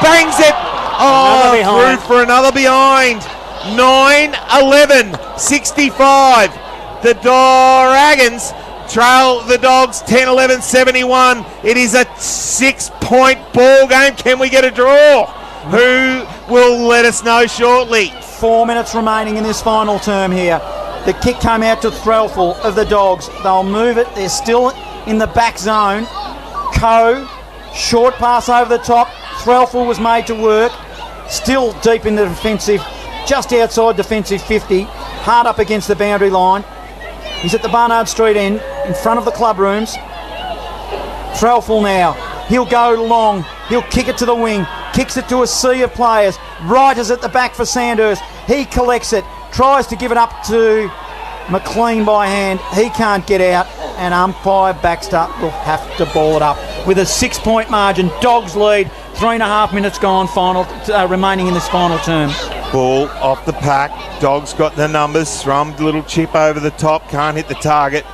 bangs it, through for another behind. 9-11-65. The Dragons trail the Dogs 10-11-71. It is a 6-point ball game. Can we get a draw? Who will let us know shortly? 4 minutes remaining in this final term here. The kick came out to Threlfall of the Dogs. They'll move it. They're still in the back zone. Short pass over the top. Threlfall was made to work. Still deep in the defensive, just outside defensive 50. Hard up against the boundary line. He's at the Barnard Street end, in front of the club rooms. Trelfall now. He'll go long. He'll kick it to the wing. Kicks it to a sea of players. Writers at the back for Sandhurst. He collects it. Tries to give it up to McLean by hand. He can't get out. And umpire Baxter will have to ball it up. With a 6-point margin. Dogs lead. 3.5 minutes gone. Remaining in this final term. Ball off the pack. Dogs got the numbers. Thrummed a little chip over the top. Can't hit the target.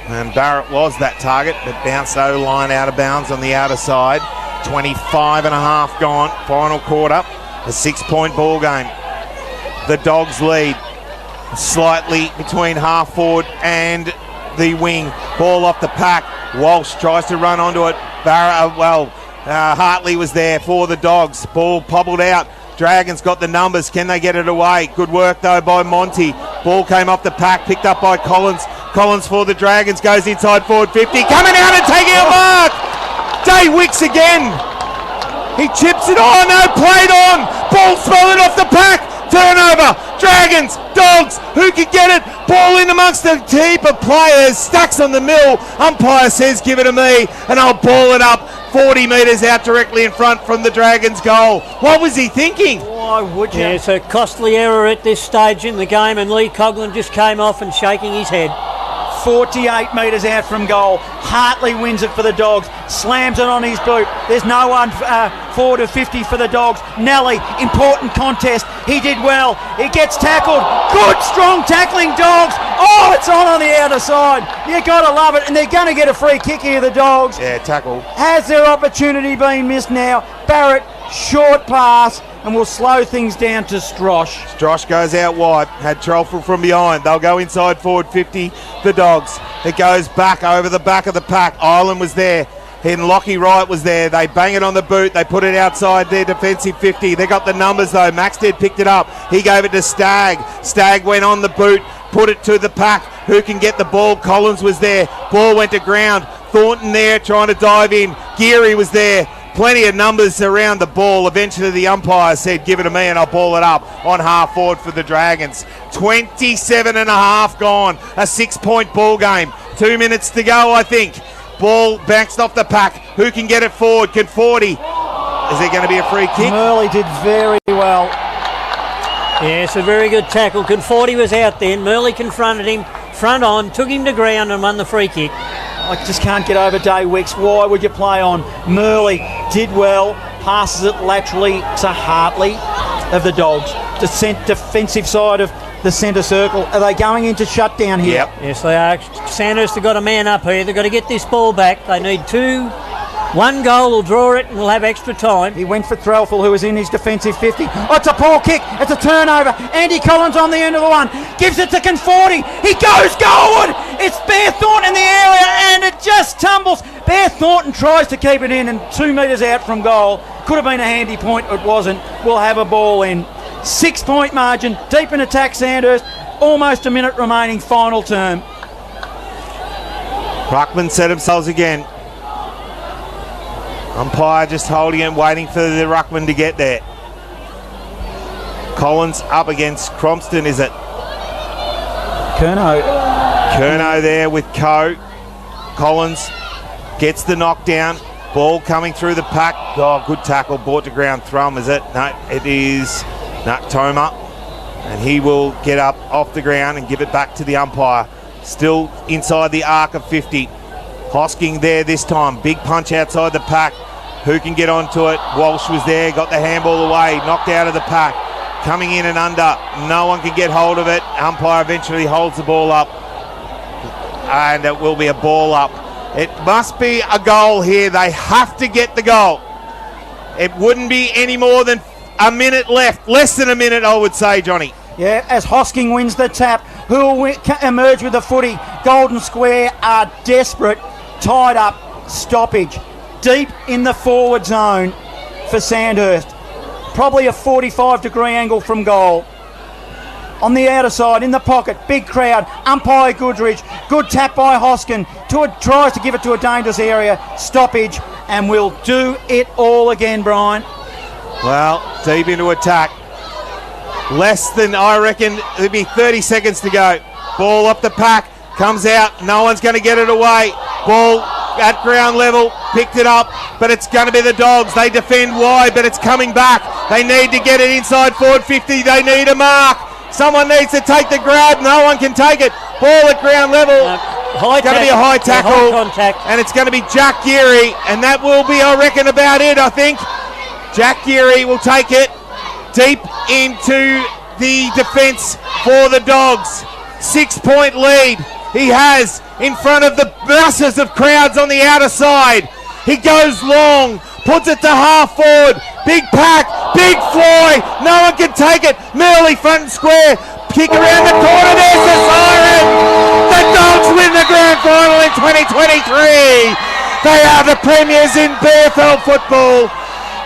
And Barrett was that target, but bounced O-line out of bounds on the outer side. 25.5 gone. Final quarter. A 6-point ball game. The Dogs lead slightly between half forward and the wing. Ball off the pack. Walsh tries to run onto it. Hartley was there for the Dogs. Ball pobbled out. Dragons got the numbers. Can they get it away? Good work though by Monty. Ball came off the pack, picked up by Collins. Collins for the Dragons, goes inside forward 50. Coming out and taking a mark! Day Wicks again. He chips it on. No, played on. Ball thrown off the pack. Turnover. Dragons, Dogs, who can get it? Ball in amongst a heap of players. Stacks on the mill. Umpire says give it to me and I'll ball it up 40 metres out directly in front from the Dragons goal. What was he thinking? Why would you? Yeah, it's a costly error at this stage in the game, and Lee Coughlin just came off and shaking his head. 48 metres out from goal. Hartley wins it for the Dogs. Slams it on his boot. There's no one forward of 50 for the Dogs. Nelly, important contest. He did well. He gets tackled. Good, strong tackling, Dogs. Oh, it's on the outer side. You got to love it. And they're going to get a free kick here, the Dogs. Yeah, tackle. Has their opportunity been missed now? Barrett, short pass, and will slow things down to Strosh. Strosh goes out wide. Had Trelfall from behind. They'll go inside forward 50. The Dogs. It goes back over the back of the pack. Ireland was there. And Lockie Wright was there. They bang it on the boot. They put it outside their defensive 50. They got the numbers though. Maxted picked it up. He gave it to Stagg. Stagg went on the boot. Put it to the pack. Who can get the ball? Collins was there. Ball went to ground. Thornton there trying to dive in. Geary was there. Plenty of numbers around the ball. Eventually the umpire said, give it to me and I'll ball it up on half forward for the Dragons. 27.5 gone. A 6-point ball game. 2 minutes to go, I think. Ball bounced off the pack. Who can get it forward? Can 40? Is there going to be a free kick? Murley did very well. Yes, a very good tackle. Conforti was out then. Murley confronted him, front on, took him to ground and won the free kick. I just can't get over Day Wicks. Why would you play on? Murley did well. Passes it laterally to Hartley of the Dogs. Defensive side of the centre circle. Are they going into shutdown here? Yep. Yes, they are. Sandhurst have got a man up here. They've got to get this ball back. They need 2. 1 goal will draw it and we'll have extra time. He went for Trelfall, who was in his defensive 50. Oh, it's a poor kick. It's a turnover. Andy Collins on the end of the one. Gives it to Conforti. He goes goalward. It's Bear Thornton in the area and it just tumbles. Bear Thornton tries to keep it in and 2 metres out from goal. Could have been a handy point. It wasn't. We'll have a ball in. 6-point margin. Deep in attack Sandhurst. Almost a minute remaining final term. Ruckman set themselves again. Umpire just holding it, waiting for the Ruckman to get there. Collins up against Cromston, is it? Curnow there with Coe. Collins gets the knockdown. Ball coming through the pack. Oh, good tackle. Brought to ground. Thrum, is it? No, it is Toma. And he will get up off the ground and give it back to the umpire. Still inside the arc of 50. Hosking there this time. Big punch outside the pack. Who can get onto it? Walsh was there. Got the handball away. Knocked out of the pack. Coming in and under. No one can get hold of it. Umpire eventually holds the ball up. And it will be a ball up. It must be a goal here. They have to get the goal. It wouldn't be any more than a minute left. Less than a minute, I would say, Johnny. Yeah, as Hosking wins the tap, who will emerge with the footy? Golden Square are desperate. Tied up, stoppage. Deep in the forward zone for Sandhurst. Probably a 45-degree angle from goal. On the outer side, in the pocket, big crowd. Umpire Goodridge. Good tap by Hoskin. Tries to give it to a dangerous area. Stoppage, and we'll do it all again, Brian. Well, deep into attack. Less than, I reckon, there'll be 30 seconds to go. Ball up the pack. comes out, no one's going to get it away. Ball at ground level, picked it up, but it's going to be the Dogs. They defend wide, but it's coming back. They need to get it inside forward 50. They need a mark. Someone needs to take the grab. No one can take it. Ball at ground level. It's going to be a high tackle. High contact. And it's going to be Jack Geary, and that will be, I reckon, about it, I think. Jack Geary will take it deep into the defence for the Dogs. 6-point lead he has in front of the masses of crowds on the outer side. He goes long, puts it to half forward. Big pack, big fly. No one can take it. Merely front and square. Kick around the corner. There's the siren. The Dogs win the grand final in 2023. They are the premiers in BFL football.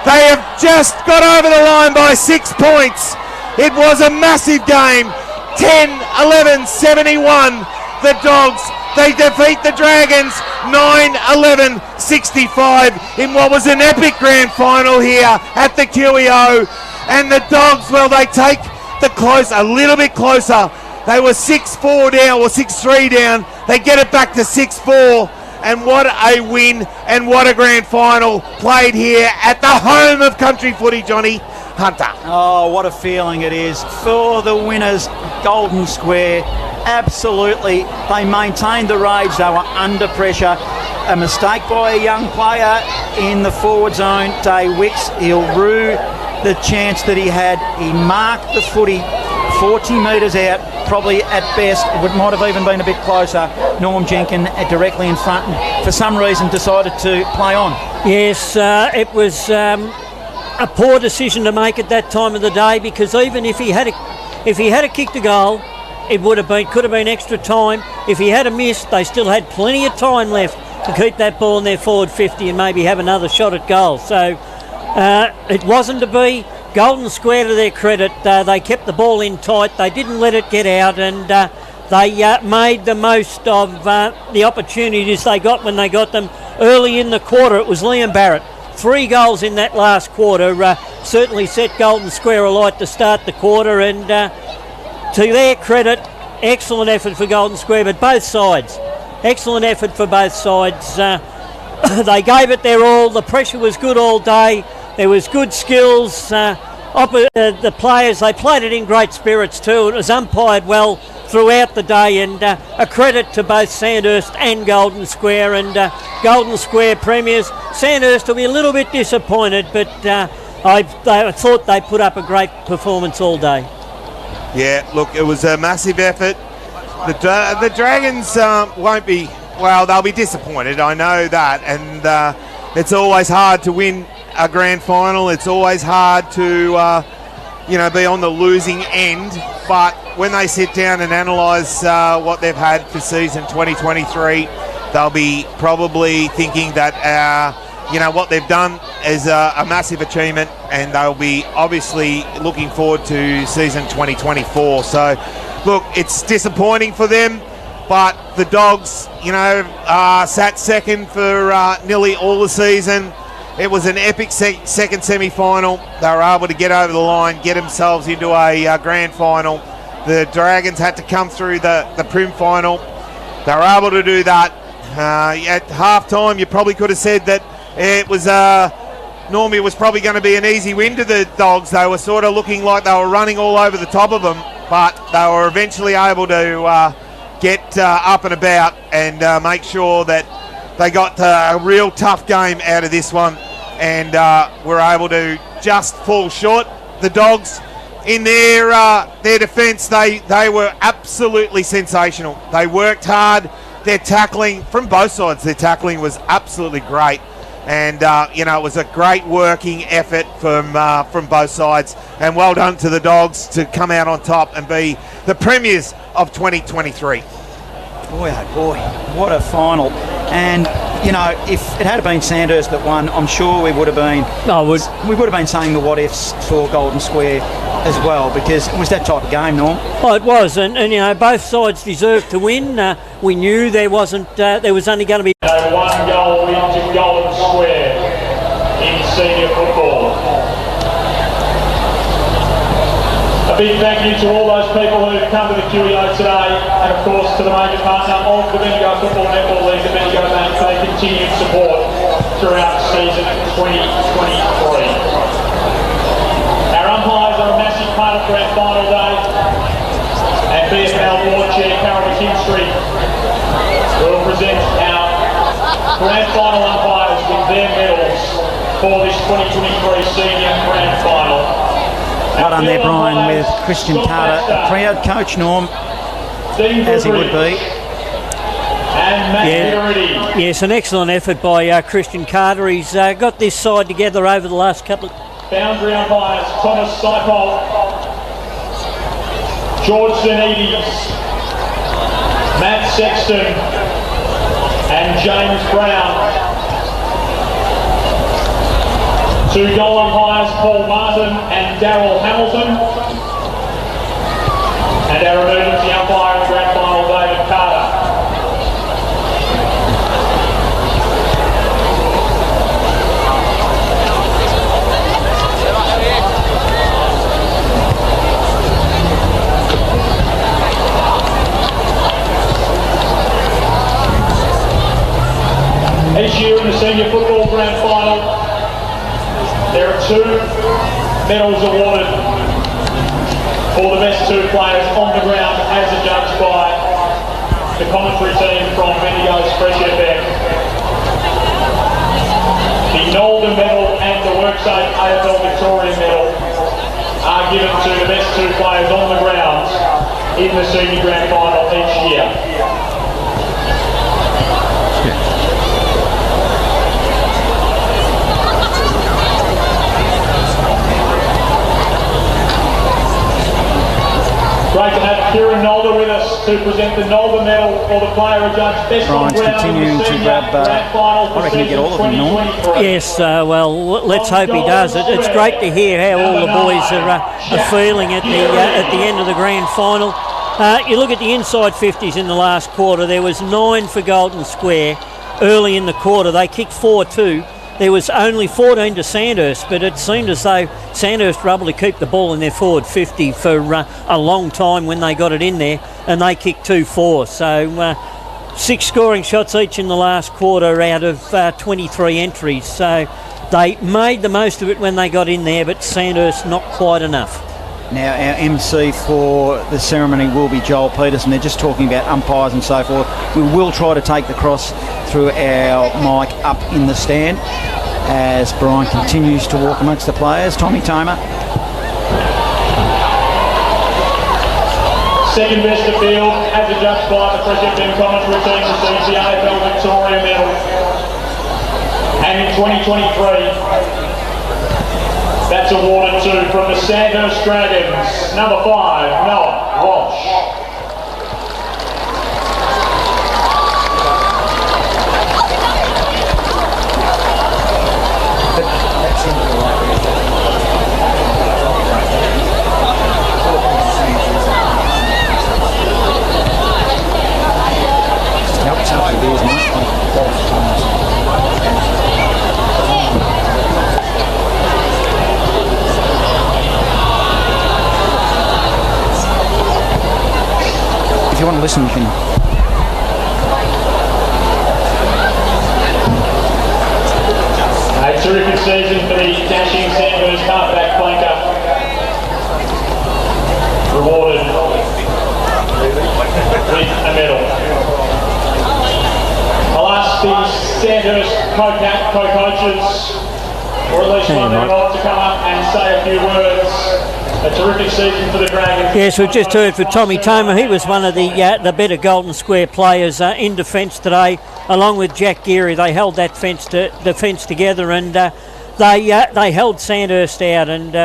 They have just got over the line by 6 points. It was a massive game. 10-11-71. The Dogs, they defeat the Dragons 9-11-65 in what was an epic grand final here at the QEO. And the Dogs, well, they take the close a little bit closer. They were 6-4 down or 6-3 down. They get it back to 6-4. And what a win and what a grand final played here at the home of country footy, Johnny Hunter. Oh, what a feeling it is for the winners, Golden Square. Absolutely, they maintained the rage. They were under pressure. A mistake by a young player in the forward zone, Day Wicks. He'll rue the chance that he had. He marked the footy 40 metres out, probably at best. It might have even been a bit closer. Norm Jenkins directly in front, and for some reason decided to play on. Yes, it was a poor decision to make at that time of the day, because even if he had kicked a goal, it could have been extra time. If he had a miss, they still had plenty of time left to keep that ball in their forward 50 and maybe have another shot at goal. So it wasn't to be. Golden Square, to their credit, they kept the ball in tight. They didn't let it get out, and they made the most of the opportunities they got when they got them early in the quarter. It was Liam Barrett. 3 goals in that last quarter certainly set Golden Square alight to start the quarter, and to their credit, excellent effort for Golden Square, but both sides. Excellent effort for both sides. They gave it their all. The pressure was good all day. There was good skills. The players, they played it in great spirits too. It was umpired well throughout the day, and a credit to both Sandhurst and Golden Square. And Golden Square premiers. Sandhurst will be a little bit disappointed, but I thought they put up a great performance all day. Yeah, look, it was a massive effort. The Dragons won't be, well, they'll be disappointed, I know that, and it's always hard to win a grand final. It's always hard to, be on the losing end, but when they sit down and analyse what they've had for season 2023, they'll be probably thinking that, what they've done is a massive achievement, and they'll be obviously looking forward to season 2024. So, look, it's disappointing for them, but the Dogs, sat second for nearly all the season. It was an epic second semi-final. They were able to get over the line, get themselves into a grand final. The Dragons had to come through the Prim final. They were able to do that. At half-time, you probably could have said that it was normally it was probably going to be an easy win to the Dogs. They were sort of looking like they were running all over the top of them, but they were eventually able to get up and about and make sure that they got a real tough game out of this one, and were able to just fall short. The Dogs, in their defence, they were absolutely sensational. They worked hard. Their tackling from both sides, their tackling was absolutely great. And, it was a great working effort from both sides. And well done to the Dogs to come out on top and be the premiers of 2023. Boy, oh boy, what a final. And, if it had been Sandhurst that won, I'm sure we would have been we would have been saying the what-ifs for Golden Square as well, because it was that type of game, Norm. Oh, it was, and both sides deserved to win. We knew there was only going to be one goal into Golden Square in senior football. A big thank you to all those people who have come to the QEO today. And of course to the major partner of the Bendigo Football Netball League, the Bendigo Bank, for their continued support throughout season 2023. Our umpires are a massive part of Grand Final Day, and BFL Board Chair Carol McKinstry will present our Grand Final umpires with their medals for this 2023 Senior Grand Final. Well done there, Brian, with Christian Carter, a proud coach, Norm, as he would be. And Matt Yes, an excellent effort by Christian Carter. He's got this side together over the last couple of... Boundary umpires Thomas Seipol, George Zanides, Matt Sexton and James Brown. Two goal umpires Paul Martin and Darryl Hamilton. And our emergency umpire in the Grand Final, David Carter. Each year in the Senior Football Grand Final, there are two medals awarded for the best two players on the ground, as adjudged by the commentary team from Bendigo's Fresh FM. The Nolden Medal and the WorkSafe AFL Victorian Medal are given to the best two players on the ground in the Senior Grand Final each year. Great to have Kieran Nolder with us to present the Nolder Medal for the player adjudged best on ground. Continuing to grab, I reckon you get all of them, Norm. Yes, well, let's hope he does. It's great to hear how all the boys are feeling at the end of the grand final. You look at the inside 50s in the last quarter. There was 9 for Golden Square early in the quarter. They kicked 4-2. There was only 14 to Sandhurst, but it seemed as though Sandhurst were able to keep the ball in their forward 50 for a long time when they got it in there, and they kicked 2-4. So 6 scoring shots each in the last quarter out of 23 entries. So they made the most of it when they got in there, but Sandhurst not quite enough. Now, our MC for the ceremony will be Joel Peterson. They're just talking about umpires and so forth. We will try to take the cross through our mic up in the stand as Brian continues to walk amongst the players. Tommy Toma. Second best appeal, as adjudged by the Fresh FM commentary team, receives the AFL Victoria Medal. And in 2023, that's awarded to, from the Sandhurst Dragons, number 5, Noah Walsh. If you want to listen, you can. A terrific season for the dashing Sandhurst halfback flanker. Rewarded with a medal. I'll ask the Sandhurst co-coaches, or at least one of them, to come up and say a few words. A terrific season for the Dragons. Yes, we've just heard from Tommy Toma. He was one of the better Golden Square players in defence today, along with Jack Geary. They held that defence together, and they held Sandhurst out. And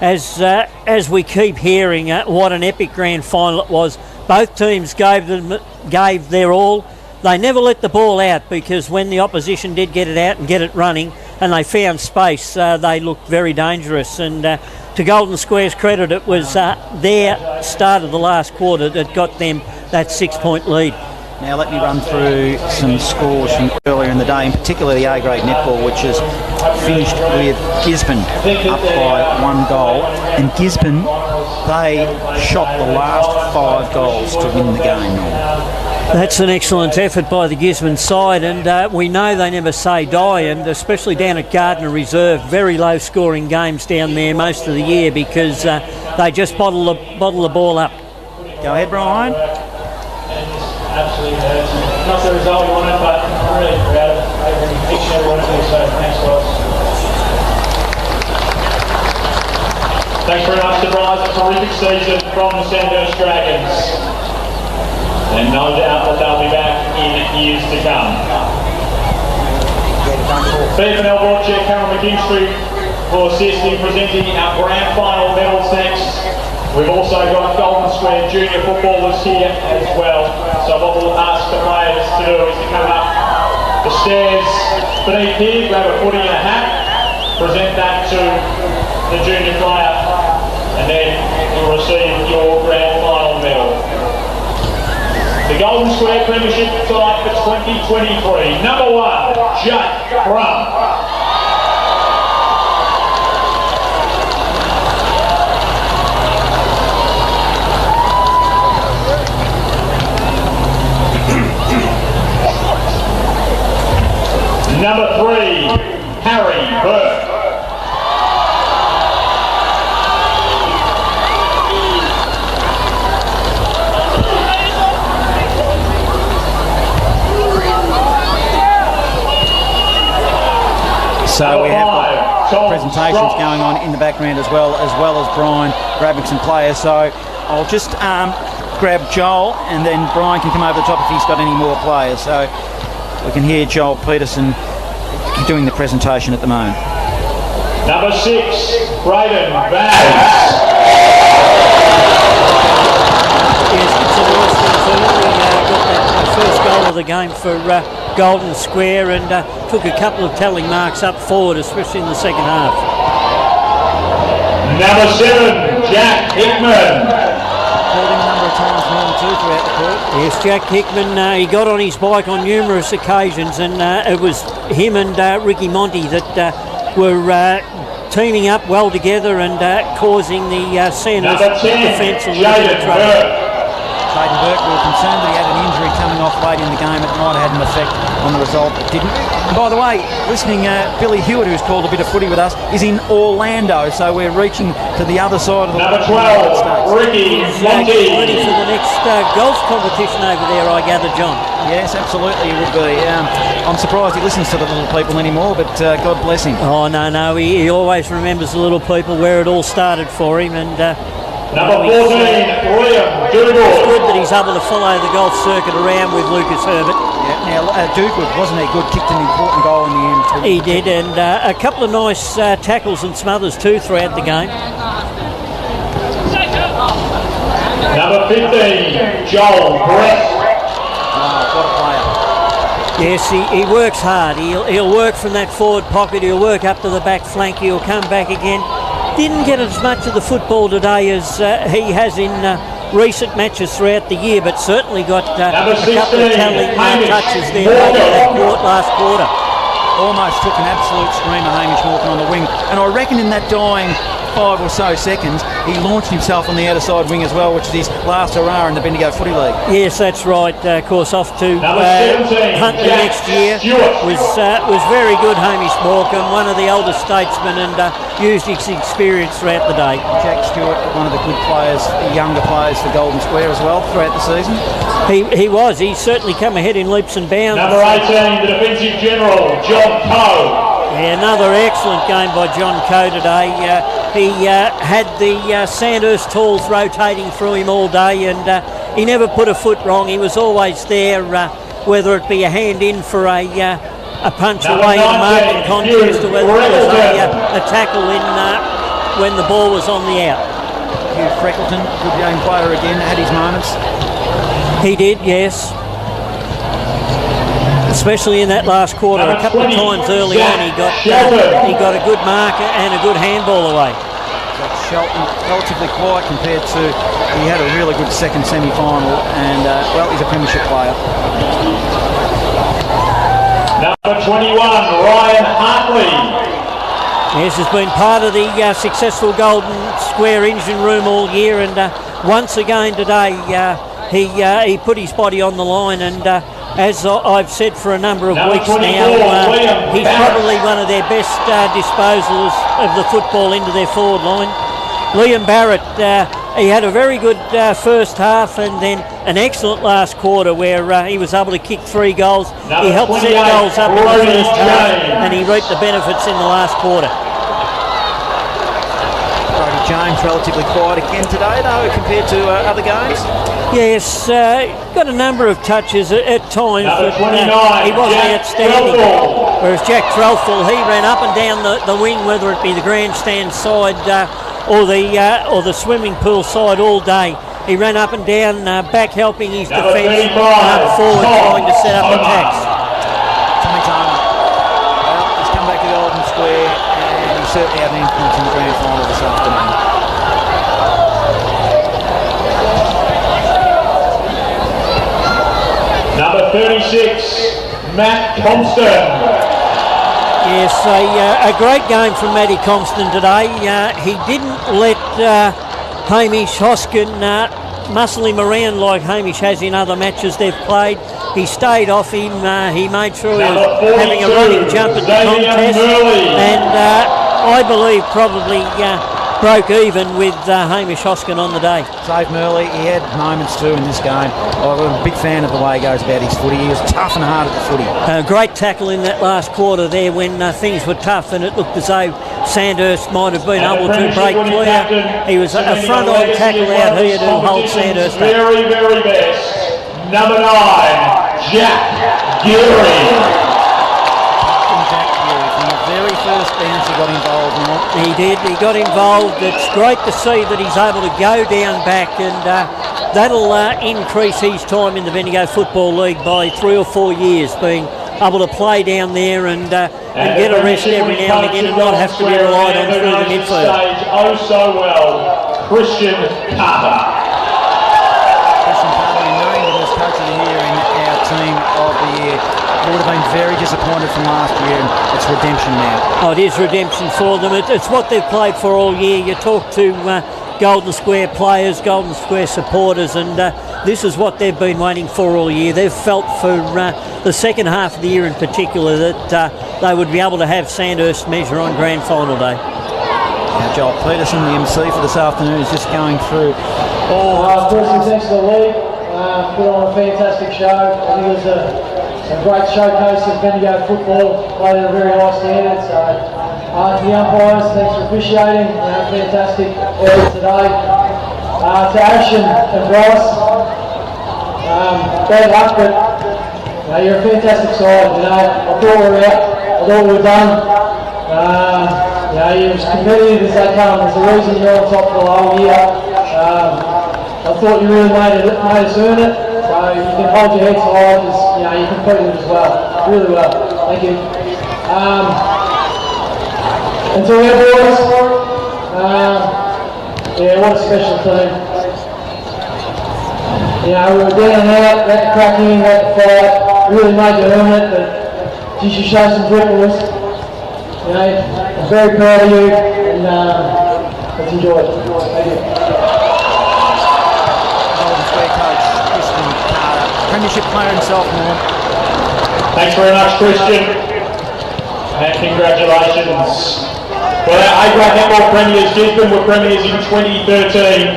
as we keep hearing, what an epic grand final it was. Both teams gave their all. They never let the ball out, because when the opposition did get it out and get it running, and they found space, they looked very dangerous. And to Golden Square's credit, it was their start of the last quarter that got them that 6-point lead. Now let me run through some scores from earlier in the day, in particular the A-grade netball, which has finished with Gisborne up by 1 goal. And Gisborne, they shot the last 5 goals to win the game. That's an excellent effort by the Gisborne side, and we know they never say die, and especially down at Gardner Reserve, very low scoring games down there most of the year because they just bottle the ball up. Go ahead, Brian. Absolutely, not the result we wanted, but I'm really proud of each and every one of you, so thanks guys. Thanks very much to Bryce, a terrific season from the Sandhurst Dragons. And no doubt that they'll be back in years to come. FNL board chair Carol McKinstry will assist in presenting our grand final medals next. We've also got Golden Square junior footballers here as well. So what we'll ask the players to do is to come up the stairs beneath here, grab a footy and a hat, present that to the junior player, and then you'll receive your grand final medal. The Golden Square Premiership side for 2023. Number 1, Jake Crum. Number 3, Harry Burke. So we have got presentations going on in the background as well as Brian grabbing some players. So I'll just grab Joel, and then Brian can come over the top if he's got any more players. So we can hear Joel Peterson doing the presentation at the moment. Number 6, Braden Vance. Yes, it's a nice thing to got that first goal of the game for Golden Square, and took a couple of telling marks up forward, especially in the second half. Number 7, Jack Hickman. Called him a number of times now too throughout the court. Yes, Jack Hickman, he got on his bike on numerous occasions, and it was him and Ricky Monty that were teaming up well together and causing the Sandhurst defence a little bit of trouble. Jaden Burke, we were concerned that he had an injury coming off late in the game. It might have had an effect on the result, but didn't. And by the way, listening, Billy Hewitt, who's called a bit of footy with us, is in Orlando, so we're reaching to the other side of the Number 12, Ricky Monty. Ready for the next golf competition over there, I gather, John. Yes, absolutely, it would be. I'm surprised he listens to the little people anymore, but God bless him. Oh, no, he always remembers the little people, where it all started for him, and number 14, Liam Dougal. It's good that he's able to follow the golf circuit around with Lucas Herbert. Yeah, now Dougal, wasn't he good? Kicked an important goal in the end too. He did, and a couple of nice tackles and some others too throughout the game. Number 15, Joel Brett. What a player. Yes, he works hard. He'll work from that forward pocket. He'll work up to the back flank. He'll come back again. Didn't get as much of the football today as he has in recent matches throughout the year, but certainly got a couple of telling touches there that last quarter. Almost took an absolute screamer, Hamish Morgan on the wing, and I reckon in that dying 5 or so seconds he launched himself on the outer side wing as well, which is his last hurrah in the Bendigo Footy League. Yes, that's right. Of course, off to Huntley next year was very good. Hamish Morecambe, one of the elder statesmen, and used his experience throughout the day. Jack Stewart, one of the good players, the younger players for Golden Square as well throughout the season. He was. He certainly come ahead in leaps and bounds. Number 18, the defensive general, John Coe. Yeah, another excellent game by John Coe today. He had the Sandhurst talls rotating through him all day, and he never put a foot wrong. He was always there, whether it be a hand in for a punch away in a marking contest, or whether it was a tackle in when the ball was on the out. Hugh Freckleton, good young player again, had his moments. He did, yes. Especially in that last quarter, a couple of times early on, he got a good marker and a good handball away. Jack Shelton, relatively quiet compared to, he had a really good second semi-final, and well, he's a premiership player. Number 21, Ryan Hartley. Yes, has been part of the successful Golden Square engine room all year, and once again today he put his body on the line, and as I've said for a number of weeks now, he's probably one of their best disposals of the football into their forward line. Liam Barrett, he had a very good first half and then an excellent last quarter where he was able to kick 3 goals. He helped set goals up in the first half and he reaped the benefits in the last quarter. James relatively quiet again today though compared to other games. Yes, got a number of touches at times, but he wasn't outstanding. Whereas Jack Trelfall, he ran up and down the wing, whether it be the grandstand side or the swimming pool side all day. He ran up and down, back helping his defence, forward trying to set up attacks. Tommy Turner, well, he's come back to Golden Square and he certainly had an influence in the grand final this afternoon. Number 36, Matt Compston. Yes, a great game from Matty Compston today. He didn't let Hamish Hoskin muscle him around like Hamish has in other matches they've played. He stayed off him. He made sure he was having a running jump at the contest, and I believe probably broke even with Hamish Hoskin on the day. Dave Murley, he had moments too in this game. I'm a big fan of the way he goes about his footy. He was tough and hard at the footy. Great tackle in that last quarter there when things were tough and it looked as though Sandhurst might have been able to break clear. He was a front-on tackle out here to hold Sandhurst up. Very, very best. Number 9, Jack Geary. Very first bounce he got involved in. He did, he got involved. It's great to see that he's able to go down back, and that'll increase his time in the Bendigo Football League by 3 or 4 years, being able to play down there and get a rest every now and again and not have to be relied on through the midfield. Oh so well, Christian Carter. Christian Carter, named him as coach of the year in our team of the year. They would have been very disappointed from last year, and it's redemption now. Oh, it is redemption for them. It's what they've played for all year. You talk to Golden Square players, Golden Square supporters, and this is what they've been waiting for all year. They've felt for the second half of the year in particular that they would be able to have Sandhurst measure on grand final day. Now Joel Peterson, the MC for this afternoon, is just going through all... Firstly, thanks to the league. Put on a fantastic show. I think it was a great showcase of Bendigo football, played at a very high standard. So, to the umpires, thanks for officiating. Fantastic effort today. To Ash and Bryce, bad luck, but you're a fantastic side. I thought we were out. I thought we were done. You're as competitive as they come. There's a reason you're on top for the whole year. I thought you really made us earn it. So you can hold your heads high because you competed as well, really well. Thank you. And to our boys, what a special team. We were down and out, had to crack in, had to fight, really made you earn it, but you should show some dribbles. I'm very proud of you, and let's enjoy it. Thank you. Premiership player himself, Norm. Thanks very much, Christian, and congratulations. Well, our A-grade netball premiers, Gisborne were premiers in 2013.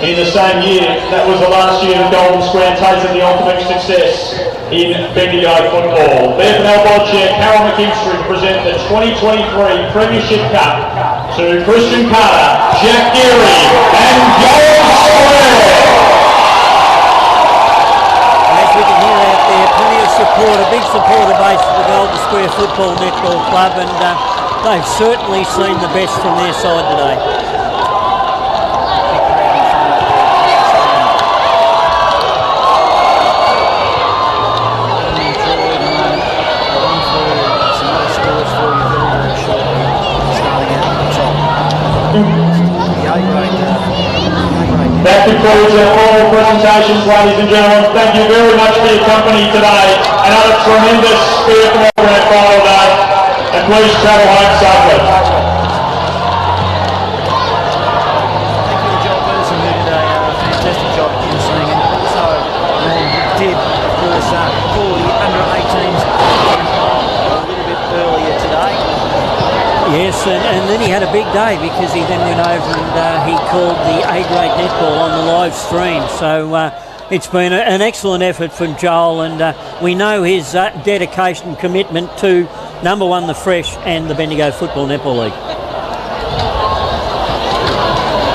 In the same year, that was the last year the Golden Square tasted the ultimate success in Bendigo football. The FNL board chair, Carol McKinstry, present the 2023 Premiership Cup to Christian Carter, Jack Geary, and Golden Square. Support, a big supporter base for the Golden Square Football Netball Club, and they've certainly seen the best from their side today. Starting out at the top. concludes our oral presentations, ladies and gentlemen. Thank you very much for your company today. Another tremendous FNL Grand Final day, and please travel home safely. Fantastic job in seeing it. So did, of course, for the under-18s a little bit earlier today. Yes, and then he had a big day because he then went over and he called the A-grade netball on the live stream. So it's been an excellent effort from Joel, and we know his dedication and commitment to number one, the Fresh, and the Bendigo Football Netball League.